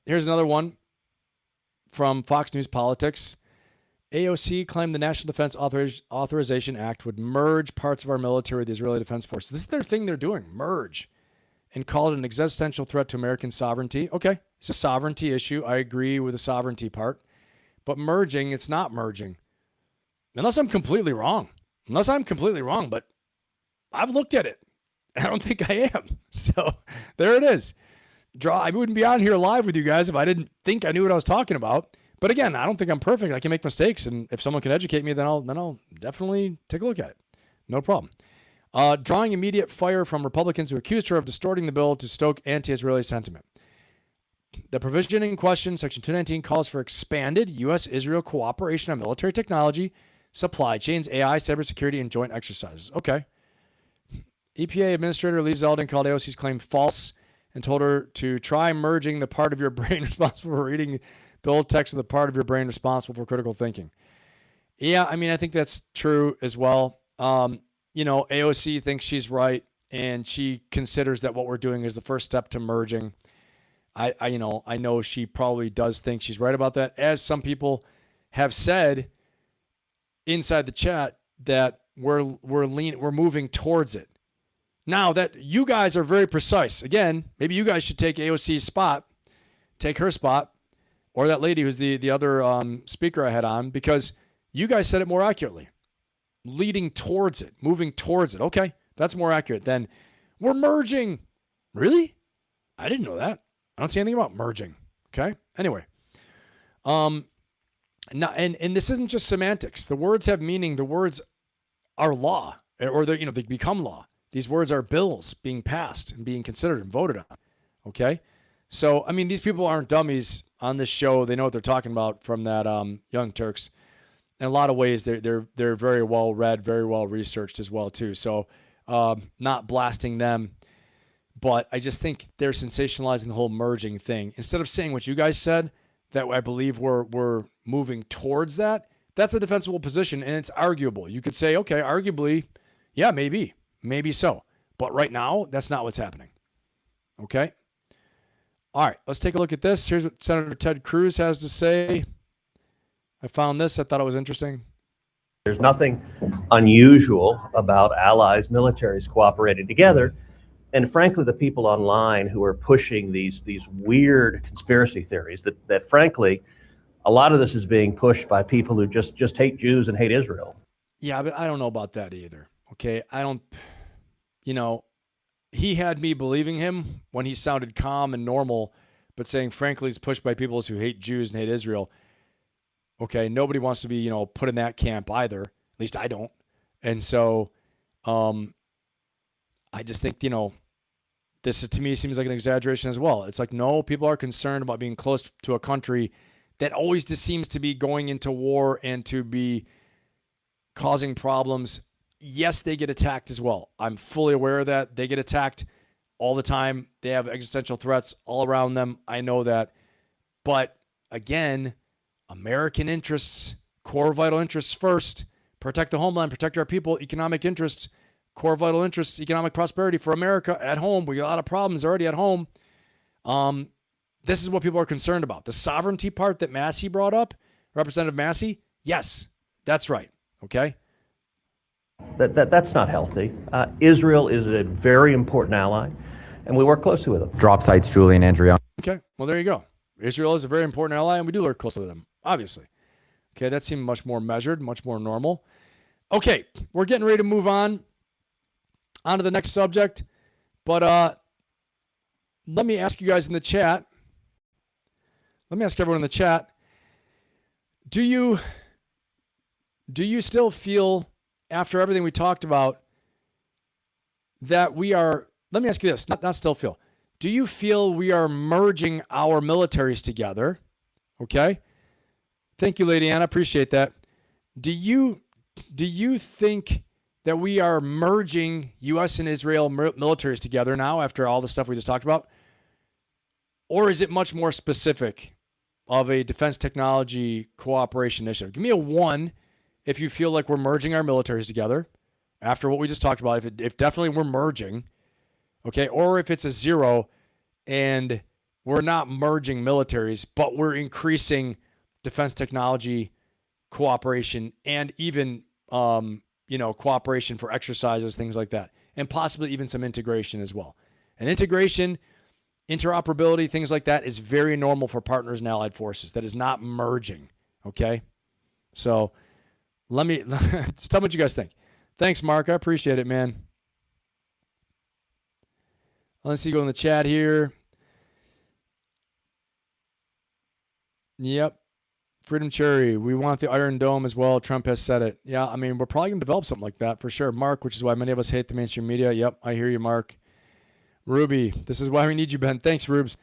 Here's another one from Fox News Politics. AOC claimed the National Defense Authorization Act would merge parts of our military with the Israeli Defense Forces. This is their thing they're doing, merge, and called it an existential threat to American sovereignty. Okay, it's a sovereignty issue. I agree with the sovereignty part. But merging, it's not merging. Unless I'm completely wrong. But I've looked at it. I don't think I am. So there it is. I wouldn't be on here live with you guys if I didn't think I knew what I was talking about. But again, I don't think I'm perfect. I can make mistakes, and if someone can educate me, then I'll definitely take a look at it. No problem. Drawing immediate fire from Republicans who accused her of distorting the bill to stoke anti-Israeli sentiment. The provision in question, Section 219, calls for expanded U.S.-Israel cooperation on military technology, supply chains, AI, cybersecurity, and joint exercises. Okay. EPA Administrator Lee Zeldin called AOC's claim false and told her to try merging the part of your brain responsible for reading bill text with the part of your brain responsible for critical thinking. Yeah, I mean, I think that's true as well. AOC thinks she's right, and she considers that what we're doing is the first step to merging. I know she probably does think she's right about that, as some people have said inside the chat that we're moving towards it. Now that you guys are very precise, again, maybe you guys should take AOC's spot, take her spot, or that lady who's the other speaker I had on, because you guys said it more accurately. Leading towards it, moving towards it. Okay, that's more accurate than we're merging. Really? I didn't know that. I don't see anything about merging. Okay. Anyway, now, and this isn't just semantics. The words have meaning. The words are law, or they become law. These words are bills being passed and being considered and voted on. Okay. So, I mean, these people aren't dummies on this show. They know what they're talking about from that Young Turks. In a lot of ways, they're very well read, very well researched as well too. So, not blasting them, but I just think they're sensationalizing the whole merging thing. Instead of saying what you guys said, that I believe we're moving towards that. That's a defensible position, and it's arguable. You could say, okay, arguably, yeah, maybe so. But right now, that's not what's happening. Okay. All right, let's take a look at this. Here's what Senator Ted Cruz has to say. I found this. I thought it was interesting. There's nothing unusual about allies, militaries cooperating together. And frankly, the people online who are pushing these weird conspiracy theories that frankly, a lot of this is being pushed by people who just hate Jews and hate Israel. Yeah, but I don't know about that either. Okay, I don't, he had me believing him when he sounded calm and normal, but saying, frankly, he's pushed by people who hate Jews and hate Israel. Okay, nobody wants to be, put in that camp either. At least I don't. And so I just think, this is, to me, seems like an exaggeration as well. It's like, no, people are concerned about being close to a country that always just seems to be going into war and to be causing problems. Yes, they get attacked as well. I'm fully aware of that. They get attacked all the time. They have existential threats all around them. I know that. But again, American interests, core vital interests first. Protect the homeland, protect our people, economic interests, core vital interests, economic prosperity for America at home. We got a lot of problems already at home. This is what people are concerned about. The sovereignty part that Massey brought up, Representative Massey, yes, that's right. Okay. That's not healthy. Israel is a very important ally, and we work closely with them. Drop sites, Julie and Andrea. Okay, well, there you go. Israel is a very important ally, and we do work closely with them, obviously. Okay, that seemed much more measured, much more normal. Okay, we're getting ready to move on to the next subject, but let me ask you guys in the chat. Let me ask everyone in the chat. Do you still feel, after everything we talked about, that we are, let me ask you this, not still feel. Do you feel we are merging our militaries together? Okay. Thank you, Lady Anna. Appreciate that. Do you think that we are merging U.S. and Israel militaries together now after all the stuff we just talked about? Or is it much more specific of a defense technology cooperation initiative? Give me a 1 if you feel like we're merging our militaries together after what we just talked about, if definitely we're merging, okay? Or if it's a 0 and we're not merging militaries, but we're increasing defense technology cooperation and even, cooperation for exercises, things like that, and possibly even some integration as well. And integration, interoperability, things like that is very normal for partners and allied forces. That is not merging, okay? So let me just tell me what you guys think. Thanks, Mark. I appreciate it, man. Let's see, go in the chat here. Yep. Freedom Cherry, we want the Iron Dome as well. Trump has said it. Yeah, I mean, we're probably going to develop something like that for sure. Mark, which is why many of us hate the mainstream media. Yep, I hear you, Mark. Ruby, this is why we need you, Ben. Thanks, Rubes.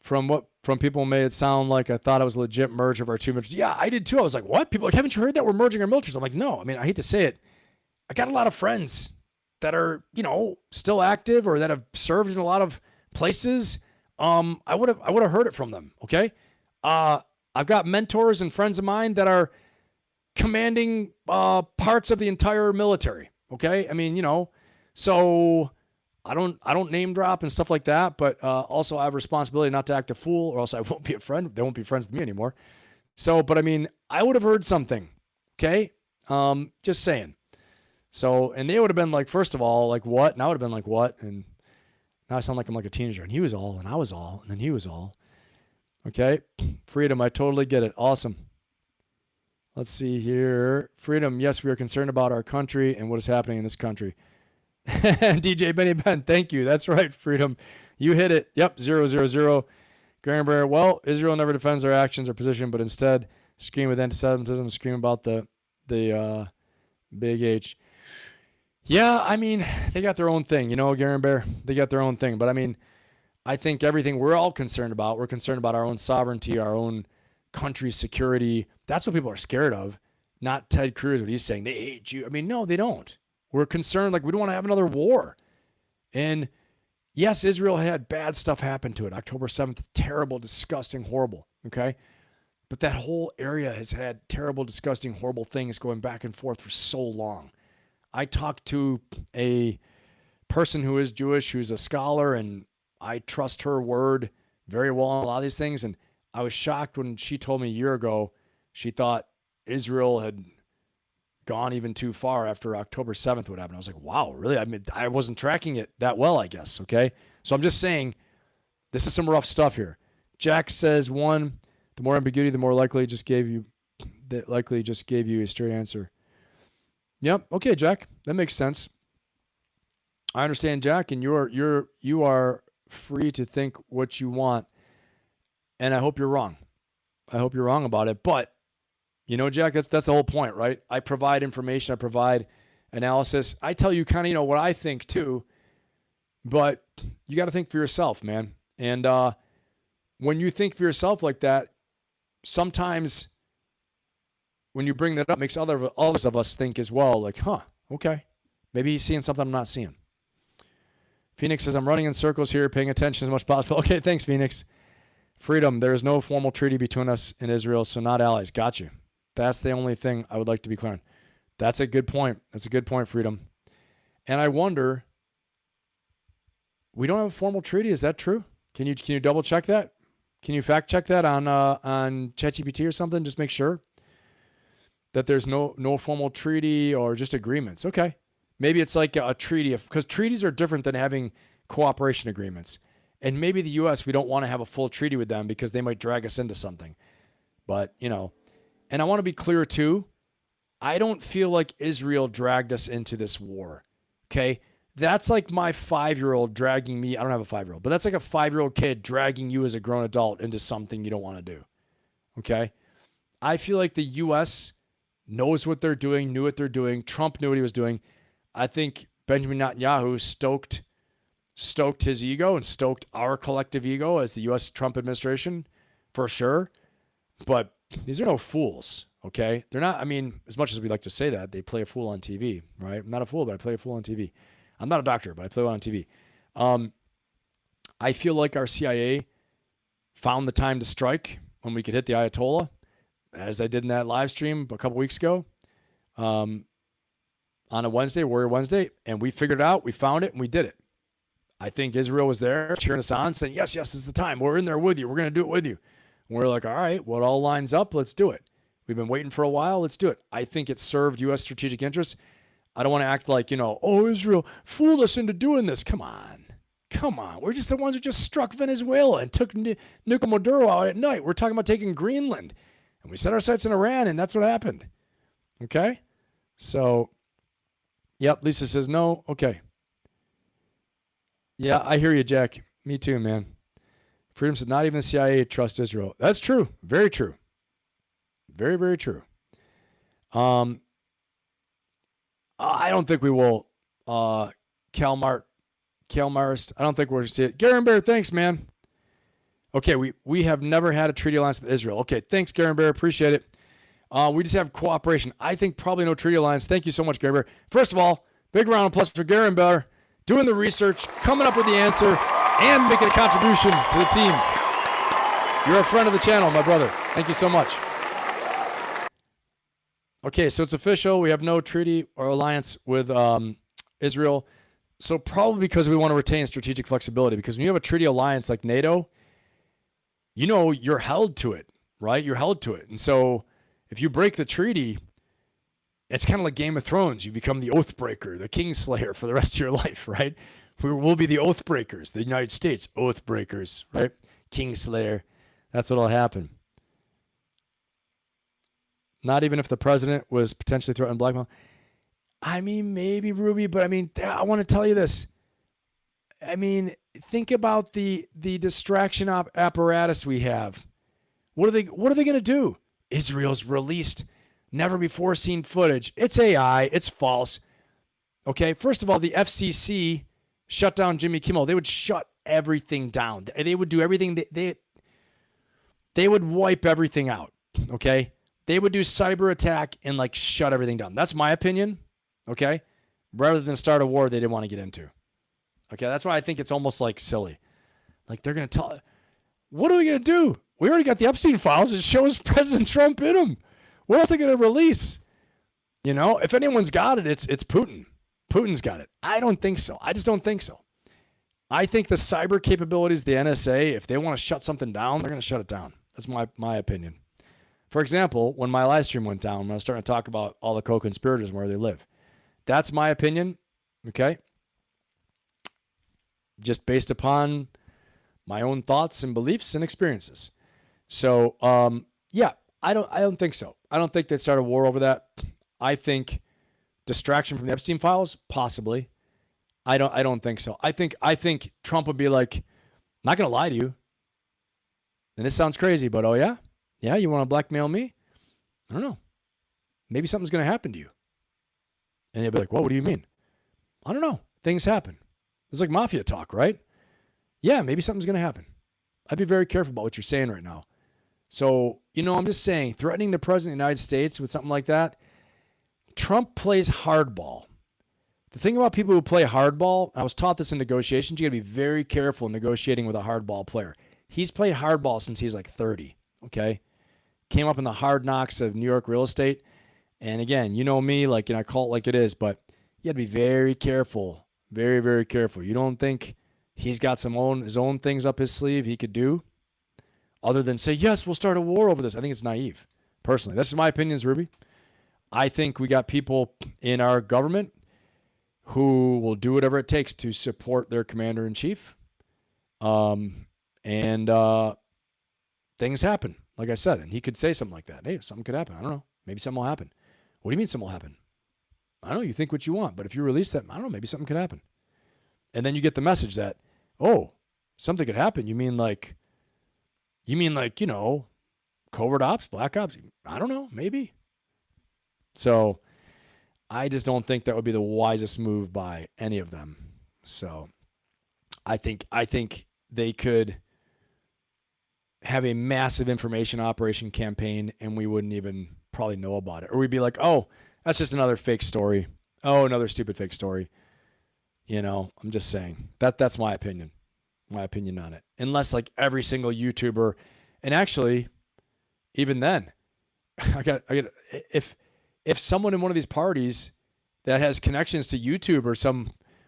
From people made it sound like I thought it was a legit merge of our two militaries. Yeah, I did too. I was like, what? People are like, haven't you heard that we're merging our militaries? I'm like, no. I mean, I hate to say it. I got a lot of friends that are, still active or that have served in a lot of places. I would have heard it from them. Okay. I've got mentors and friends of mine that are commanding parts of the entire military. Okay. I mean, so I don't name drop and stuff like that, but also I have a responsibility not to act a fool, or else I won't be a friend. They won't be friends with me anymore. So, but I mean, I would have heard something. Okay. Just saying. So, and they would have been like, first of all, like what? And I would have been like, what? And now I sound like I'm like a teenager, and he was all, and I was all, and then he was all. Okay. Freedom. I totally get it. Awesome. Let's see here. Freedom. Yes, we are concerned about our country and what is happening in this country. DJ Benny Ben, thank you. That's right, Freedom. You hit it. Yep, 000. Granberry, well, Israel never defends their actions or position, but instead scream with anti-Semitism, scream about the big H. Yeah, I mean, they got their own thing, Garen Bear. They got their own thing. But I mean, I think everything we're all concerned about, we're concerned about our own sovereignty, our own country's security. That's what people are scared of, not Ted Cruz, what he's saying. They hate you. I mean, no, they don't. We're concerned, like, we don't want to have another war. And yes, Israel had bad stuff happen to it. October 7th, terrible, disgusting, horrible. Okay. But that whole area has had terrible, disgusting, horrible things going back and forth for so long. I talked to a person who is Jewish, who's a scholar, and I trust her word very well on a lot of these things. And I was shocked when she told me a year ago she thought Israel had gone even too far after October 7th would happen. I was like, wow, really? I mean, I wasn't tracking it that well, I guess. Okay. So I'm just saying this is some rough stuff here. Jack says, one, the more ambiguity, the more likely just gave you a straight answer. Yep. Okay, Jack. That makes sense. I understand, Jack, and you are free to think what you want. And I hope you're wrong. I hope you're wrong about it. But Jack, that's the whole point, right? I provide information. I provide analysis. I tell you kind of, what I think too, but you got to think for yourself, man. And when you think for yourself like that, sometimes when you bring that up, it makes all of us think as well, like, huh, okay, maybe he's seeing something I'm not seeing. Phoenix says, I'm running in circles here, paying attention as much as possible. Okay, thanks, Phoenix. Freedom, there is no formal treaty between us and Israel, so not allies. Got you. That's the only thing I would like to be clear on. That's a good point. That's a good point, Freedom. And I wonder, we don't have a formal treaty. Is that true? Can you double check that? Can you fact check that on ChatGPT or something? Just make sure that there's no formal treaty or just agreements. Okay. Maybe it's like a treaty, because treaties are different than having cooperation agreements. And maybe the U.S., we don't want to have a full treaty with them because they might drag us into something. But, and I want to be clear too, I don't feel like Israel dragged us into this war. Okay. That's like my 5-year-old dragging me. I don't have a 5-year-old, but that's like a 5-year-old kid dragging you as a grown adult into something you don't want to do. Okay. I feel like the U.S. knows what they're doing, knew what they're doing. Trump knew what he was doing. I think Benjamin Netanyahu stoked his ego and stoked our collective ego as the U.S. Trump administration, for sure. But these are no fools, okay? They're not, I mean, as much as we like to say that, they play a fool on TV, right? I'm not a fool, but I play a fool on TV. I'm not a doctor, but I play one on TV. I feel like our CIA found the time to strike when we could hit the Ayatollah, as I did in that live stream a couple weeks ago. On a Wednesday, Warrior Wednesday, and we figured it out, we found it, and we did it. I think Israel was there cheering us on, saying, yes, it's the time. We're in there with you. We're going to do it with you. And we're like, all right, well, it all lines up. Let's do it. We've been waiting for a while. Let's do it. I think it served U.S. strategic interests. I don't want to act like, oh, Israel fooled us into doing this. Come on. We're just the ones who just struck Venezuela and took Nicolas Maduro out at night. We're talking about taking Greenland. And we set our sights in Iran, and that's what happened. Okay? So, yep, Lisa says no. Okay. Yeah, I hear you, Jack. Me too, man. Freedom said not even the CIA trusts Israel. That's true. Very true. Very, very true. I don't think we will. Kalmarist, I don't think we're going to see it. Garen Bear, thanks, man. Okay, we have never had a treaty alliance with Israel. Okay, thanks, Garen Bear. Appreciate it. We just have cooperation. I think probably no treaty alliance. Thank you so much, Garen Bear. First of all, big round of applause for Garen Bear, doing the research, coming up with the answer, and making a contribution to the team. You're a friend of the channel, my brother. Thank you so much. Okay, so it's official. We have no treaty or alliance with Israel. So probably because we want to retain strategic flexibility, because when you have a treaty alliance like NATO, you know you're held to it, right? You're held to it. And so if you break the treaty, it's kind of like Game of Thrones. You become the oath breaker, the Kingslayer for the rest of your life, right? We'll be the oath breakers, the United States oath breakers, right? Kingslayer. That's what'll happen. Not even if the president was potentially threatened blackmail. I mean, maybe, Ruby, but I mean, I want to tell you this. I mean, think about the distraction apparatus we have. What are they going to do? Israel's released never before seen footage. It's AI. It's false. Okay. First of all, the FCC shut down Jimmy Kimmel. They would shut everything down. They would do everything. They would wipe everything out. Okay. They would do cyber attack and like shut everything down. That's my opinion. Okay. Rather than start a war they didn't want to get into. Okay. That's why I think it's almost like silly. Like they're going to tell, what are we going to do? We already got the Epstein Files. It shows President Trump in them. What else are they going to release? You know, if anyone's got it, it's Putin. Putin's got it. I don't think so. I just don't think so. I think the cyber capabilities of the NSA, if they want to shut something down, they're going to shut it down. That's my opinion. For example, when my live stream went down, when I was starting to talk about all the co-conspirators and where they live, that's my opinion. Okay. Just based upon my own thoughts and beliefs and experiences. So, yeah, I don't think so. I don't think they'd start a war over that. I think distraction from the Epstein Files, possibly. I don't think so. I think Trump would be like, I'm not going to lie to you. And this sounds crazy, but oh yeah? Yeah, you want to blackmail me? I don't know. Maybe something's going to happen to you. And he'll be like, what do you mean? I don't know. Things happen. It's like mafia talk, right? Yeah, maybe something's going to happen. I'd be very careful about what you're saying right now. So, I'm just saying, threatening the president of the United States with something like that, Trump plays hardball. The thing about people who play hardball, I was taught this in negotiations, you got to be very careful negotiating with a hardball player. He's played hardball since he's like 30, okay? Came up in the hard knocks of New York real estate. And again, you know me, I call it like it is, but you got to be very careful, very, very careful. You don't think he's got his own things up his sleeve he could do other than say, yes, we'll start a war over this. I think it's naive, personally. This is my opinions, Ruby. I think we got people in our government who will do whatever it takes to support their commander-in-chief. And things happen, like I said. And he could say something like that. Hey, something could happen. I don't know. Maybe something will happen. What do you mean something will happen? I don't know. You think what you want. But if you release that, I don't know. Maybe something could happen. And then you get the message that, oh, something could happen. You mean like, covert ops, black ops? I don't know. Maybe. So I just don't think that would be the wisest move by any of them. So I think they could have a massive information operation campaign and we wouldn't even probably know about it. Or we'd be like, oh, that's just another fake story. Oh, another stupid fake story. I'm just saying that's my opinion on it. Unless like every single YouTuber, and actually even then I got if someone in one of these parties that has connections to YouTube or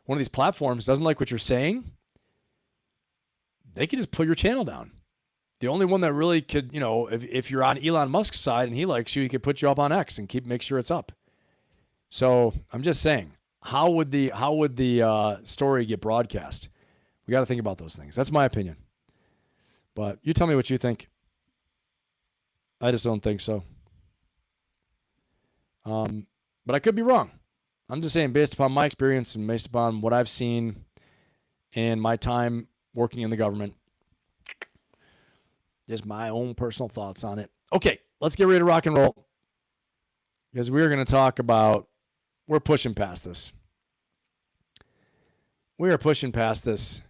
one of these platforms doesn't like what you're saying, they could just pull your channel down. The only one that really could, if you're on Elon Musk's side and he likes you, he could put you up on X and make sure it's up. So I'm just saying, how would the story get broadcast? We got to think about those things. That's my opinion. But you tell me what you think. I just don't think so. But I could be wrong. I'm just saying, based upon my experience and based upon what I've seen in my time working in the government, just my own personal thoughts on it. Okay, let's get ready to rock and roll. Because we're going to talk about, we're pushing past this. We are pushing past this.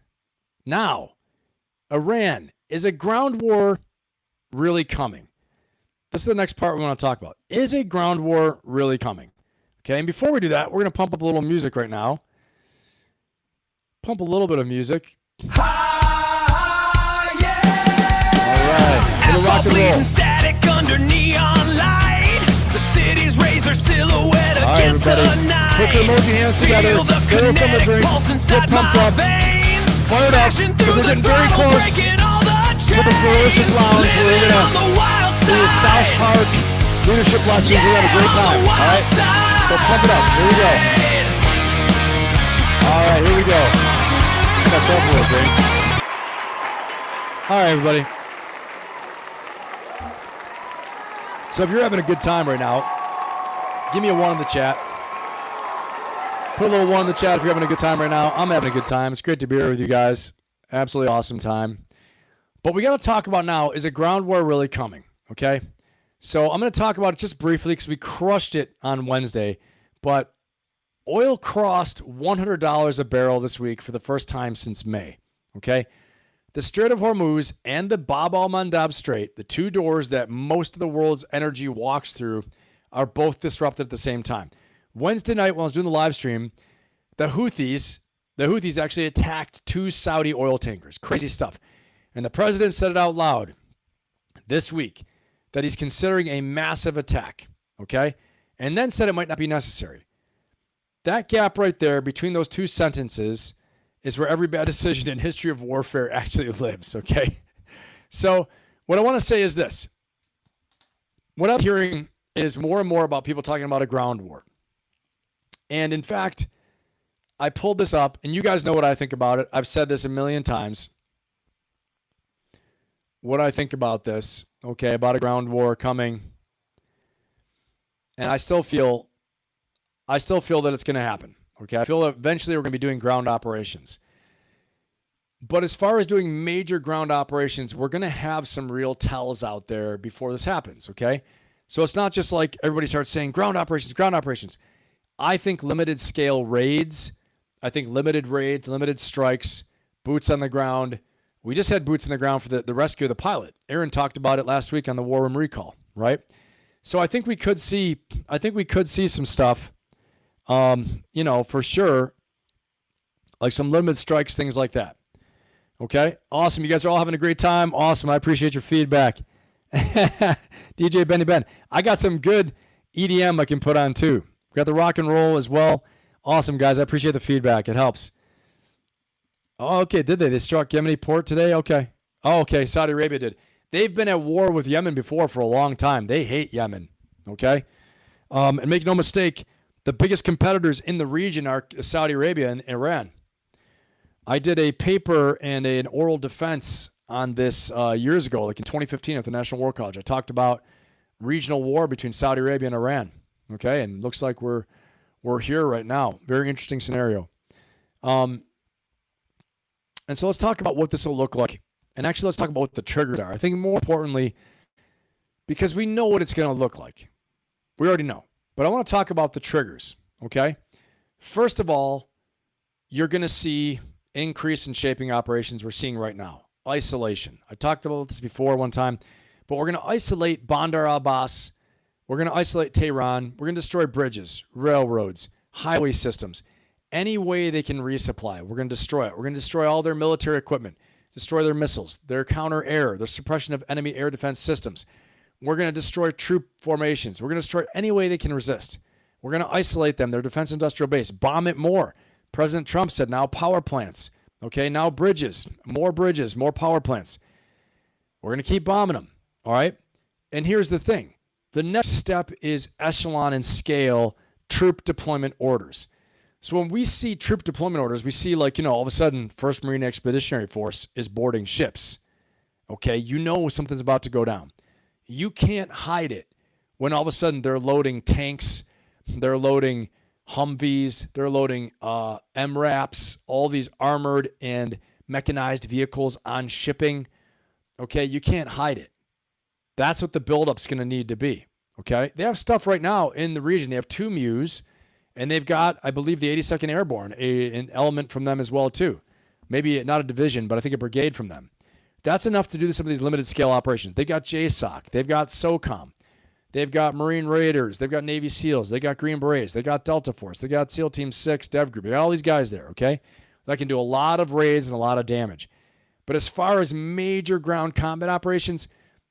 Now, Iran, is a ground war really coming? This is the next part we want to talk about. Is a ground war really coming? Okay, and before we do that, we're going to pump up a little music right now. Pump a little bit of music. All right, little rock and roll. Static under neon light. The city's raising her silhouette All right, against everybody. the night. Put your emoji hands together. Feel the Give us some to kinetic drink. pulse Get inside pumped my up. veins. Fire it up. Smashing Because through we're the getting very throttle, close breaking all the to the Ferocious Lounge. We're Living going on the to wild do the South side. Park leadership lessons. We're going to have a great time. All right? So pump it up. Here we go. All right, here we go. That's up a little bit. All right, everybody. So if you're having a good time right now, give me a 1 in the chat. Put a little 1 in the chat if you're having a good time right now. I'm having a good time. It's great to be here with you guys. Absolutely awesome time. But we got to talk about now, is a ground war really coming? Okay? So I'm going to talk about it just briefly because we crushed it on Wednesday. But oil crossed $100 a barrel this week for the first time since May. Okay? The Strait of Hormuz and the Bab al-Mandab Strait, the two doors that most of the world's energy walks through, are both disrupted at the same time. Wednesday night, when I was doing the live stream, the Houthis actually attacked 2 Saudi oil tankers. Crazy stuff. And the president said it out loud this week that he's considering a massive attack, okay? And then said it might not be necessary. That gap right there between those 2 sentences is where every bad decision in history of warfare actually lives, okay? So what I want to say is this. What I'm hearing is more and more about people talking about a ground war. And in fact, I pulled this up, and you guys know what I think about it. I've said this a million times. What I think about this, okay, about a ground war coming. And I still feel that it's going to happen. Okay, I feel that eventually we're going to be doing ground operations. But as far as doing major ground operations, we're going to have some real tells out there before this happens, okay? So it's not just like everybody starts saying ground operations, ground operations. I think limited scale raids, limited strikes, boots on the ground. We just had boots on the ground for the rescue of the pilot. Aaron talked about it last week on the War Room Recall, right? So I think we could see some stuff, for sure, like some limited strikes, things like that. Okay, awesome. You guys are all having a great time. Awesome. I appreciate your feedback. DJ Benny Ben. I got some good EDM I can put on too. We got the rock and roll as well. Awesome, guys. I appreciate the feedback. It helps. Oh, okay. Did they? They struck Yemeni port today? Okay. Oh, okay. Saudi Arabia did. They've been at war with Yemen before for a long time. They hate Yemen. Okay. And make no mistake, the biggest competitors in the region are Saudi Arabia and Iran. I did a paper and an oral defense on this years ago, like in 2015 at the National War College. I talked about regional war between Saudi Arabia and Iran. Okay, and it looks like we're here right now. Very interesting scenario. And so let's talk about what this will look like. And actually, let's talk about what the triggers are. I think more importantly, because we know what it's going to look like. We already know. But I want to talk about the triggers, okay? First of all, you're going to see increase in shaping operations we're seeing right now. Isolation. I talked about this before one time, but we're going to isolate Bandar Abbas. We're going to isolate Tehran. We're going to destroy bridges, railroads, highway systems. Any way they can resupply, we're going to destroy it. We're going to destroy all their military equipment, destroy their missiles, their counter-air, their suppression of enemy air defense systems. We're going to destroy troop formations. We're going to destroy any way they can resist. We're going to isolate them, their defense industrial base, bomb it more. President Trump said now power plants. Okay, now bridges, more power plants. We're going to keep bombing them, all right? And here's the thing. The next step is echelon and scale troop deployment orders. So when we see troop deployment orders, we see all of a sudden 1st Marine Expeditionary Force is boarding ships. Okay, something's about to go down. You can't hide it when all of a sudden they're loading tanks, they're loading Humvees, they're loading MRAPs, all these armored and mechanized vehicles on shipping. Okay, you can't hide it. That's what the buildup's going to need to be. Okay, they have stuff right now in the region. They have 2 MEUs, and they've got, I believe, the 82nd Airborne, an element from them as well too. Maybe not a division, but I think a brigade from them. That's enough to do some of these limited scale operations. They've got JSOC, they've got SOCOM, they've got Marine Raiders, they've got Navy SEALs, they got Green Berets, they got Delta Force, they got SEAL Team 6, Dev Group. They got all these guys there, okay? That can do a lot of raids and a lot of damage. But as far as major ground combat operations,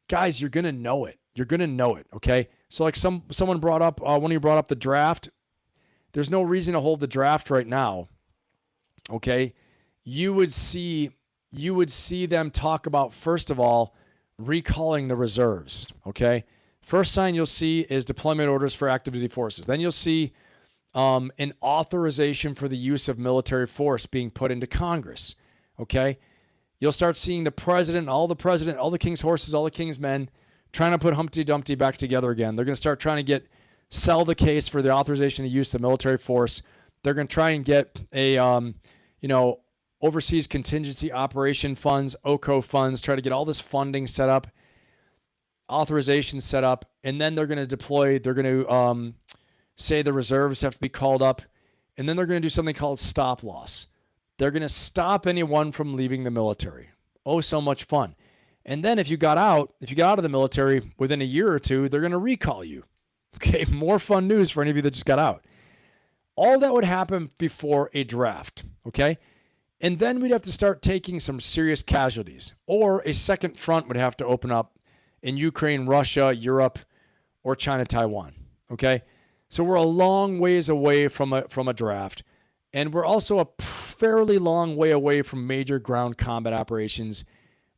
guys, you're going to know it. You're going to know it, okay? So like someone brought up, one of you brought up the draft. There's no reason to hold the draft right now, okay? You would see them talk about, first of all, recalling the reserves, okay? First sign you'll see is deployment orders for active duty forces. Then you'll see an authorization for the use of military force being put into Congress, okay? You'll start seeing the president, all the king's horses, all the king's men trying to put Humpty Dumpty back together again. They're going to start trying to sell the case for the authorization to use the military force. They're going to try and get a, overseas contingency operation funds, OCO funds, try to get all this funding set up, authorization set up, and then they're going to deploy. They're going to say the reserves have to be called up, and then they're going to do something called stop loss. They're going to stop anyone from leaving the military. Oh, so much fun. And then if you got out of the military within a year or two, they're going to recall you. Okay, more fun news for any of you that just got out. All that would happen before a draft, okay? And then we'd have to start taking some serious casualties, or a second front would have to open up in Ukraine, Russia, Europe, or China, Taiwan, okay? So we're a long ways away from a draft, and we're also a fairly long way away from major ground combat operations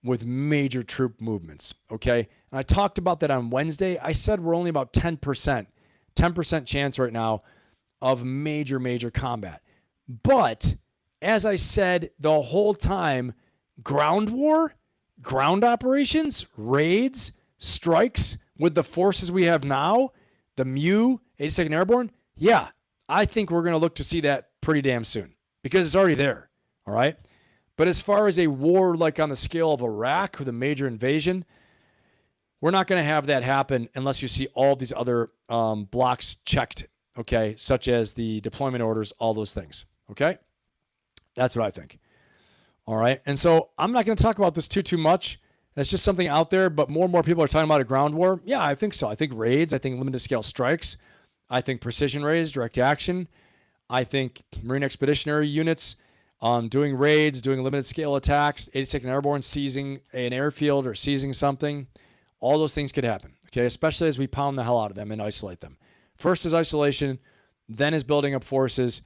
with major troop movements, okay? And I talked about that on Wednesday. I said we're only about 10% chance right now of major combat. But as I said the whole time, ground war, ground operations, raids, strikes with the forces we have now, the MU, 82nd Airborne, yeah, I think we're going to look to see that pretty damn soon because it's already there, all right? But as far as a war like on the scale of Iraq with a major invasion, we're not going to have that happen unless you see all these other blocks checked, okay, such as the deployment orders, all those things, okay? That's what I think. All right, and so I'm not going to talk about this too much. That's just something out there, but more and more people are talking about a ground war. Yeah, I think so. I think raids. I think limited scale strikes. I think precision raids, direct action. I think Marine Expeditionary units doing raids, doing limited scale attacks, 82nd Airborne seizing an airfield or seizing something. All those things could happen, okay, especially as we pound the hell out of them and isolate them. First is isolation, then is building up forces.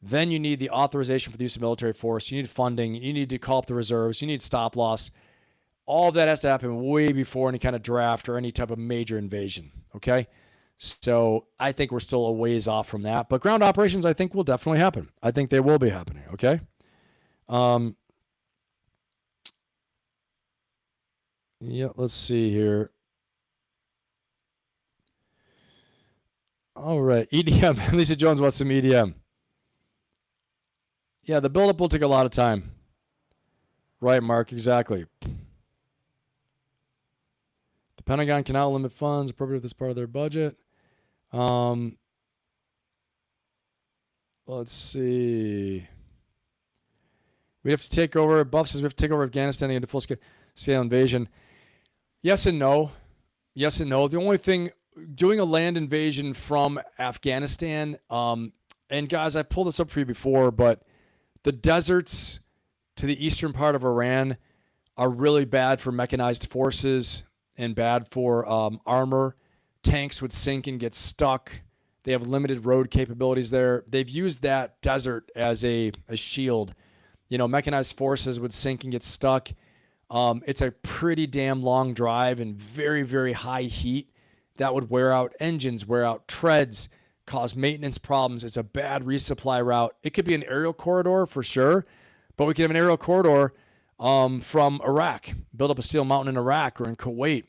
Then you need the authorization for the use of military force. You need funding. You need to call up the reserves. You need stop loss. All of that has to happen way before any kind of draft or any type of major invasion, okay? So I think we're still a ways off from that. But ground operations, I think, will definitely happen. I think they will be happening, okay? Yeah, let's see here. All right, EDM. Lisa Jones wants some EDM. Yeah, the buildup will take a lot of time. Right, Mark, exactly. The Pentagon cannot limit funds appropriate this part of their budget. Let's see. We have to take over. Buff says we have to take over Afghanistan and get a full-scale invasion. Yes and no. Yes and no. The only thing, doing a land invasion from Afghanistan, and guys, I pulled this up for you before, but the deserts to the eastern part of Iran are really bad for mechanized forces and bad for armor. Tanks would sink and get stuck. They have limited road capabilities there. They've used that desert as a shield. You know, mechanized forces would sink and get stuck. It's a pretty damn long drive and very, very high heat. That would wear out engines, wear out treads, cause maintenance problems. It's a bad resupply route. It could be an aerial corridor for sure, but we could have an aerial corridor from Iraq, build up a steel mountain in Iraq or in Kuwait,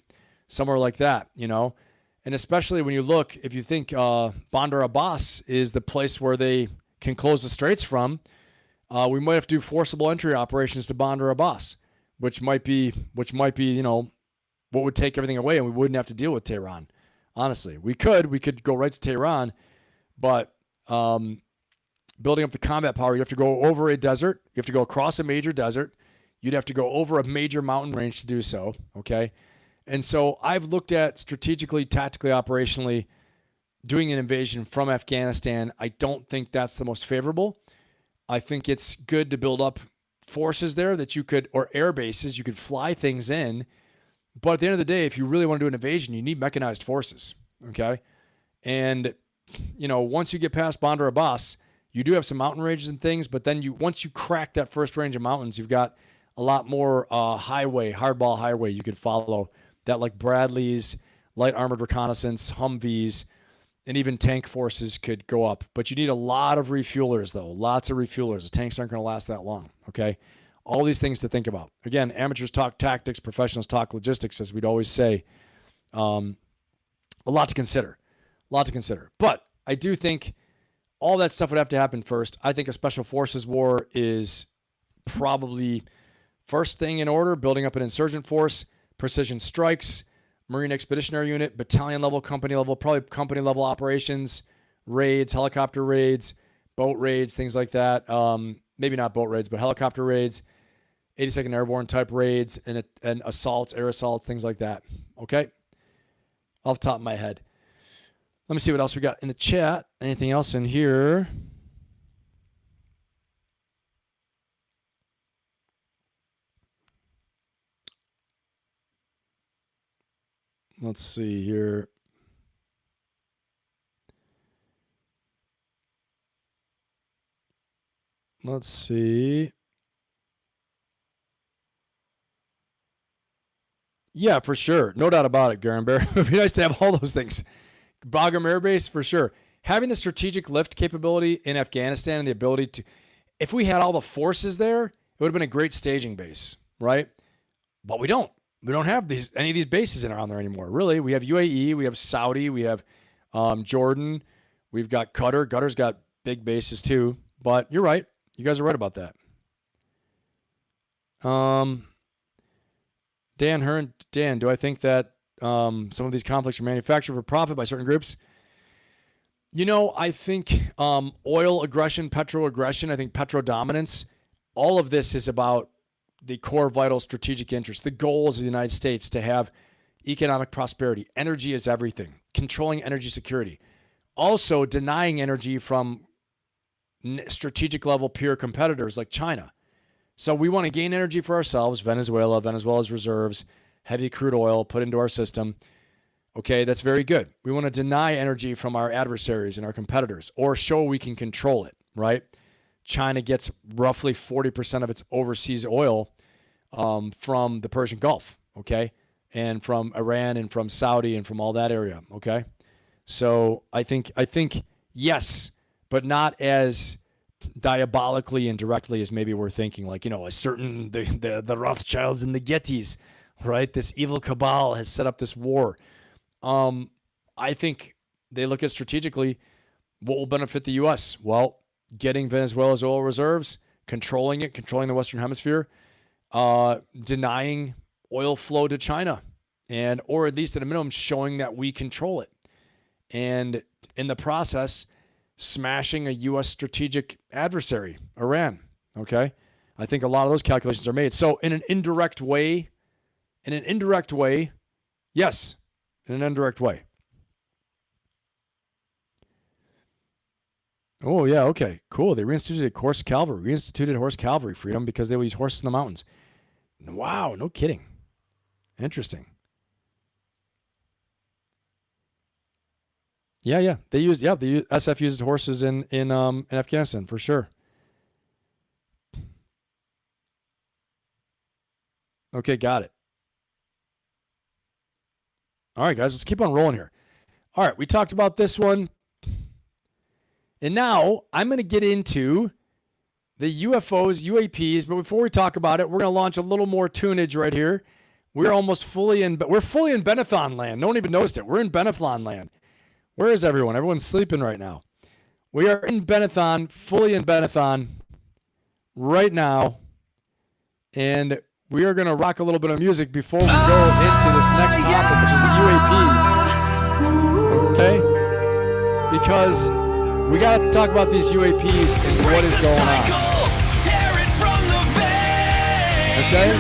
somewhere like that, you know? And especially when you look, if you think Bandar Abbas is the place where they can close the straits from, we might have to do forcible entry operations to Bandar Abbas, which might be, you know, what would take everything away and we wouldn't have to deal with Tehran. Honestly, we could go right to Tehran, but building up the combat power, you have to go over a desert. You have to go across a major desert. You'd have to go over a major mountain range to do so, okay? And so I've looked at strategically, tactically, operationally, doing an invasion from Afghanistan. I don't think that's the most favorable. I think it's good to build up forces there that you could, or air bases, you could fly things in, But at the end of the day, if you really want to do an invasion, you need mechanized forces, okay? And, once you get past Bandar Abbas, you do have some mountain ranges and things, but then once you crack that first range of mountains, you've got a lot more hardball highway you could follow that like Bradleys, light armored reconnaissance, Humvees, and even tank forces could go up. But you need a lot of refuelers, though. Lots of refuelers. The tanks aren't going to last that long, okay? All these things to think about. Again, amateurs talk tactics, professionals talk logistics, as we'd always say. A lot to consider. But I do think all that stuff would have to happen first. I think a special forces war is probably first thing in order, building up an insurgent force, precision strikes, Marine Expeditionary Unit, battalion level, company level, probably company level operations, raids, helicopter raids, boat raids, things like that. Maybe not boat raids, but helicopter raids, 82nd Airborne type raids, and assaults, air assaults, things like that. Okay? Off the top of my head. Let me see what else we got in the chat. Anything else in here? Let's see here. Let's see. Yeah, for sure. No doubt about it, Garen Bear. It would be nice to have all those things. Bagram Air Base, for sure. Having the strategic lift capability in Afghanistan and the ability to, if we had all the forces there, it would have been a great staging base, right? But we don't. We don't have any of these bases around there anymore, really. We have UAE, we have Saudi, we have Jordan, we've got Qatar. Qatar's got big bases too, but you're right. You guys are right about that. Dan, do I think that some of these conflicts are manufactured for profit by certain groups? I think oil aggression, petro aggression, I think petro dominance, all of this is about the core vital strategic interests, the goals of the United States to have economic prosperity. Energy is everything. Controlling energy security. Also denying energy from strategic level peer competitors like China. So we want to gain energy for ourselves, Venezuela's reserves, heavy crude oil put into our system. Okay, that's very good. We want to deny energy from our adversaries and our competitors or show we can control it, right? China gets roughly 40% of its overseas oil from the Persian Gulf, okay? And from Iran and from Saudi and from all that area, okay? So I think yes, but not as diabolically and directly as maybe we're thinking, like, a certain, the Rothschilds and the Gettys, right? This evil cabal has set up this war. I think they look at strategically what will benefit the U.S. Well, getting Venezuela's oil reserves, controlling the Western Hemisphere, denying oil flow to China, or at least at a minimum showing that we control it. And in the process, smashing a U.S. strategic adversary, Iran, okay? I think a lot of those calculations are made. So in an indirect way, yes, in an indirect way. Oh, yeah, okay, cool. They reinstituted horse cavalry freedom because they will use horses in the mountains. Wow, no kidding. Interesting. Yeah. SF used horses in Afghanistan for sure. Okay, got it. All right, guys, let's keep on rolling here. All right, we talked about this one. And now I'm going to get into the UFOs, UAPs. But before we talk about it, we're going to launch a little more tunage right here. We're fully in Benathon land. No one even noticed it. We're in Benathon land. Where is everyone? Everyone's sleeping right now. We are in Benathon, fully in Benathon right now. And we are going to rock a little bit of music before we go into this next topic, which is the UAPs. Okay? Because we got to talk about these UAPs and what is going on. Okay?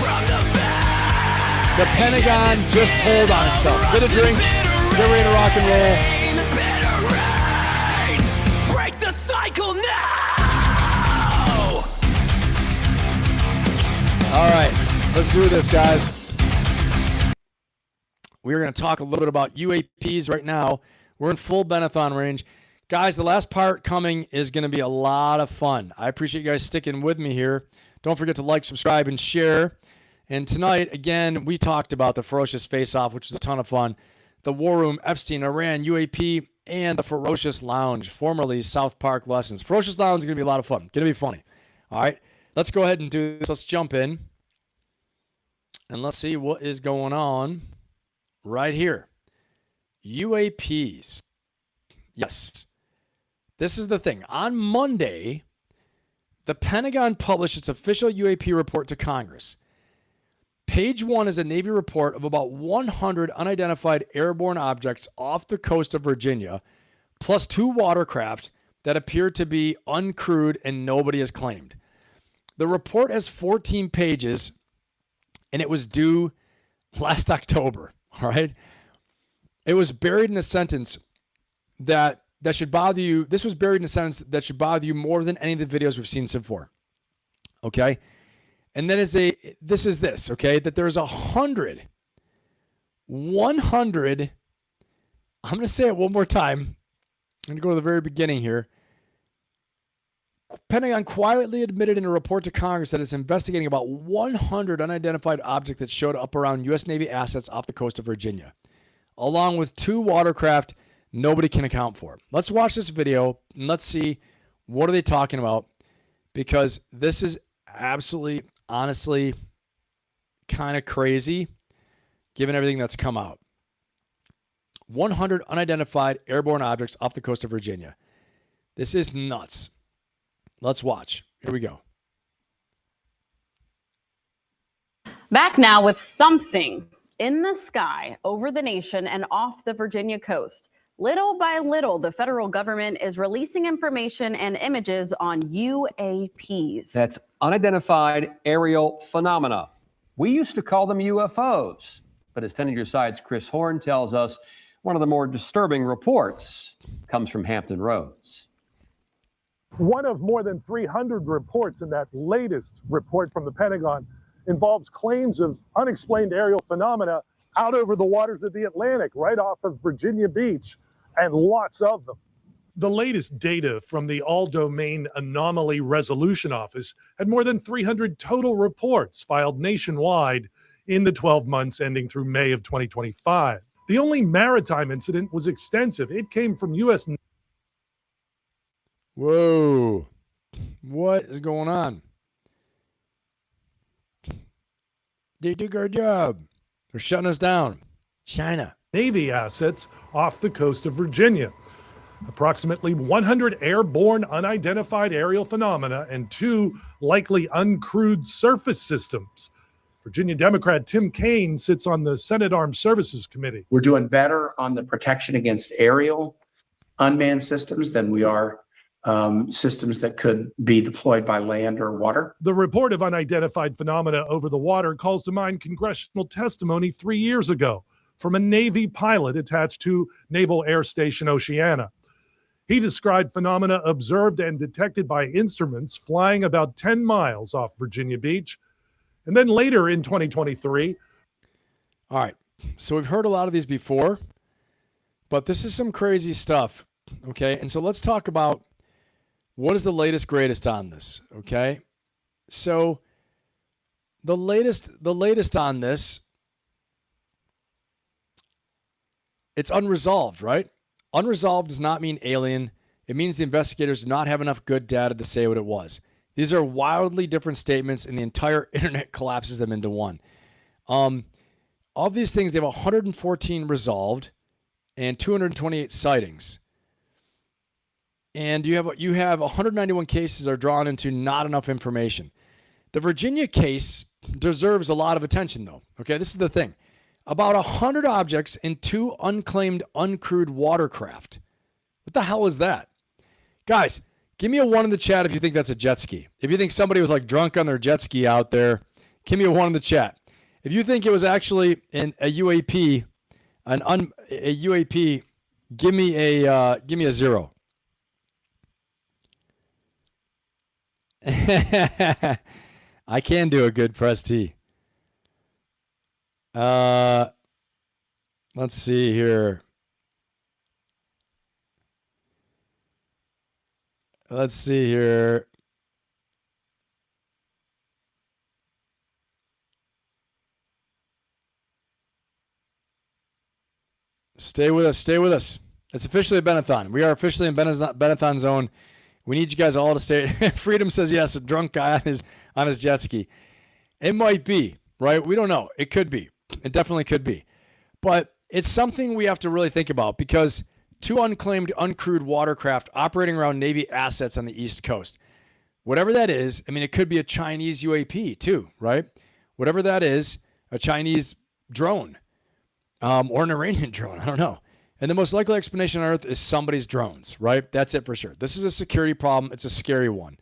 The Pentagon just told on itself. Get a drink, get ready to rock and roll. Break the cycle now! All right, let's do this, guys. We're going to talk a little bit about UAPs right now. We're in full Benathon range. Guys, the last part coming is going to be a lot of fun. I appreciate you guys sticking with me here. Don't forget to like, subscribe, and share. And tonight, again, we talked about the Ferocious Face-Off, which was a ton of fun. The War Room, Epstein, Iran, UAP, and the Ferocious Lounge, formerly South Park Lessons. Ferocious Lounge is going to be a lot of fun. Going to be funny. All right, let's go ahead and do this. Let's jump in. And let's see what is going on right here. UAPs. Yes. This is the thing. On Monday, the Pentagon published its official UAP report to Congress. Page 1 is a Navy report of about 100 unidentified airborne objects off the coast of Virginia, plus 2 watercraft that appear to be uncrewed and nobody has claimed. The report has 14 pages, and it was due last October, all right? It was buried in a sentence that should bother you. This was buried in a sentence that should bother you more than any of the videos we've seen so far. Okay? And then this is this, okay? That there's 100, I'm going to say it one more time. I'm going to go to the very beginning here. Pentagon quietly admitted in a report to Congress that it's investigating about 100 unidentified objects that showed up around U.S. Navy assets off the coast of Virginia, along with 2 watercraft nobody can account for. Let's watch this video and let's see what are they talking about, because this is absolutely, honestly, kind of crazy given everything that's come out. 100 unidentified airborne objects off the coast of Virginia. This is nuts. Let's watch. Here we go. Back now with something in the sky over the nation and off the Virginia coast. Little by little, the federal government is releasing information and images on UAPs. That's unidentified aerial phenomena. We used to call them UFOs, but as 10 of your side's Chris Horn tells us, one of the more disturbing reports comes from Hampton Roads. One of more than 300 reports in that latest report from the Pentagon involves claims of unexplained aerial phenomena out over the waters of the Atlantic, right off of Virginia Beach, and lots of them. The latest data from the All-Domain Anomaly Resolution Office had more than 300 total reports filed nationwide in the 12 months ending through May of 2025. The only maritime incident was extensive. It came from U.S. Whoa. What is going on? They did a good job. They're shutting us down. China. Navy assets off the coast of Virginia. Approximately 100 airborne unidentified aerial phenomena and 2 likely uncrewed surface systems. Virginia Democrat Tim Kaine sits on the Senate Armed Services Committee. We're doing better on the protection against aerial unmanned systems than we are systems that could be deployed by land or water. The report of unidentified phenomena over the water calls to mind congressional testimony 3 years ago from a Navy pilot attached to Naval Air Station Oceana. He described phenomena observed and detected by instruments flying about 10 miles off Virginia Beach. And then later in 2023. All right. So we've heard a lot of these before, but this is some crazy stuff. Okay. And so let's talk about what is the latest, greatest on this. Okay. So the latest on this, it's unresolved, right? Unresolved does not mean alien. It means the investigators do not have enough good data to say what it was. These are wildly different statements, and the entire internet collapses them into one. Of these things, they have 114 resolved and 228 sightings. And you have 191 cases are drawn into not enough information. The Virginia case deserves a lot of attention, though. Okay, this is the thing. About 100 objects and 2 unclaimed, uncrewed watercraft. What the hell is that? Guys, give me a 1 in the chat if you think that's a jet ski. If you think somebody was like drunk on their jet ski out there, give me a 1 in the chat. If you think it was actually a UAP, a UAP, give me a 0. I can do a good press T. Let's see here. Let's see here. Stay with us. Stay with us. It's officially a Benathon. We are officially in Benathon zone. We need you guys all to stay. Freedom says yes. A drunk guy on his jet ski. It might be, right? We don't know. It could be. It definitely could be. But it's something we have to really think about because two unclaimed, uncrewed watercraft operating around Navy assets on the East Coast. Whatever that is, I mean, it could be a Chinese UAP too, right? Whatever that is, a Chinese drone or an Iranian drone. I don't know. And the most likely explanation on Earth is somebody's drones, right? That's it for sure. This is a security problem. It's a scary one.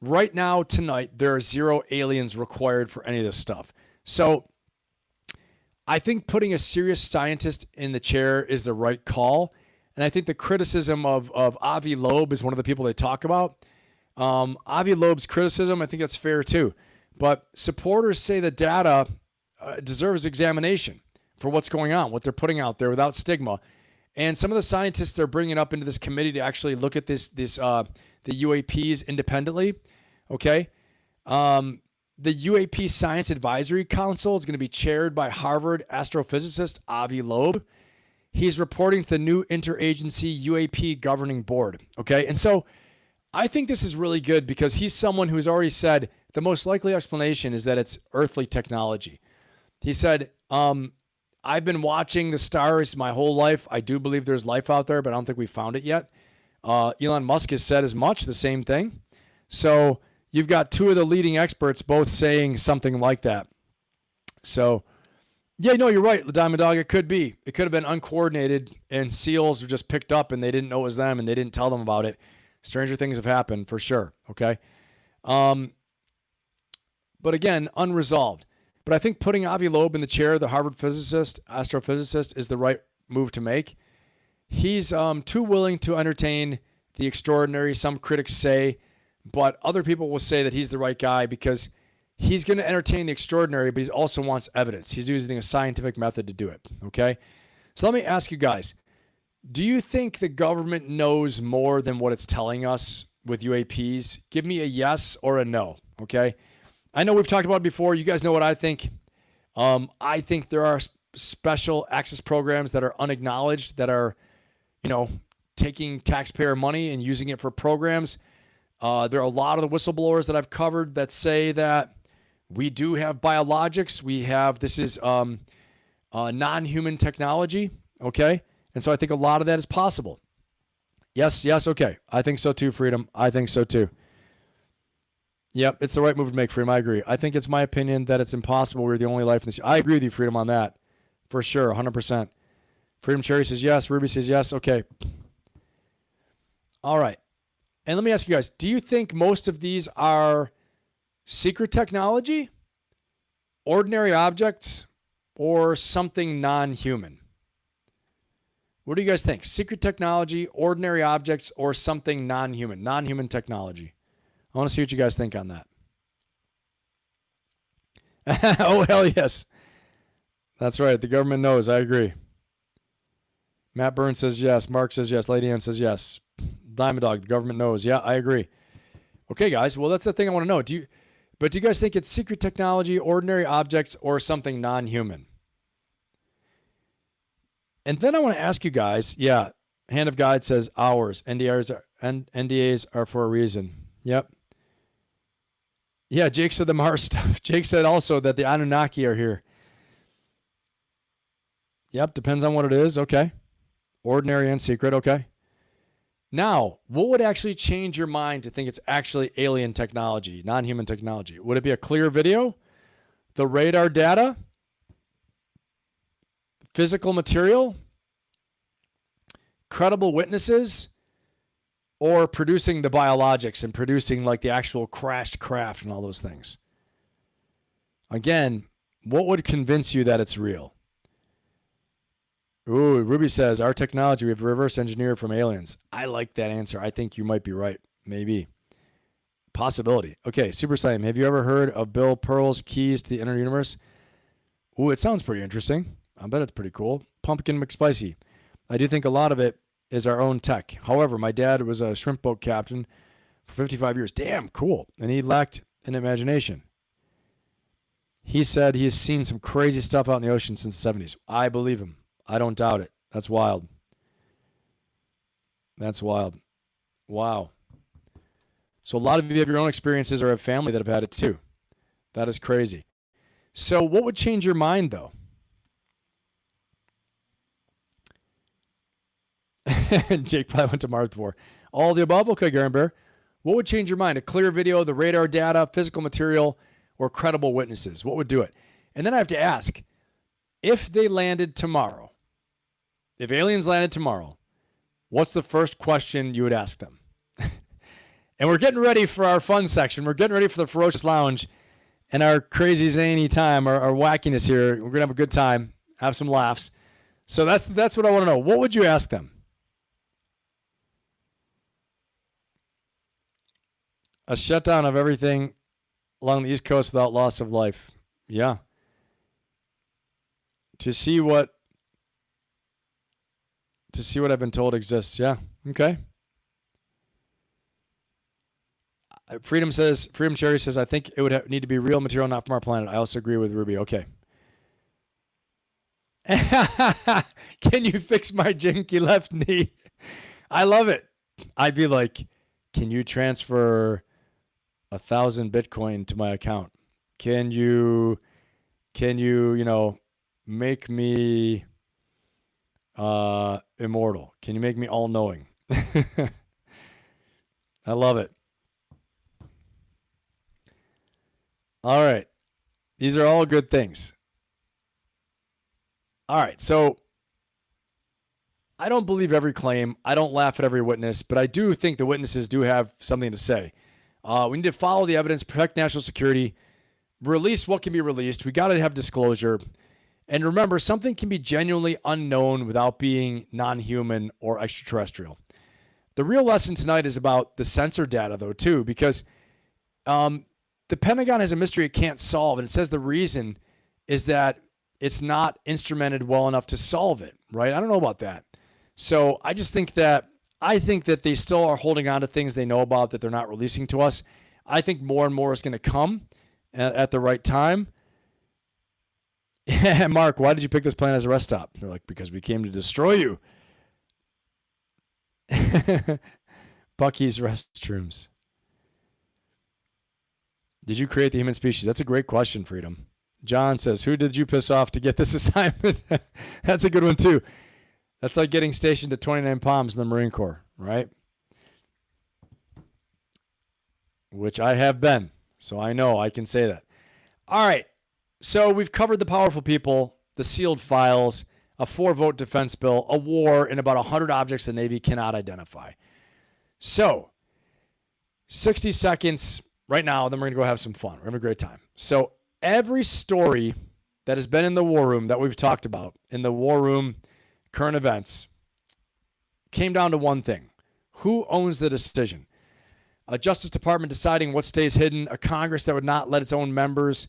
Right now, tonight, there are 0 aliens required for any of this stuff. So I think putting a serious scientist in the chair is the right call. And I think the criticism of Avi Loeb is one of the people they talk about. Avi Loeb's criticism, I think that's fair too. But supporters say the data deserves examination for what's going on, what they're putting out there without stigma. And some of the scientists they're bringing up into this committee to actually look at the UAPs independently, okay? The UAP Science Advisory Council is going to be chaired by Harvard astrophysicist Avi Loeb. He's reporting to the new interagency UAP governing board, okay? And so I think this is really good because he's someone who's already said the most likely explanation is that it's earthly technology. He said, I've been watching the stars my whole life. I do believe there's life out there, but I don't think we found it yet. Elon Musk has said as much, the same thing. So you've got two of the leading experts both saying something like that. So, yeah, no, you're right, Diamond Dog. It could be. It could have been uncoordinated, and SEALs were just picked up, and they didn't know it was them, and they didn't tell them about it. Stranger things have happened, for sure, okay? But again, unresolved. But I think putting Avi Loeb in the chair, the Harvard astrophysicist, is the right move to make. He's too willing to entertain the extraordinary, some critics say, but other people will say that he's the right guy because he's going to entertain the extraordinary, but he also wants evidence. He's using a scientific method to do it, okay? So let me ask you guys, do you think the government knows more than what it's telling us with UAPs? Give me a yes or a no, okay? I know we've talked about it before. You guys know what I think. I think there are special access programs that are unacknowledged that are, taking taxpayer money and using it for programs. There are a lot of the whistleblowers that I've covered that say that we do have biologics. This is non-human technology, okay? And so I think a lot of that is possible. Yes, okay. I think so too, Freedom. I think so too. Yep, it's the right move to make, Freedom. I agree. I think it's my opinion that it's impossible. We're the only life in this. I agree with you, Freedom, on that. For sure, 100%. Freedom Cherry says yes. Ruby says yes. Okay. All right. And let me ask you guys, do you think most of these are secret technology, ordinary objects, or something non-human? What do you guys think? Secret technology, ordinary objects, or something non-human? Non-human technology. I want to see what you guys think on that. Oh, hell yes. That's right. The government knows. I agree. Matt Burns says yes. Mark says yes. Lady Ann says yes. Diamond Dog, the government knows. Yeah, I agree. Okay, guys. Well, that's the thing I want to know. Do you guys think it's secret technology, ordinary objects, or something non-human? And then I want to ask you guys, yeah, Hand of God says ours. NDAs are for a reason. Yep. Yeah, Jake said the Mars stuff. Jake said also that the Anunnaki are here. Yep, depends on what it is. Okay. Ordinary and secret. Okay. Now, what would actually change your mind to think it's actually alien technology, non-human technology? Would it be a clear video? The radar data? Physical material? Credible witnesses? Or producing the biologics and producing like the actual crashed craft and all those things? Again, what would convince you that it's real? Ooh, Ruby says, our technology, we have reverse engineered from aliens. I like that answer. I think you might be right. Maybe. Possibility. Okay, Super Slam, have you ever heard of Bill Pearl's Keys to the Inner Universe? Ooh, it sounds pretty interesting. I bet it's pretty cool. Pumpkin McSpicy. I do think a lot of it is our own tech. However, my dad was a shrimp boat captain for 55 years. Damn, cool. And he lacked an imagination. He said he has seen some crazy stuff out in the ocean since the 70s. I believe him. I don't doubt it. That's wild. That's wild. Wow. So a lot of you have your own experiences or have family that have had it too. That is crazy. So what would change your mind, though? Jake probably went to Mars before. All the above? Okay, Garen Bear. What would change your mind? A clear video, the radar data, physical material, or credible witnesses? What would do it? And then I have to ask, if they landed tomorrow, if aliens landed tomorrow, what's the first question you would ask them? And we're getting ready for our fun section. We're getting ready for the Ferocious Lounge and our crazy zany time, our wackiness here. We're going to have a good time, have some laughs. So that's what I want to know. What would you ask them? A shutdown of everything along the East Coast without loss of life. Yeah. To see what I've been told exists. Yeah. Okay. Freedom Cherry says, I think it would need to be real material, not from our planet. I also agree with Ruby. Okay. Can you fix my jinky left knee? I love it. I'd be like, can you transfer 1,000 Bitcoin to my account? Can you, make me immortal? Can you make me all knowing? I love it. All right. These are all good things. All right. So I don't believe every claim. I don't laugh at every witness, but I do think the witnesses do have something to say. We need to follow the evidence, protect national security, release what can be released. We got to have disclosure. And remember, something can be genuinely unknown without being non-human or extraterrestrial. The real lesson tonight is about the sensor data, though, too, because the Pentagon has a mystery it can't solve, and it says the reason is that it's not instrumented well enough to solve it, right? I don't know about that. So I think that they still are holding on to things they know about that they're not releasing to us. I think more and more is going to come at the right time. Mark, why did you pick this plane as a rest stop? They're like, because we came to destroy you. Bucky's restrooms. Did you create the human species? That's a great question, Freedom. John says, who did you piss off to get this assignment? That's a good one, too. That's like getting stationed at 29 Palms in the Marine Corps, right? Which I have been, so I know I can say that. All right, so we've covered the powerful people, the sealed files, a 4-vote defense bill, a war, and about 100 objects the Navy cannot identify. So, 60 seconds right now, then we're going to go have some fun. We're having a great time. So, every story that has been in the war room that we've talked about, in the war room current events, came down to one thing. Who owns the decision? A Justice Department deciding what stays hidden, a Congress that would not let its own members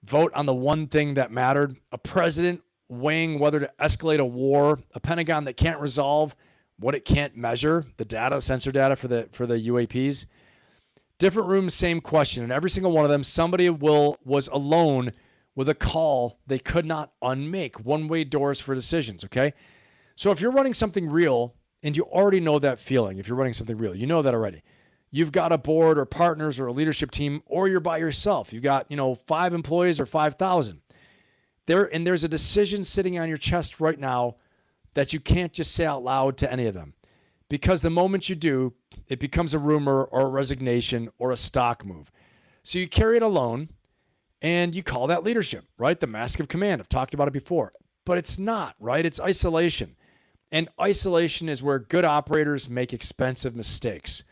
vote on the one thing that mattered, a president weighing whether to escalate a war, a Pentagon that can't resolve what it can't measure, the data, sensor data for the UAPs. Different rooms, same question. And every single one of them, somebody was alone with a call they could not unmake. One-way doors for decisions, okay? So if you're running something real, and you already know that feeling, if you're running something real, you know that already. You've got a board or partners or a leadership team, or you're by yourself. You've got, 5 employees or 5,000. There's a decision sitting on your chest right now that you can't just say out loud to any of them. Because the moment you do, it becomes a rumor or a resignation or a stock move. So you carry it alone and you call that leadership, right? The mask of command. I've talked about it before. But it's not, right? It's isolation. And isolation is where good operators make expensive mistakes.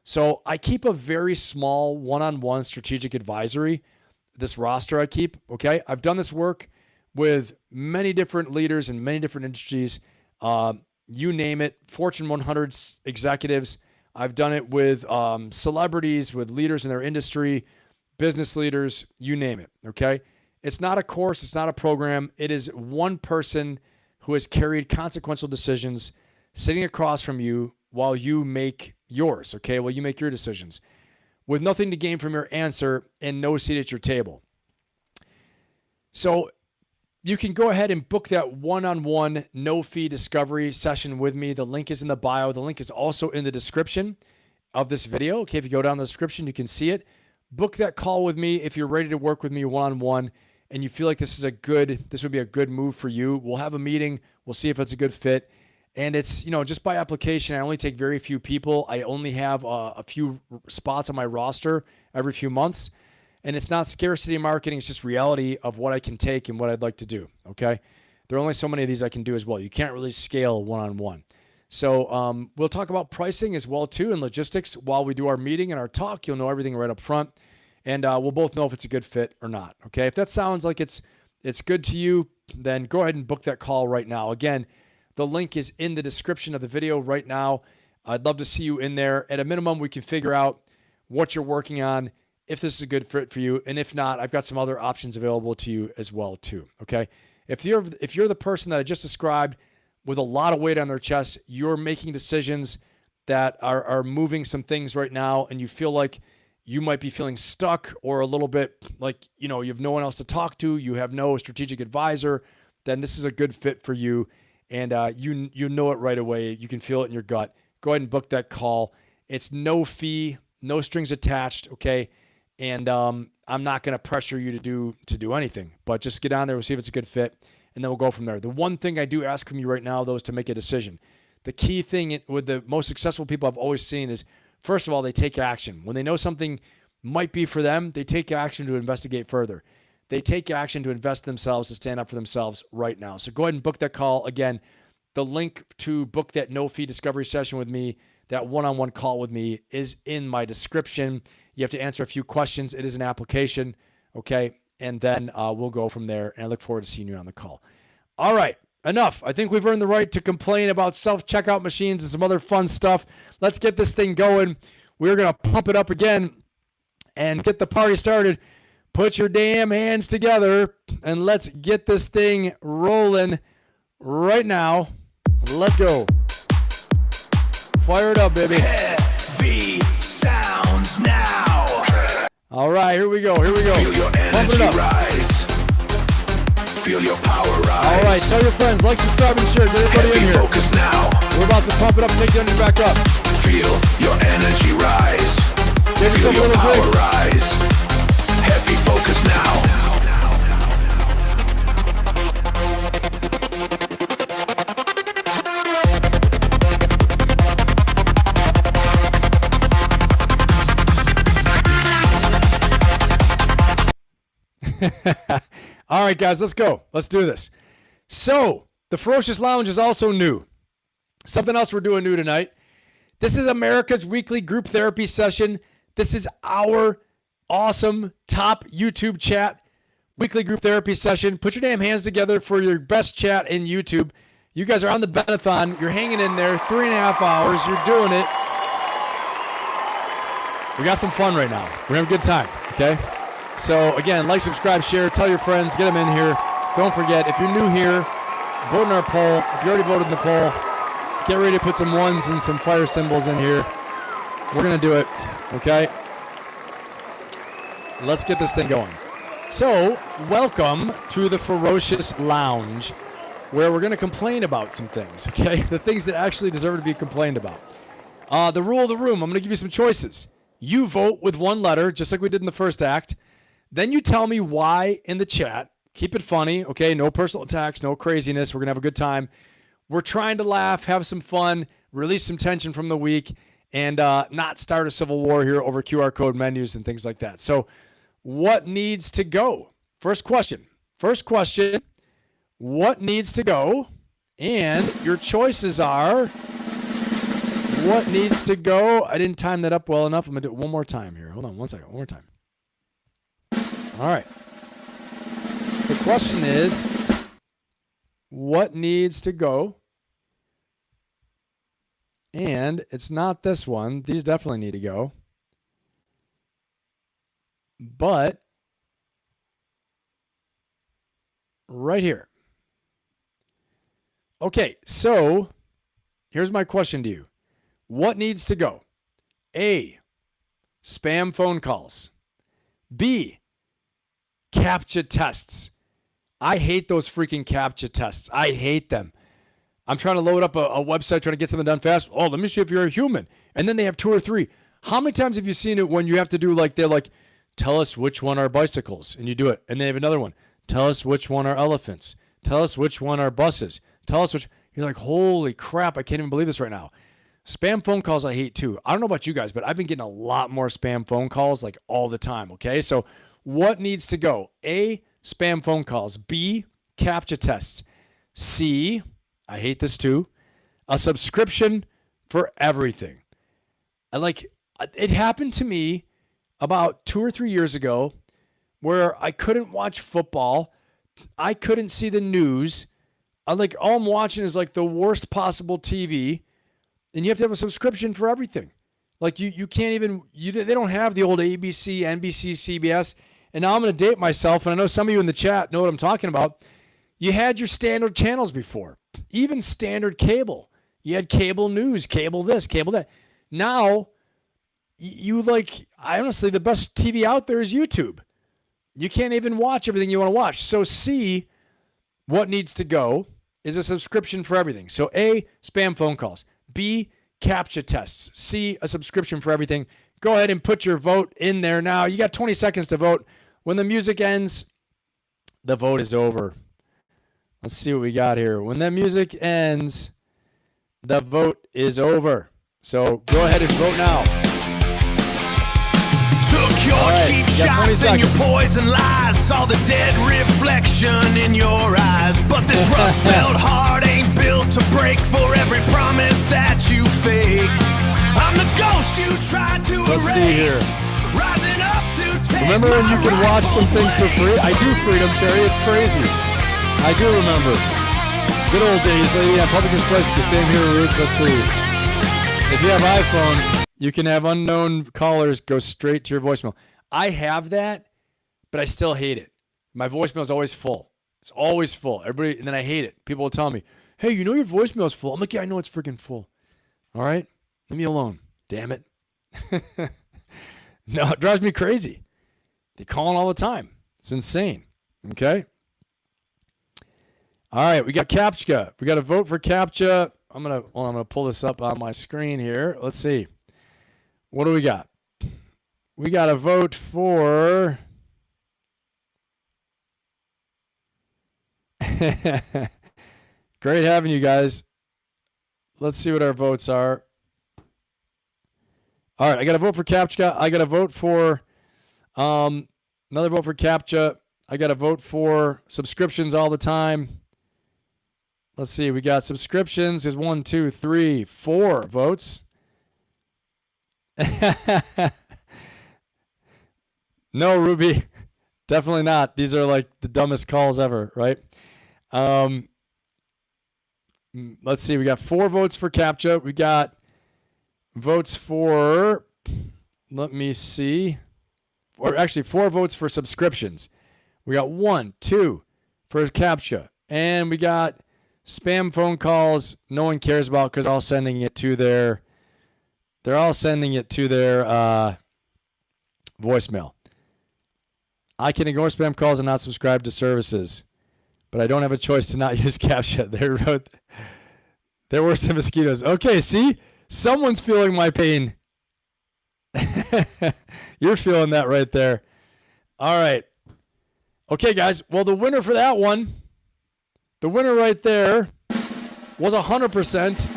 So I keep a very small one-on-one strategic advisory, this roster I keep, okay? I've done this work with many different leaders in many different industries. You name it, Fortune 100 executives. I've done it with celebrities, with leaders in their industry, business leaders, you name it, okay? It's not a course. It's not a program. It is one person who has carried consequential decisions sitting across from you while you make yours, okay? While you make your decisions with nothing to gain from your answer and no seat at your table. So you can go ahead and book that one-on-one no-fee discovery session with me. The link is in the bio. The link is also in the description of this video. Okay, if you go down the description, you can see it. Book that call with me if you're ready to work with me one-on-one and you feel like this would be a good move for you. We'll have a meeting. We'll see if it's a good fit. And it's, just by application, I only take very few people. I only have a few spots on my roster every few months. And it's not scarcity marketing. It's just reality of what I can take and what I'd like to do. Okay. There are only so many of these I can do as well. You can't really scale one-on-one. So we'll talk about pricing as well too and logistics while we do our meeting and our talk. You'll know everything right up front. And we'll both know if it's a good fit or not. Okay. If that sounds like it's good to you, then go ahead and book that call right now. Again, the link is in the description of the video right now. I'd love to see you in there. At a minimum, we can figure out what you're working on, if this is a good fit for you. And if not, I've got some other options available to you as well too. Okay. If you're the person that I just described with a lot of weight on their chest, you're making decisions that are moving some things right now, and you feel like you might be feeling stuck or a little bit like, you have no one else to talk to, you have no strategic advisor, then this is a good fit for you. And you know it right away. You can feel it in your gut. Go ahead and book that call. It's no fee, no strings attached, okay? And I'm not going to pressure you to do anything, but just get on there. We'll see if it's a good fit, and then we'll go from there. The one thing I do ask from you right now, though, is to make a decision. The key thing with the most successful people I've always seen is, first of all, they take action. When they know something might be for them, they take action to investigate further. They take action to invest in themselves, to stand up for themselves right now. So go ahead and book that call. Again, the link to book that no-fee discovery session with me, that one-on-one call with me, is in my description. You have to answer a few questions. It is an application, okay? And then we'll go from there, and I look forward to seeing you on the call. All right, enough. I think we've earned the right to complain about self-checkout machines and some other fun stuff. Let's get this thing going. We're going to pump it up again and get the party started. Put your damn hands together and let's get this thing rolling right now. Let's go. Fire it up, baby. Heavy sounds now. All right, here we go. Here we go. Feel your energy rise. Feel your power rise. All right, tell your friends, like, subscribe, and share. Get everybody in here. Focus now. We're about to pump it up, take the energy back up. Feel your energy rise. Give yourself a little power drink. Rise. Heavy focus now. All right, guys, let's go. Let's do this. So, the Ferocious Lounge is also new. Something else we're doing new tonight. This is America's weekly group therapy session. This is our awesome top YouTube chat weekly group therapy session. Put your damn hands together for your best chat in YouTube. You guys are on the Benathon. You're hanging in there 3.5 hours. You're doing it. We got some fun right now. We're having a good time, okay? So, again, like, subscribe, share, tell your friends, get them in here. Don't forget, if you're new here, vote in our poll. If you already voted in the poll, get ready to put some ones and some fire symbols in here. We're going to do it, okay? Let's get this thing going. So, welcome to the Ferocious Lounge, where we're going to complain about some things, okay? The things that actually deserve to be complained about. The rule of the room, I'm going to give you some choices. You vote with one letter, just like we did in the first act. Then you tell me why in the chat. Keep it funny, okay? No personal attacks, no craziness. We're going to have a good time. We're trying to laugh, have some fun, release some tension from the week, and not start a civil war here over QR code menus and things like that. So what needs to go? First question. What needs to go? And your choices are what needs to go. I didn't time that up well enough. I'm going to do it one more time here. Hold on one second. One more time. All right. The question is, what needs to go? And it's not this one. These definitely need to go. But right here. Okay, so here's my question to you. What needs to go? A, spam phone calls. B, CAPTCHA tests. I hate those freaking CAPTCHA tests. I hate them. I'm trying to load up a website, trying to get something done fast. Oh, let me see if you're a human. And then they have 2 or 3. How many times have you seen it when you have to do like, they're like, tell us which one are bicycles. And you do it. And they have another one. Tell us which one are elephants. Tell us which one are buses. Tell us which. You're like, holy crap, I can't even believe this right now. Spam phone calls I hate too. I don't know about you guys, but I've been getting a lot more spam phone calls like all the time, okay? So what needs to go? A, spam phone calls. B, CAPTCHA tests. C, I hate this too, a subscription for everything. It happened to me about 2 or 3 years ago where I couldn't watch football. I couldn't see the news. All I'm watching is like the worst possible TV, and you have to have a subscription for everything. Like you can't even, they don't have the old ABC, NBC, CBS. And now I'm going to date myself, and I know some of you in the chat know what I'm talking about. You had your standard channels before, even standard cable. You had cable news, cable this, cable that. Now, honestly, the best TV out there is YouTube. You can't even watch everything you want to watch. So C, what needs to go is a subscription for everything. So A, spam phone calls. B, CAPTCHA tests. C, a subscription for everything. Go ahead and put your vote in there now. You got 20 seconds to vote. When the music ends, the vote is over. Let's see what we got here. When the music ends, the vote is over. So go ahead and vote now. Took your cheap shots and your poison lies. Saw the dead reflection in your eyes. But this rust belt heart ain't built to break for every promise that you faked. I'm the ghost you tried to erase. Let's see here. Rising up to take. Remember when you could watch some things for free? I do, Freedom Cherry. It's crazy. I do remember. Good old days, lady. Public Express, same here, Roots. Let's see. If you have iPhone, you can have unknown callers go straight to your voicemail. I have that, but I still hate it. My voicemail is always full. It's always full. Everybody, and then I hate it. People will tell me, hey, you know your voicemail is full. I'm like, yeah, I know it's freaking full. All right? Leave me alone. Damn it. No, it drives me crazy. They call in all the time. It's insane. Okay? All right, we got CAPTCHA. We got to vote for CAPTCHA. I'm gonna pull this up on my screen here. Let's see. What do we got? We got to vote for. Great having you guys. Let's see what our votes are. All right, I got to vote for CAPTCHA. I got to vote for another vote for CAPTCHA. I got to vote for subscriptions all the time. Let's see. We got subscriptions is 1, 2, 3, 4 votes. No, Ruby. Definitely not. These are like the dumbest calls ever, right? Let's see. We got 4 votes for CAPTCHA. We got votes for, let me see, or actually 4 votes for subscriptions. We got 1, 2 for CAPTCHA, and we got spam phone calls. No one cares about because they're all sending it to their voicemail. I can ignore spam calls and not subscribe to services, but I don't have a choice to not use CAPTCHA. They're worse than mosquitoes. Okay, see? Someone's feeling my pain. You're feeling that right there. All right. Okay, guys. Well, the winner for that one, the winner right there was 100%.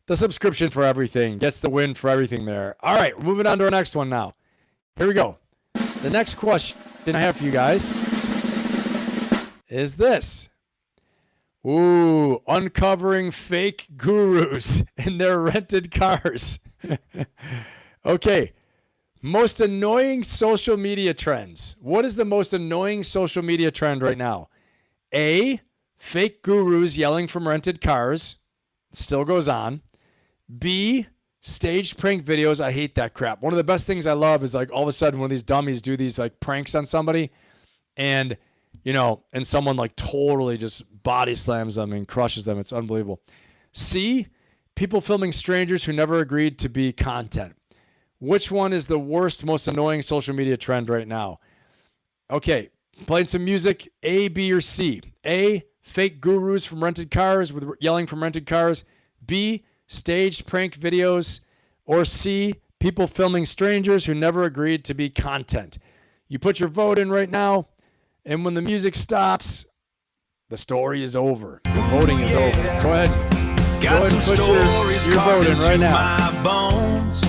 The subscription for everything gets the win for everything there. All right, we're moving on to our next one now. Here we go. The next question I have for you guys is this. Ooh, uncovering fake gurus in their rented cars. Okay, most annoying social media trends. What is the most annoying social media trend right now? A, fake gurus yelling from rented cars. It still goes on. B, staged prank videos. I hate that crap. One of the best things I love is like all of a sudden one of these dummies do these like pranks on somebody and and someone like totally just body slams them and crushes them. It's unbelievable. C, people filming strangers who never agreed to be content. Which one is the worst, most annoying social media trend right now? Okay, playing some music, A, B, or C. A, fake gurus from rented cars with yelling from rented cars. B, staged prank videos. Or C, people filming strangers who never agreed to be content. You put your vote in right now, and when the music stops, the story is over. The voting is over. Go ahead. Got Go ahead and some put stories your vote in right now. my bones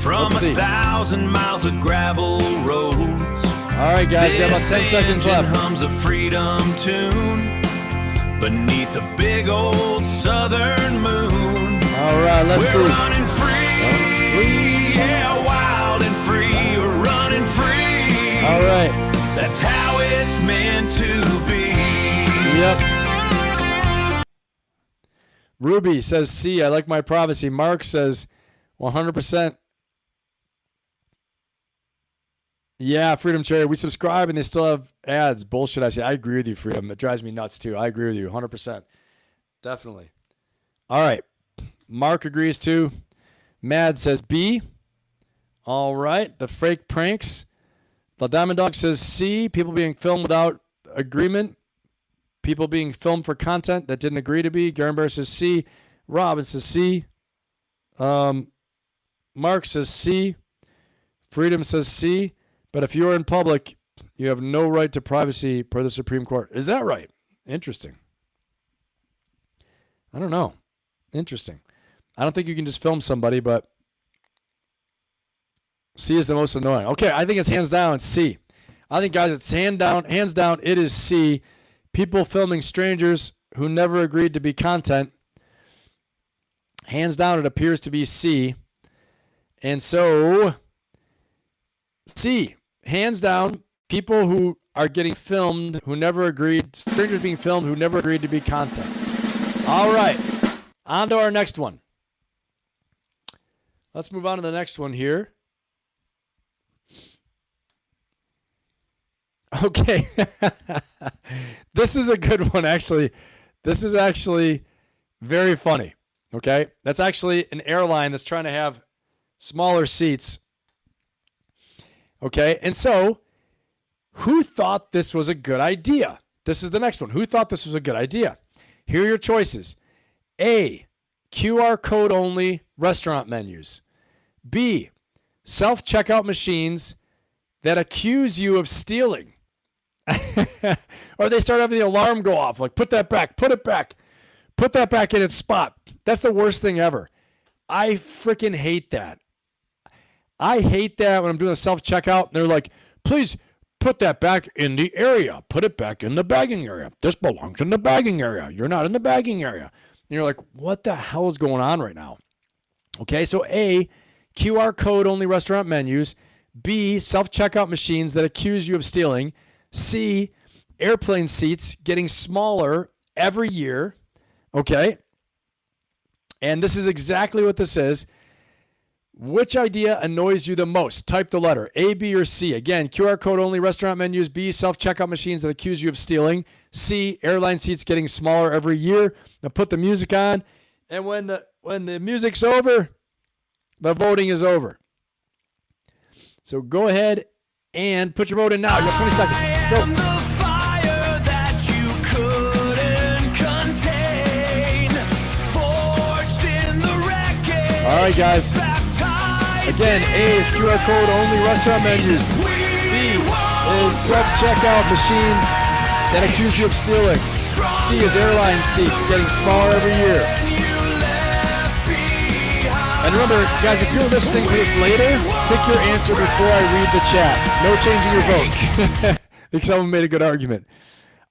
from 1,000 miles of gravel roads. All right, guys, got about 10 seconds left. Hums a freedom tune beneath a big old southern moon. All right, let's We're see. running free, yeah, wild and free. We're running free. All right. That's how it's meant to be. Yep. Ruby says C, I like my privacy. Mark says 100%. Yeah, Freedom Cherry, we subscribe and they still have ads. Bullshit, I say. I agree with you, Freedom. It drives me nuts, too. I agree with you, 100%. Definitely. All right. Mark agrees, too. Mad says B. All right. The fake pranks. The Diamond Dog says C. People being filmed without agreement. People being filmed for content that didn't agree to be. Garen Bear says C. Robin says C. Mark says C. Freedom says C. But if you're in public, you have no right to privacy per the Supreme Court. Is that right? Interesting. I don't know. Interesting. I don't think you can just film somebody, but C is the most annoying. Okay, I think it's hands down C. I think, guys, it's hands down, it is C. People filming strangers who never agreed to be content. Hands down, it appears to be C. And so, C, hands down, people who are getting filmed who never agreed, strangers being filmed who never agreed to be content. All right, on to our next one. Let's move on to the next one here. Okay. This is a good one, actually. This is actually very funny. Okay. That's actually an airline that's trying to have smaller seats. Okay. And so, who thought this was a good idea? This is the next one. Who thought this was a good idea? Here are your choices. A, QR code only restaurant menus. B, self-checkout machines that accuse you of stealing. Or they start having the alarm go off, like, put that back, put it back, put that back in its spot. That's the worst thing ever. I freaking hate that. I hate that when I'm doing a self-checkout and they're like, please put that back in the area. Put it back in the bagging area. This belongs in the bagging area. You're not in the bagging area. And you're like, what the hell is going on right now? Okay, so A, QR code only restaurant menus. B, self-checkout machines that accuse you of stealing. C, airplane seats getting smaller every year. Okay. And this is exactly what this is. Which idea annoys you the most? Type the letter A, B, or C. Again, QR code only restaurant menus. B, self-checkout machines that accuse you of stealing. C, airline seats getting smaller every year. Now put the music on. And when the music's over, the voting is over. So go ahead and put your vote in now. You got 20 seconds. Go. All right, guys. Again, A is QR code only restaurant menus. B is self-checkout machines that accuse you of stealing. C is airline seats getting smaller every year. And remember, guys, if you're listening to this later, pick your answer before I read the chat. No changing your vote. I think someone made a good argument.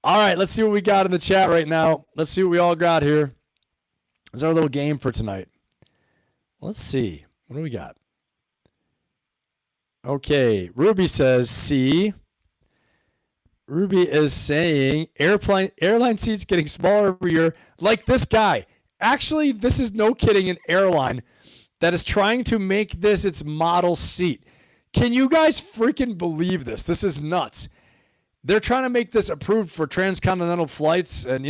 All right, let's see what we got in the chat right now. Let's see what we all got here. This is our little game for tonight. Let's see. What do we got? Okay, Ruby says C. Ruby is saying airline seats getting smaller every year, like this guy. Actually, this is no kidding an airline that is trying to make this its model seat. Can you guys freaking believe this? This is nuts. They're trying to make this approved for transcontinental flights and,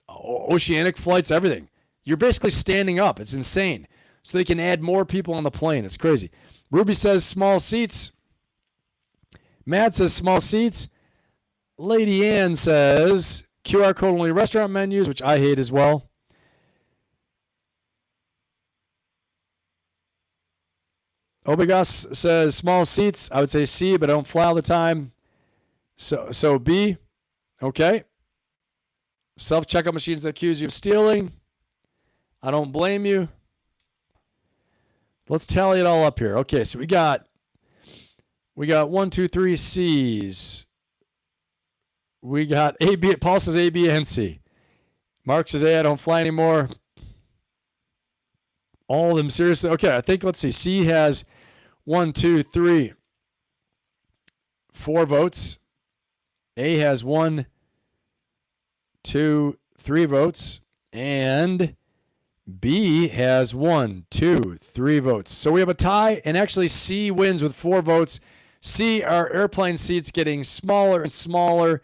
oceanic flights, everything. You're basically standing up. It's insane. So they can add more people on the plane. It's crazy. Ruby says small seats. Matt says small seats. Lady Ann says QR code only restaurant menus, which I hate as well. Obegas says small seats. I would say C, but I don't fly all the time. So B. Okay. Self-checkout machines that accuse you of stealing. I don't blame you. Let's tally it all up here. Okay, so we got 1, 2, 3 C's. We got A, B. Paul says A, B, and C. Mark says A, I don't fly anymore. All of them, seriously. Okay, I think, let's see. C has 1, 2, 3, 4 votes. A has 1, 2, 3 votes. And B has 1, 2, 3 votes. So we have a tie, and actually C wins with 4 votes. C, our airplane seats getting smaller and smaller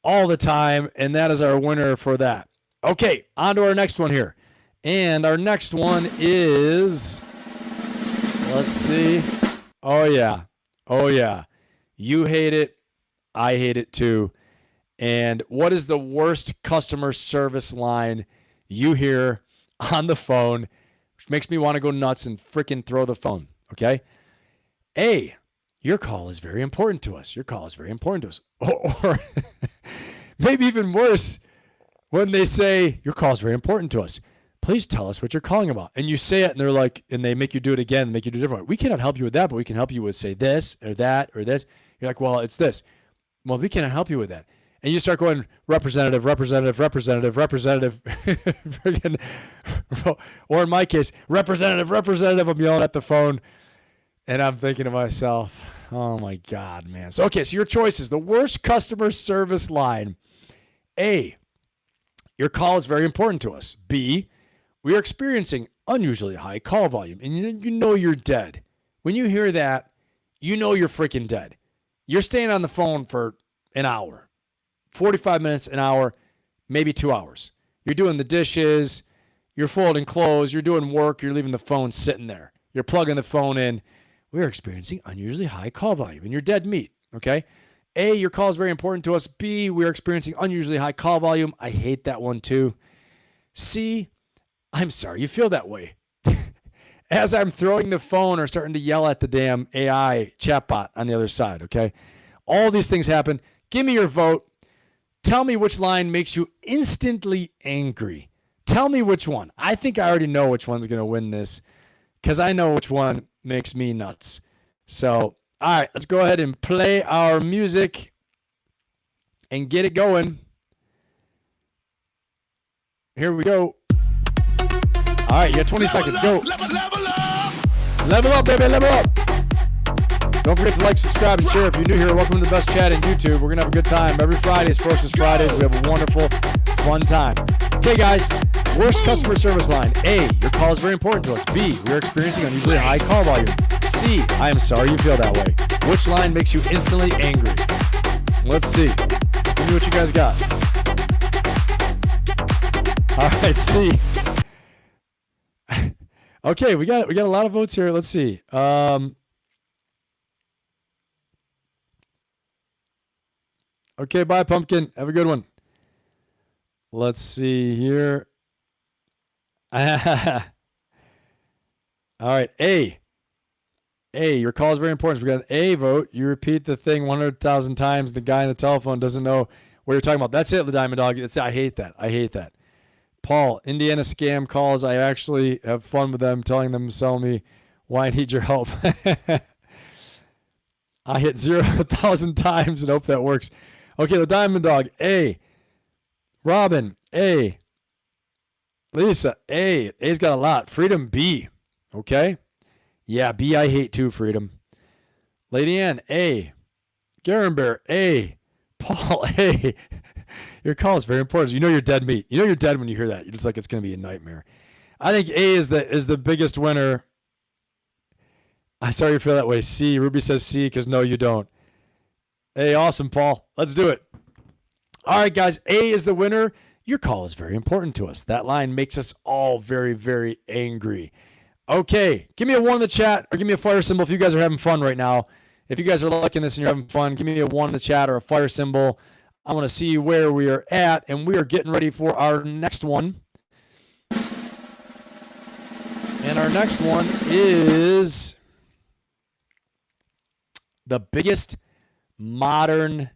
all the time, and that is our winner for that. Okay, on to our next one here. And our next one is, let's see. Oh, yeah. You hate it. I hate it too. And what is the worst customer service line you hear on the phone, which makes me want to go nuts and freaking throw the phone? Okay. A, your call is very important to us. Your call is very important to us. Or maybe even worse, when they say, your call is very important to us. Please tell us what you're calling about. And you say it, and they're like, and they make you do it again, make you do it different. We cannot help you with that, but we can help you with, say, this or that or this. You're like, well, it's this. Well, we cannot help you with that. And you start going, representative. Or in my case, representative. I'm yelling at the phone, and I'm thinking to myself, oh my God, man. So, okay, so your choices. The worst customer service line. A, your call is very important to us. B, we are experiencing unusually high call volume, and you know you're dead. When you hear that, you know you're freaking dead. You're staying on the phone for an hour, 45 minutes, an hour, maybe 2 hours. You're doing the dishes, you're folding clothes, you're doing work, you're leaving the phone sitting there. You're plugging the phone in. We're experiencing unusually high call volume, and you're dead meat, okay? A, your call is very important to us. B, we're experiencing unusually high call volume. I hate that one too. C, I'm sorry you feel that way. As I'm throwing the phone or starting to yell at the damn AI chatbot on the other side, okay? All these things happen. Give me your vote. Tell me which line makes you instantly angry. Tell me which one. I think I already know which one's going to win this because I know which one makes me nuts. So, all right, let's go ahead and play our music and get it going. Here we go. All right, you got 20 seconds. Go. Level up, baby. Level up. Don't forget to like, subscribe, and share. If you're new here, welcome to the best chat in YouTube. We're going to have a good time. Every Friday is Ferocious Fridays. We have a wonderful, fun time. Okay, guys. Worst customer service line. A, your call is very important to us. B, we are experiencing unusually high call volume. C, I am sorry you feel that way. Which line makes you instantly angry? Let's see. Give me what you guys got. All right, C. Okay, we got a lot of votes here. Let's see. Okay, bye, Pumpkin. Have a good one. Let's see here. All right, A. A, your call is very important. We got an A vote. You repeat the thing 100,000 times. The guy on the telephone doesn't know what you're talking about. That's it, the Diamond Dog. I hate that. Paul, Indiana scam calls. I actually have fun with them, telling them to sell me why I need your help. I hit 0,000 times and hope that works. Okay, the Diamond Dog, A. Robin, A. Lisa, A. A's got a lot. Freedom, B. Okay. Yeah, B, I hate too, Freedom. Lady Ann, A. Garen Bear, A. Paul, A. Your call is very important. You know you're dead meat. You know you're dead when you hear that. You're just like, it's going to be a nightmare. I think A is the biggest winner. I'm sorry you feel that way. C. Ruby says C because no, you don't. Hey, awesome, Paul. Let's do it. All right, guys. A is the winner. Your call is very important to us. That line makes us all very, very angry. Okay, give me a 1 in the chat or give me a fire symbol if you guys are having fun right now. If you guys are liking this and you're having fun, give me a 1 in the chat or a fire symbol. I want to see where we are at, and we are getting ready for our next one. And our next one is the biggest modern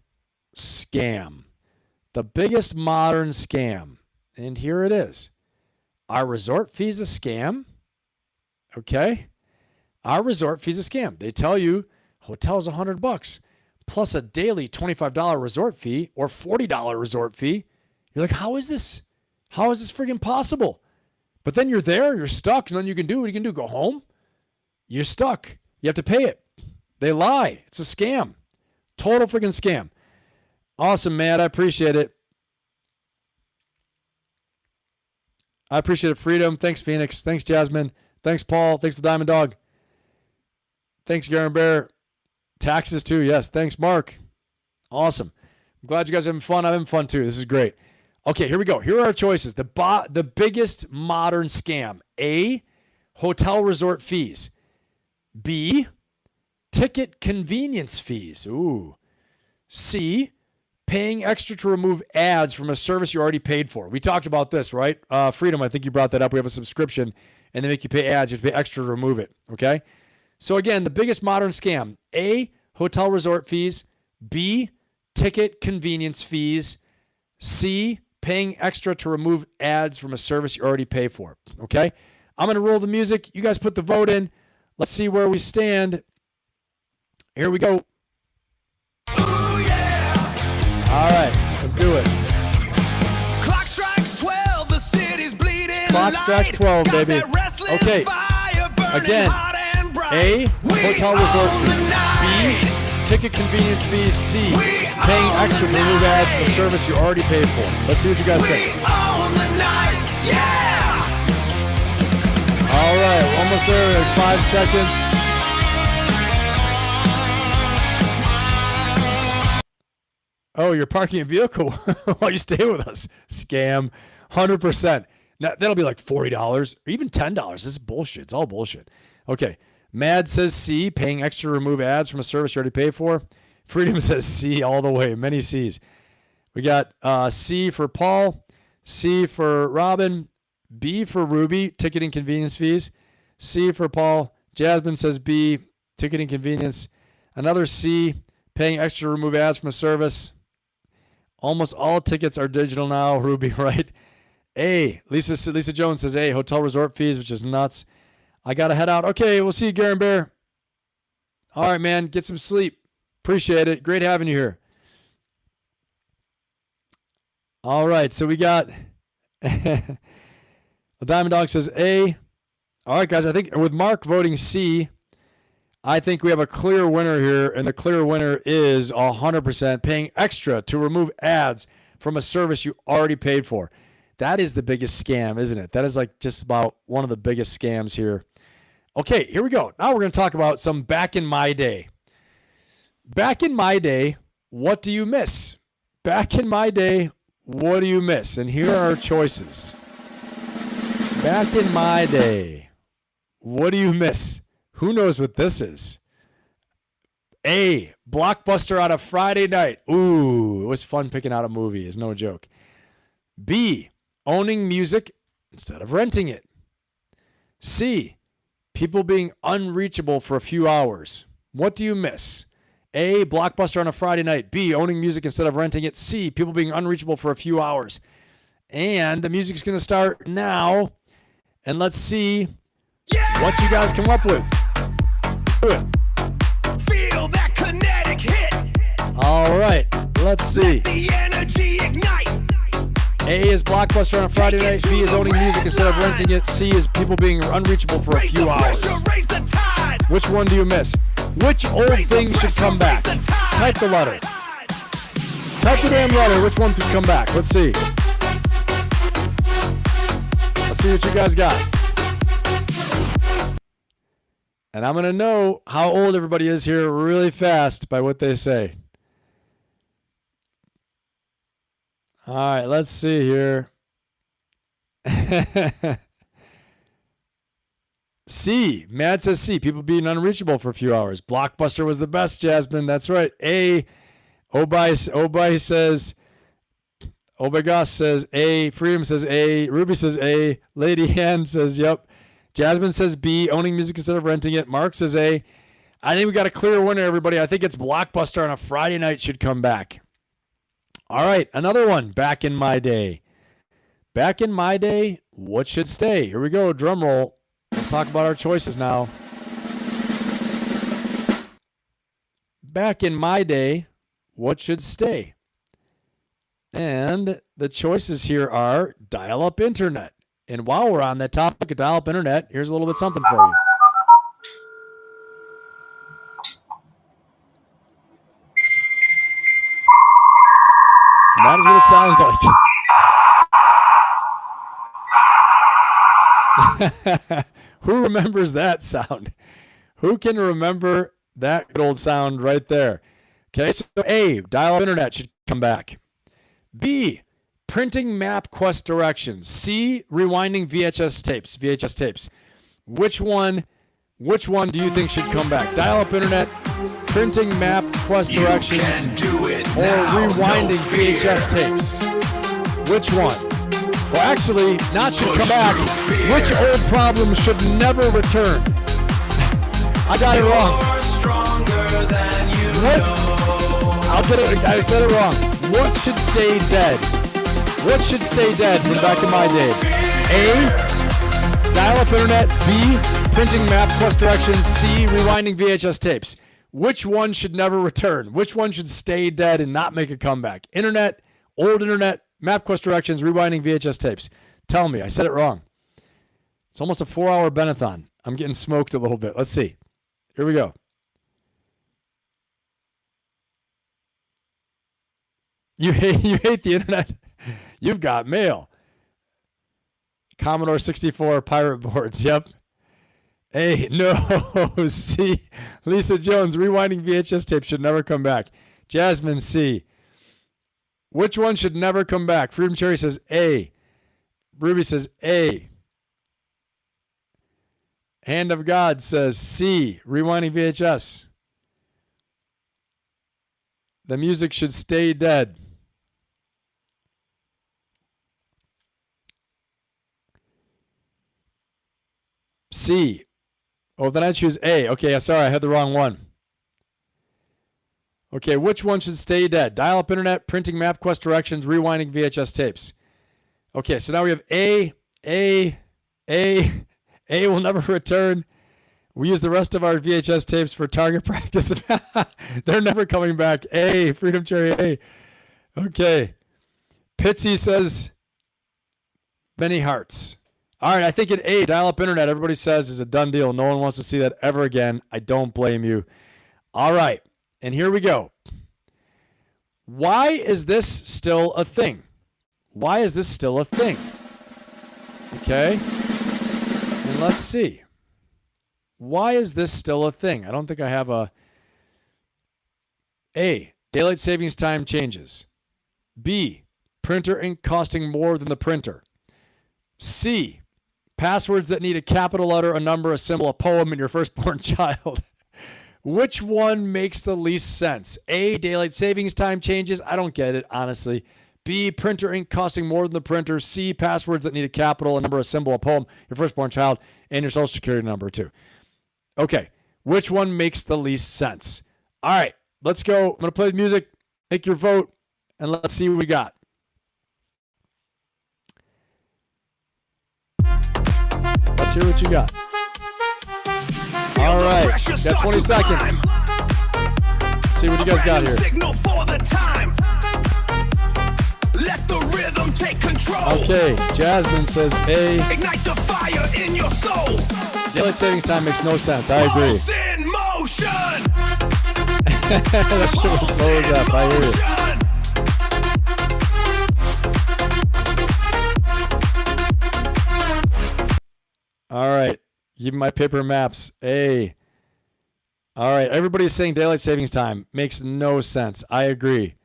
scam. The biggest modern scam. And here it is. Are resort fees a scam? Okay. Our resort fees a scam. They tell you hotel's $100 plus a daily $25 resort fee or $40 resort fee. You're like, how is this? How is this freaking possible? But then you're there, you're stuck, nothing you can do. What you can do? Go home? You're stuck. You have to pay it. They lie. It's a scam. Total freaking scam. Awesome, Matt. I appreciate it. I appreciate it, Freedom. Thanks, Phoenix. Thanks, Jasmine. Thanks, Paul. Thanks to Diamond Dog. Thanks, Garen Bear. Taxes, too. Yes. Thanks, Mark. Awesome. I'm glad you guys are having fun. I'm having fun, too. This is great. Okay, here we go. Here are our choices. The biggest modern scam. A, hotel resort fees. B, ticket convenience fees. Ooh. C, paying extra to remove ads from a service you already paid for. We talked about this, right? Freedom, I think you brought that up. We have a subscription, and they make you pay ads. You have to pay extra to remove it, okay? So again, the biggest modern scam. A, hotel resort fees. B, ticket convenience fees. C, paying extra to remove ads from a service you already pay for, okay? I'm going to roll the music. You guys put the vote in. Let's see where we stand. Here we go. All right, let's do it. Clock strikes 12, the city's bleeding. Clock strikes 12, baby. Okay. Again, A, hotel resort fees. B, ticket convenience fees. C, paying extra to remove ads for a service you already paid for. Let's see what you guys think. All right, almost there in 5 seconds. Oh, you're parking a vehicle while you stay with us. Scam. 100%. Now, that'll be like $40 or even $10. This is bullshit. It's all bullshit. Okay. Mad says C, paying extra to remove ads from a service you already paid for. Freedom says C all the way. Many C's. We got C for Paul, C for Robin, B for Ruby, ticket and convenience fees. C for Paul. Jasmine says B, ticket and convenience. Another C, paying extra to remove ads from a service. Almost all tickets are digital now, Ruby, right? A, Lisa Jones says A, hotel resort fees, which is nuts. I got to head out. Okay, we'll see you, Garen Bear. All right, man, get some sleep. Appreciate it. Great having you here. All right, so we got the Diamond Dog says A. All right, guys, I think with Mark voting C, I think we have a clear winner here, and the clear winner is 100% paying extra to remove ads from a service you already paid for. That is the biggest scam, isn't it? That is like just about one of the biggest scams here. Okay, here we go. Now we're going to talk about some back in my day. Back in my day, what do you miss? Back in my day, what do you miss? And here are our choices. Back in my day, what do you miss? Who knows what this is? A, Blockbuster on a Friday night. Ooh, it was fun picking out a movie. It's no joke. B, owning music instead of renting it. C, people being unreachable for a few hours. What do you miss? A, Blockbuster on a Friday night. B, owning music instead of renting it. C, people being unreachable for a few hours. And the music's going to start now. And let's see what you guys come up with. Let's do it. Feel that kinetic hit. All right, let's see. Let the energy ignite. A is Blockbuster on a Friday night. B is owning music instead of renting it. C is people being unreachable for a few hours. Which one do you miss? Which old thing should come back? Type the letter. Type the damn letter. Which one should come back? Let's see. Let's see what you guys got. And I'm going to know how old everybody is here really fast by what they say. All right, let's see here. C. Mad says C. People being unreachable for a few hours. Blockbuster was the best, Jasmine. That's right. A. Obai says. Obegas says A. Freedom says A. Ruby says A. Lady Hand says yep. Jasmine says B. Owning music instead of renting it. Mark says A. I think we got a clear winner, everybody. I think it's Blockbuster on a Friday night should come back. All right, another one. Back in my day. Back in my day, what should stay? Here we go. Drum roll. Let's talk about our choices now. Back in my day, what should stay? And the choices here are dial-up internet. And while we're on that topic of dial-up internet, here's a little bit something for you. And that is what it sounds like. Who remembers that sound? Who can remember that good old sound right there? Okay, so A, dial-up internet should come back. B, printing MapQuest directions. C, rewinding VHS tapes. Which one do you think should come back? Dial-up internet, printing MapQuest directions, or rewinding VHS tapes? Which one? Well, actually, not should come back. Which old problem should never return? I got it wrong. What? I'll get it. I said it wrong. What should stay dead? What should stay dead from back in my day? A, dial-up internet. B, printing MapQuest directions. C, rewinding VHS tapes. Which one should never return? Which one should stay dead and not make a comeback? Internet, old internet, MapQuest directions, rewinding VHS tapes. Tell me, I said it wrong. It's almost a 4-hour Benathon. I'm getting smoked a little bit. Let's see. Here we go. You hate the internet? You've got mail. Commodore 64 pirate boards. Yep. A, no. C, Lisa Jones, rewinding VHS tapes should never come back. Jasmine, C. Which one should never come back? Freedom Cherry says A. Ruby says A. Hand of God says C, rewinding VHS. The music should stay dead. C. Oh, then I choose A. Okay, sorry, I had the wrong one. Okay, which one should stay dead? Dial-up internet, printing MapQuest directions, rewinding VHS tapes. Okay, so now we have A will never return. We use the rest of our VHS tapes for target practice. They're never coming back. A, Freedom Cherry A. Okay. Pitsy says many hearts. All right, I think at A, dial-up internet, everybody says is a done deal. No one wants to see that ever again. I don't blame you. All right, and here we go. Why is this still a thing? Why is this still a thing? Okay, and let's see. Why is this still a thing? I don't think I have a... A, daylight savings time changes. B, printer ink costing more than the printer. C, passwords that need a capital letter, a number, a symbol, a poem, and your firstborn child. Which one makes the least sense? A, daylight savings time changes. I don't get it, honestly. B, printer ink costing more than the printer. C, passwords that need a capital, a number, a symbol, a poem, your firstborn child, and your social security number, too. Okay, which one makes the least sense? All right, let's go. I'm going to play the music, make your vote, and let's see what we got. Let's hear what you got. All right, got 20 seconds. Let's see what you guys got here. Okay, Jasmine says A. Ignite the fire in your soul. Daylight savings time makes no sense. I agree. That shit was slow as up. I hear you. All right. Give me my paper maps. A. All right. Everybody's saying daylight savings time makes no sense. I agree.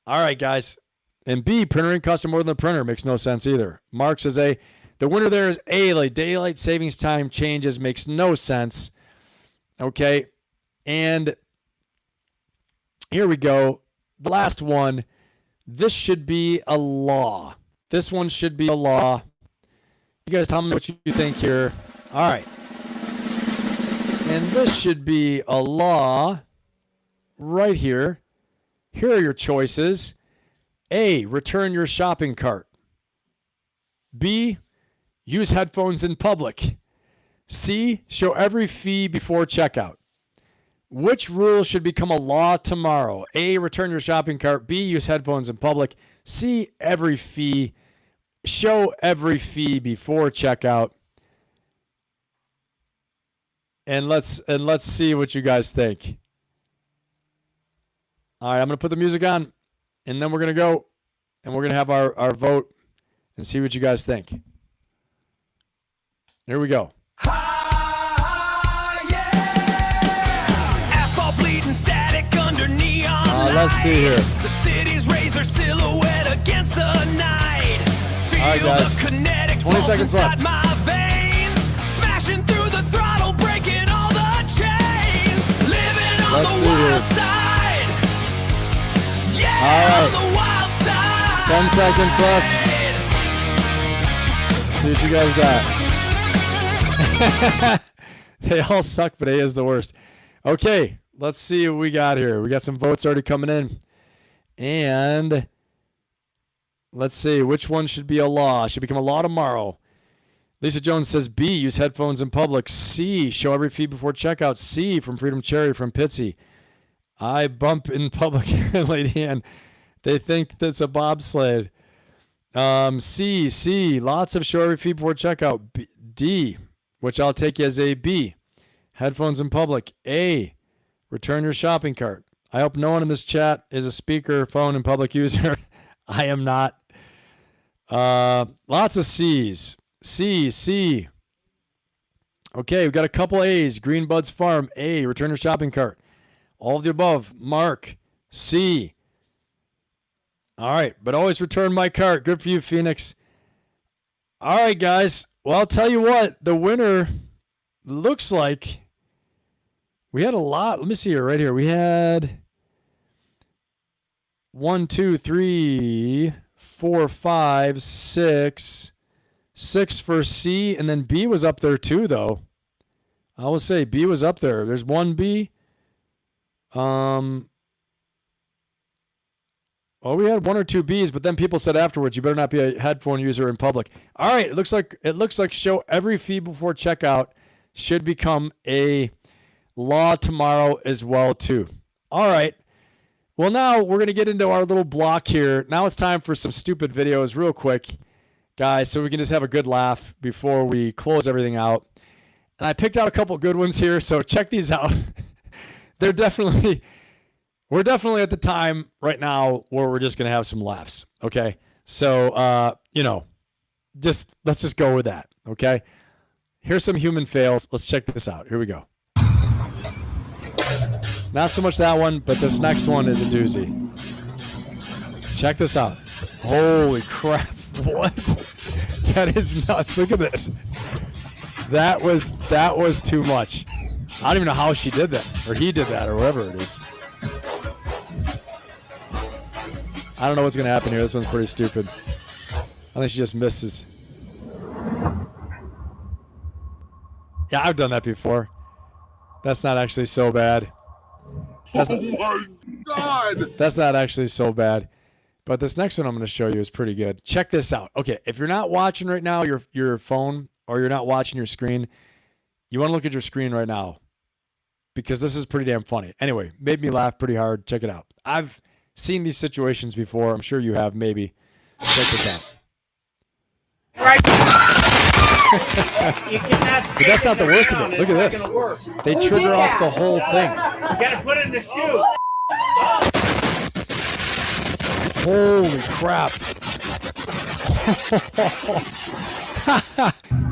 All right, guys. And B, printer ink costs more than the printer. Makes no sense either. Mark says A. The winner there is A, like daylight savings time changes. Makes no sense. Okay. And here we go. The last one. This should be a law. This one should be a law. You guys tell me what you think here. All right. And this should be a law right here. Here are your choices. A, return your shopping cart. B, use headphones in public. C, show every fee before checkout. Which rule should become a law tomorrow? A, return your shopping cart. B, use headphones in public. C, every fee. Show every fee before checkout. And let's see what you guys think. All right, I'm going to put the music on, and then we're going to go, and we're going to have our vote and see what you guys think. Here we go. Asphalt bleeding static under neon Let's see here. The city's razor silhouette against the night. Feel All right, guys. the kinetic 20 pulse seconds inside left. my veins, smashing through the throttle, breaking all the chains. Living on Let's the see here. wild side. Yeah, All right. on the wild side. 10 seconds left. Let's see what you guys got. They all suck, but A is the worst. Okay, let's see what we got here. We got some votes already coming in. And let's see, which one should be a law? Should become a law tomorrow. Lisa Jones says B, use headphones in public. C, show every fee before checkout. C, from Freedom Cherry from Pitsy. I bump in public, Lady Ann. They think that's a bobsled. C, lots of show every fee before checkout. B, D, which I'll take as a B, headphones in public. A, return your shopping cart. I hope no one in this chat is a speaker, phone, and public user. I am not. Lots of C's. C. Okay, we've got a couple A's. Green Buds Farm. A, return your shopping cart. All of the above. Mark. C. All right, but always return my cart. Good for you, Phoenix. All right, guys. Well, I'll tell you what. The winner looks like we had a lot. Let me see here, right here. We had 1, 2, 3, 4, 5, 6. 6 for C, and then B was up there too, though. I will say B was up there. There's one B. Oh, we had 1 or 2 B's, but then people said afterwards, you better not be a headphone user in public. All right, it looks like show every fee before checkout should become a law tomorrow as well too. All right. Well, now we're going to get into our little block here. Now it's time for some stupid videos real quick, guys, so we can just have a good laugh before we close everything out. And I picked out a couple good ones here, so check these out. We're definitely at the time right now where we're just going to have some laughs, okay? So, let's just go with that, okay? Here's some human fails. Let's check this out. Here we go. Not so much that one, but this next one is a doozy. Check this out. Holy crap. What? That is nuts. Look at this. That was too much. I don't even know how she did that, or he did that, or whatever it is. I don't know what's going to happen here. This one's pretty stupid. I think she just misses. Yeah, I've done that before. That's not actually so bad. Oh my God! That's not actually so bad. But this next one I'm going to show you is pretty good. Check this out. Okay, if you're not watching right now your phone, or you're not watching your screen, you want to look at your screen right now, because this is pretty damn funny. Anyway, made me laugh pretty hard. Check it out. I've seen these situations before. I'm sure you have, maybe. Check this out. But that's not the worst of it. Look at this. They trigger off the whole thing. You gotta put it in the shoe. Holy crap.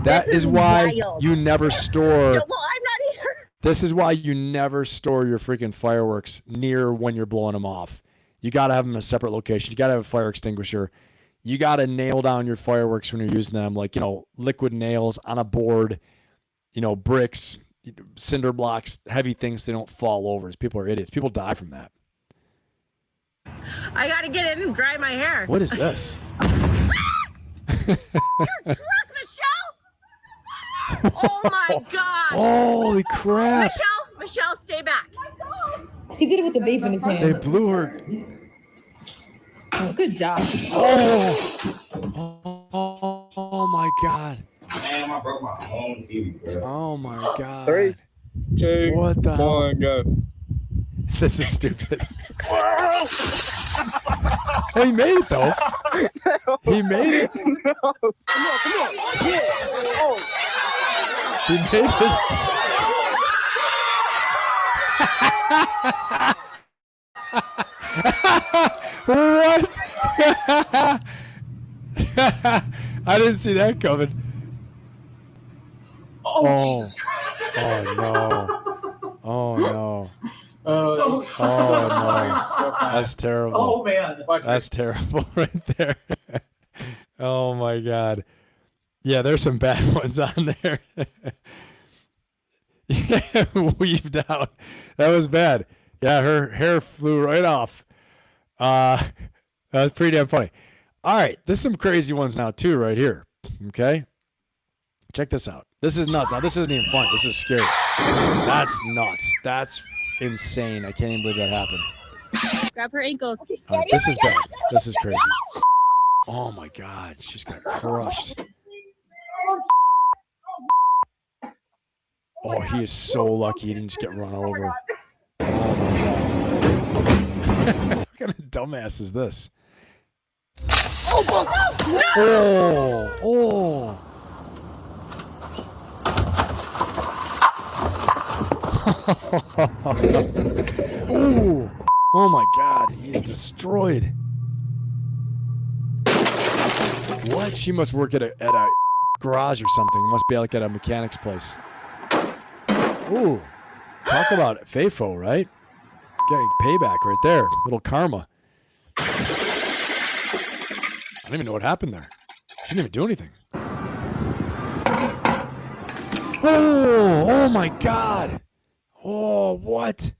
That is why you never store. Well, I'm not either. This is why you never store your freaking fireworks near when you're blowing them off. You got to have them in a separate location. You got to have a fire extinguisher. You got to nail down your fireworks when you're using them, like, liquid nails on a board, bricks, cinder blocks, heavy things so they don't fall over. People are idiots. People die from that. I gotta get in and dry my hair. What is this? Your truck, Michelle! Oh my God! Holy crap! Michelle, stay back. He did it with the vape in his hand. They blew her. Oh, good job. Oh my God. Damn, I broke my own TV, bro. Oh my God. 3, 2, what the 1, go. This is stupid. Oh, he made it though. He made it. No. Come on. Yeah. Oh. He made it. What? I didn't see that coming. Oh, Jesus Christ. Oh no. Oh no. Oh no. That's terrible. Oh, man. That's terrible right there. Oh my God. Yeah, there's some bad ones on there. Yeah, weaved out. That was bad. Yeah, her hair flew right off. That was pretty damn funny. All right, there's some crazy ones now too right here. Okay? Check this out. This is nuts. Now, this isn't even funny. This is scary. That's nuts. That's insane. I can't even believe that happened. Grab her ankles. This is bad. This is crazy. Oh my God. She's got crushed. Oh, he is so lucky he didn't just get run over. Oh my God. What kind of dumbass is this? Oh. Ooh. Oh my God, he's destroyed. What? She must work at a garage or something. Must be like at a mechanic's place. Ooh. Talk about FAFO, right? Getting payback right there. Little karma. I don't even know what happened there. She didn't even do anything. Oh my God. Oh, what?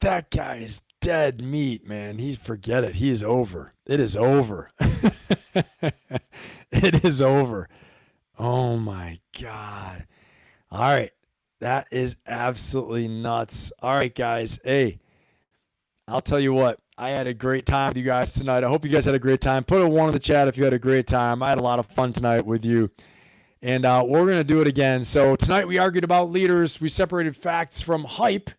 That guy is dead meat, man. Forget it. He is over. It is over. It is over. Oh my God. All right. That is absolutely nuts. All right, guys. Hey, I'll tell you what. I had a great time with you guys tonight. I hope you guys had a great time. Put a 1 in the chat if you had a great time. I had a lot of fun tonight with you. And we're going to do it again. So tonight we argued about leaders. We separated facts from hype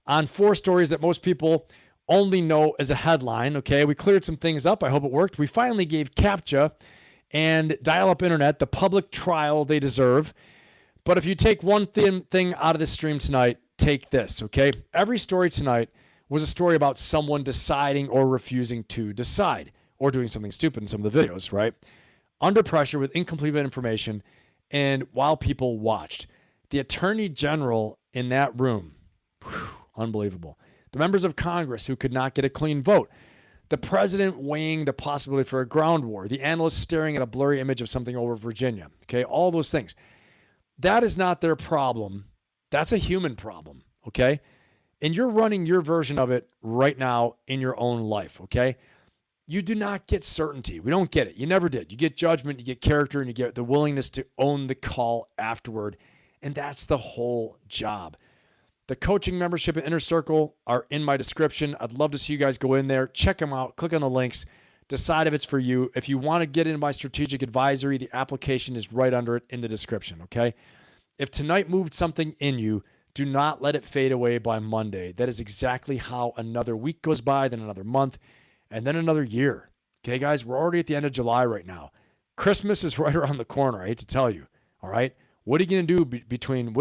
on 4 stories that most people only know as a headline. Okay, we cleared some things up. I hope it worked. We finally gave CAPTCHA and dial-up internet the public trial they deserve. But if you take one thing out of this stream tonight, take this, okay? Every story tonight was a story about someone deciding or refusing to decide or doing something stupid in some of the videos, right? Under pressure with incomplete information and while people watched. The Attorney General in that room, unbelievable. The members of Congress who could not get a clean vote. The president weighing the possibility for a ground war. The analysts staring at a blurry image of something over Virginia. Okay, all those things. That is not their problem. That's a human problem, okay? And you're running your version of it right now in your own life, okay? You do not get certainty. We don't get it. You never did. You get judgment, you get character, and you get the willingness to own the call afterward. And that's the whole job. The coaching membership and Inner Circle are in my description. I'd love to see you guys go in there. Check them out. Click on the links. Decide if it's for you. If you want to get into my strategic advisory, the application is right under it in the description, okay? If tonight moved something in you, do not let it fade away by Monday. That is exactly how another week goes by, then another month, and then another year. Okay, guys, we're already at the end of July right now. Christmas is right around the corner. I hate to tell you. All right, what are you going to do between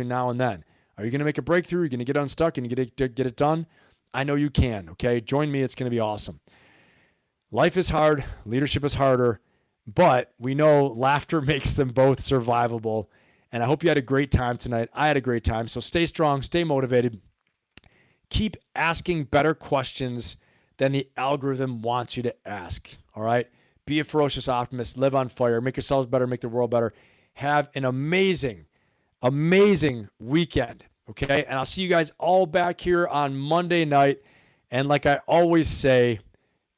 now and then? Are you going to make a breakthrough? Are you going to get unstuck and get it done? I know you can. Okay, join me. It's going to be awesome. Life is hard. Leadership is harder, but we know laughter makes them both survivable. And I hope you had a great time tonight. I had a great time. So stay strong, stay motivated. keep asking better questions than the algorithm wants you to ask. All right. Be a ferocious optimist, live on fire, make yourselves better, make the world better. Have an amazing, amazing weekend. Okay. And I'll see you guys all back here on Monday night. And like I always say,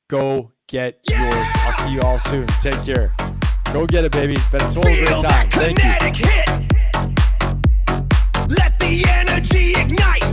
go get yours. I'll see you all soon. Take care. Go get it, baby. Been a total great time. Thank you. Let the energy ignite.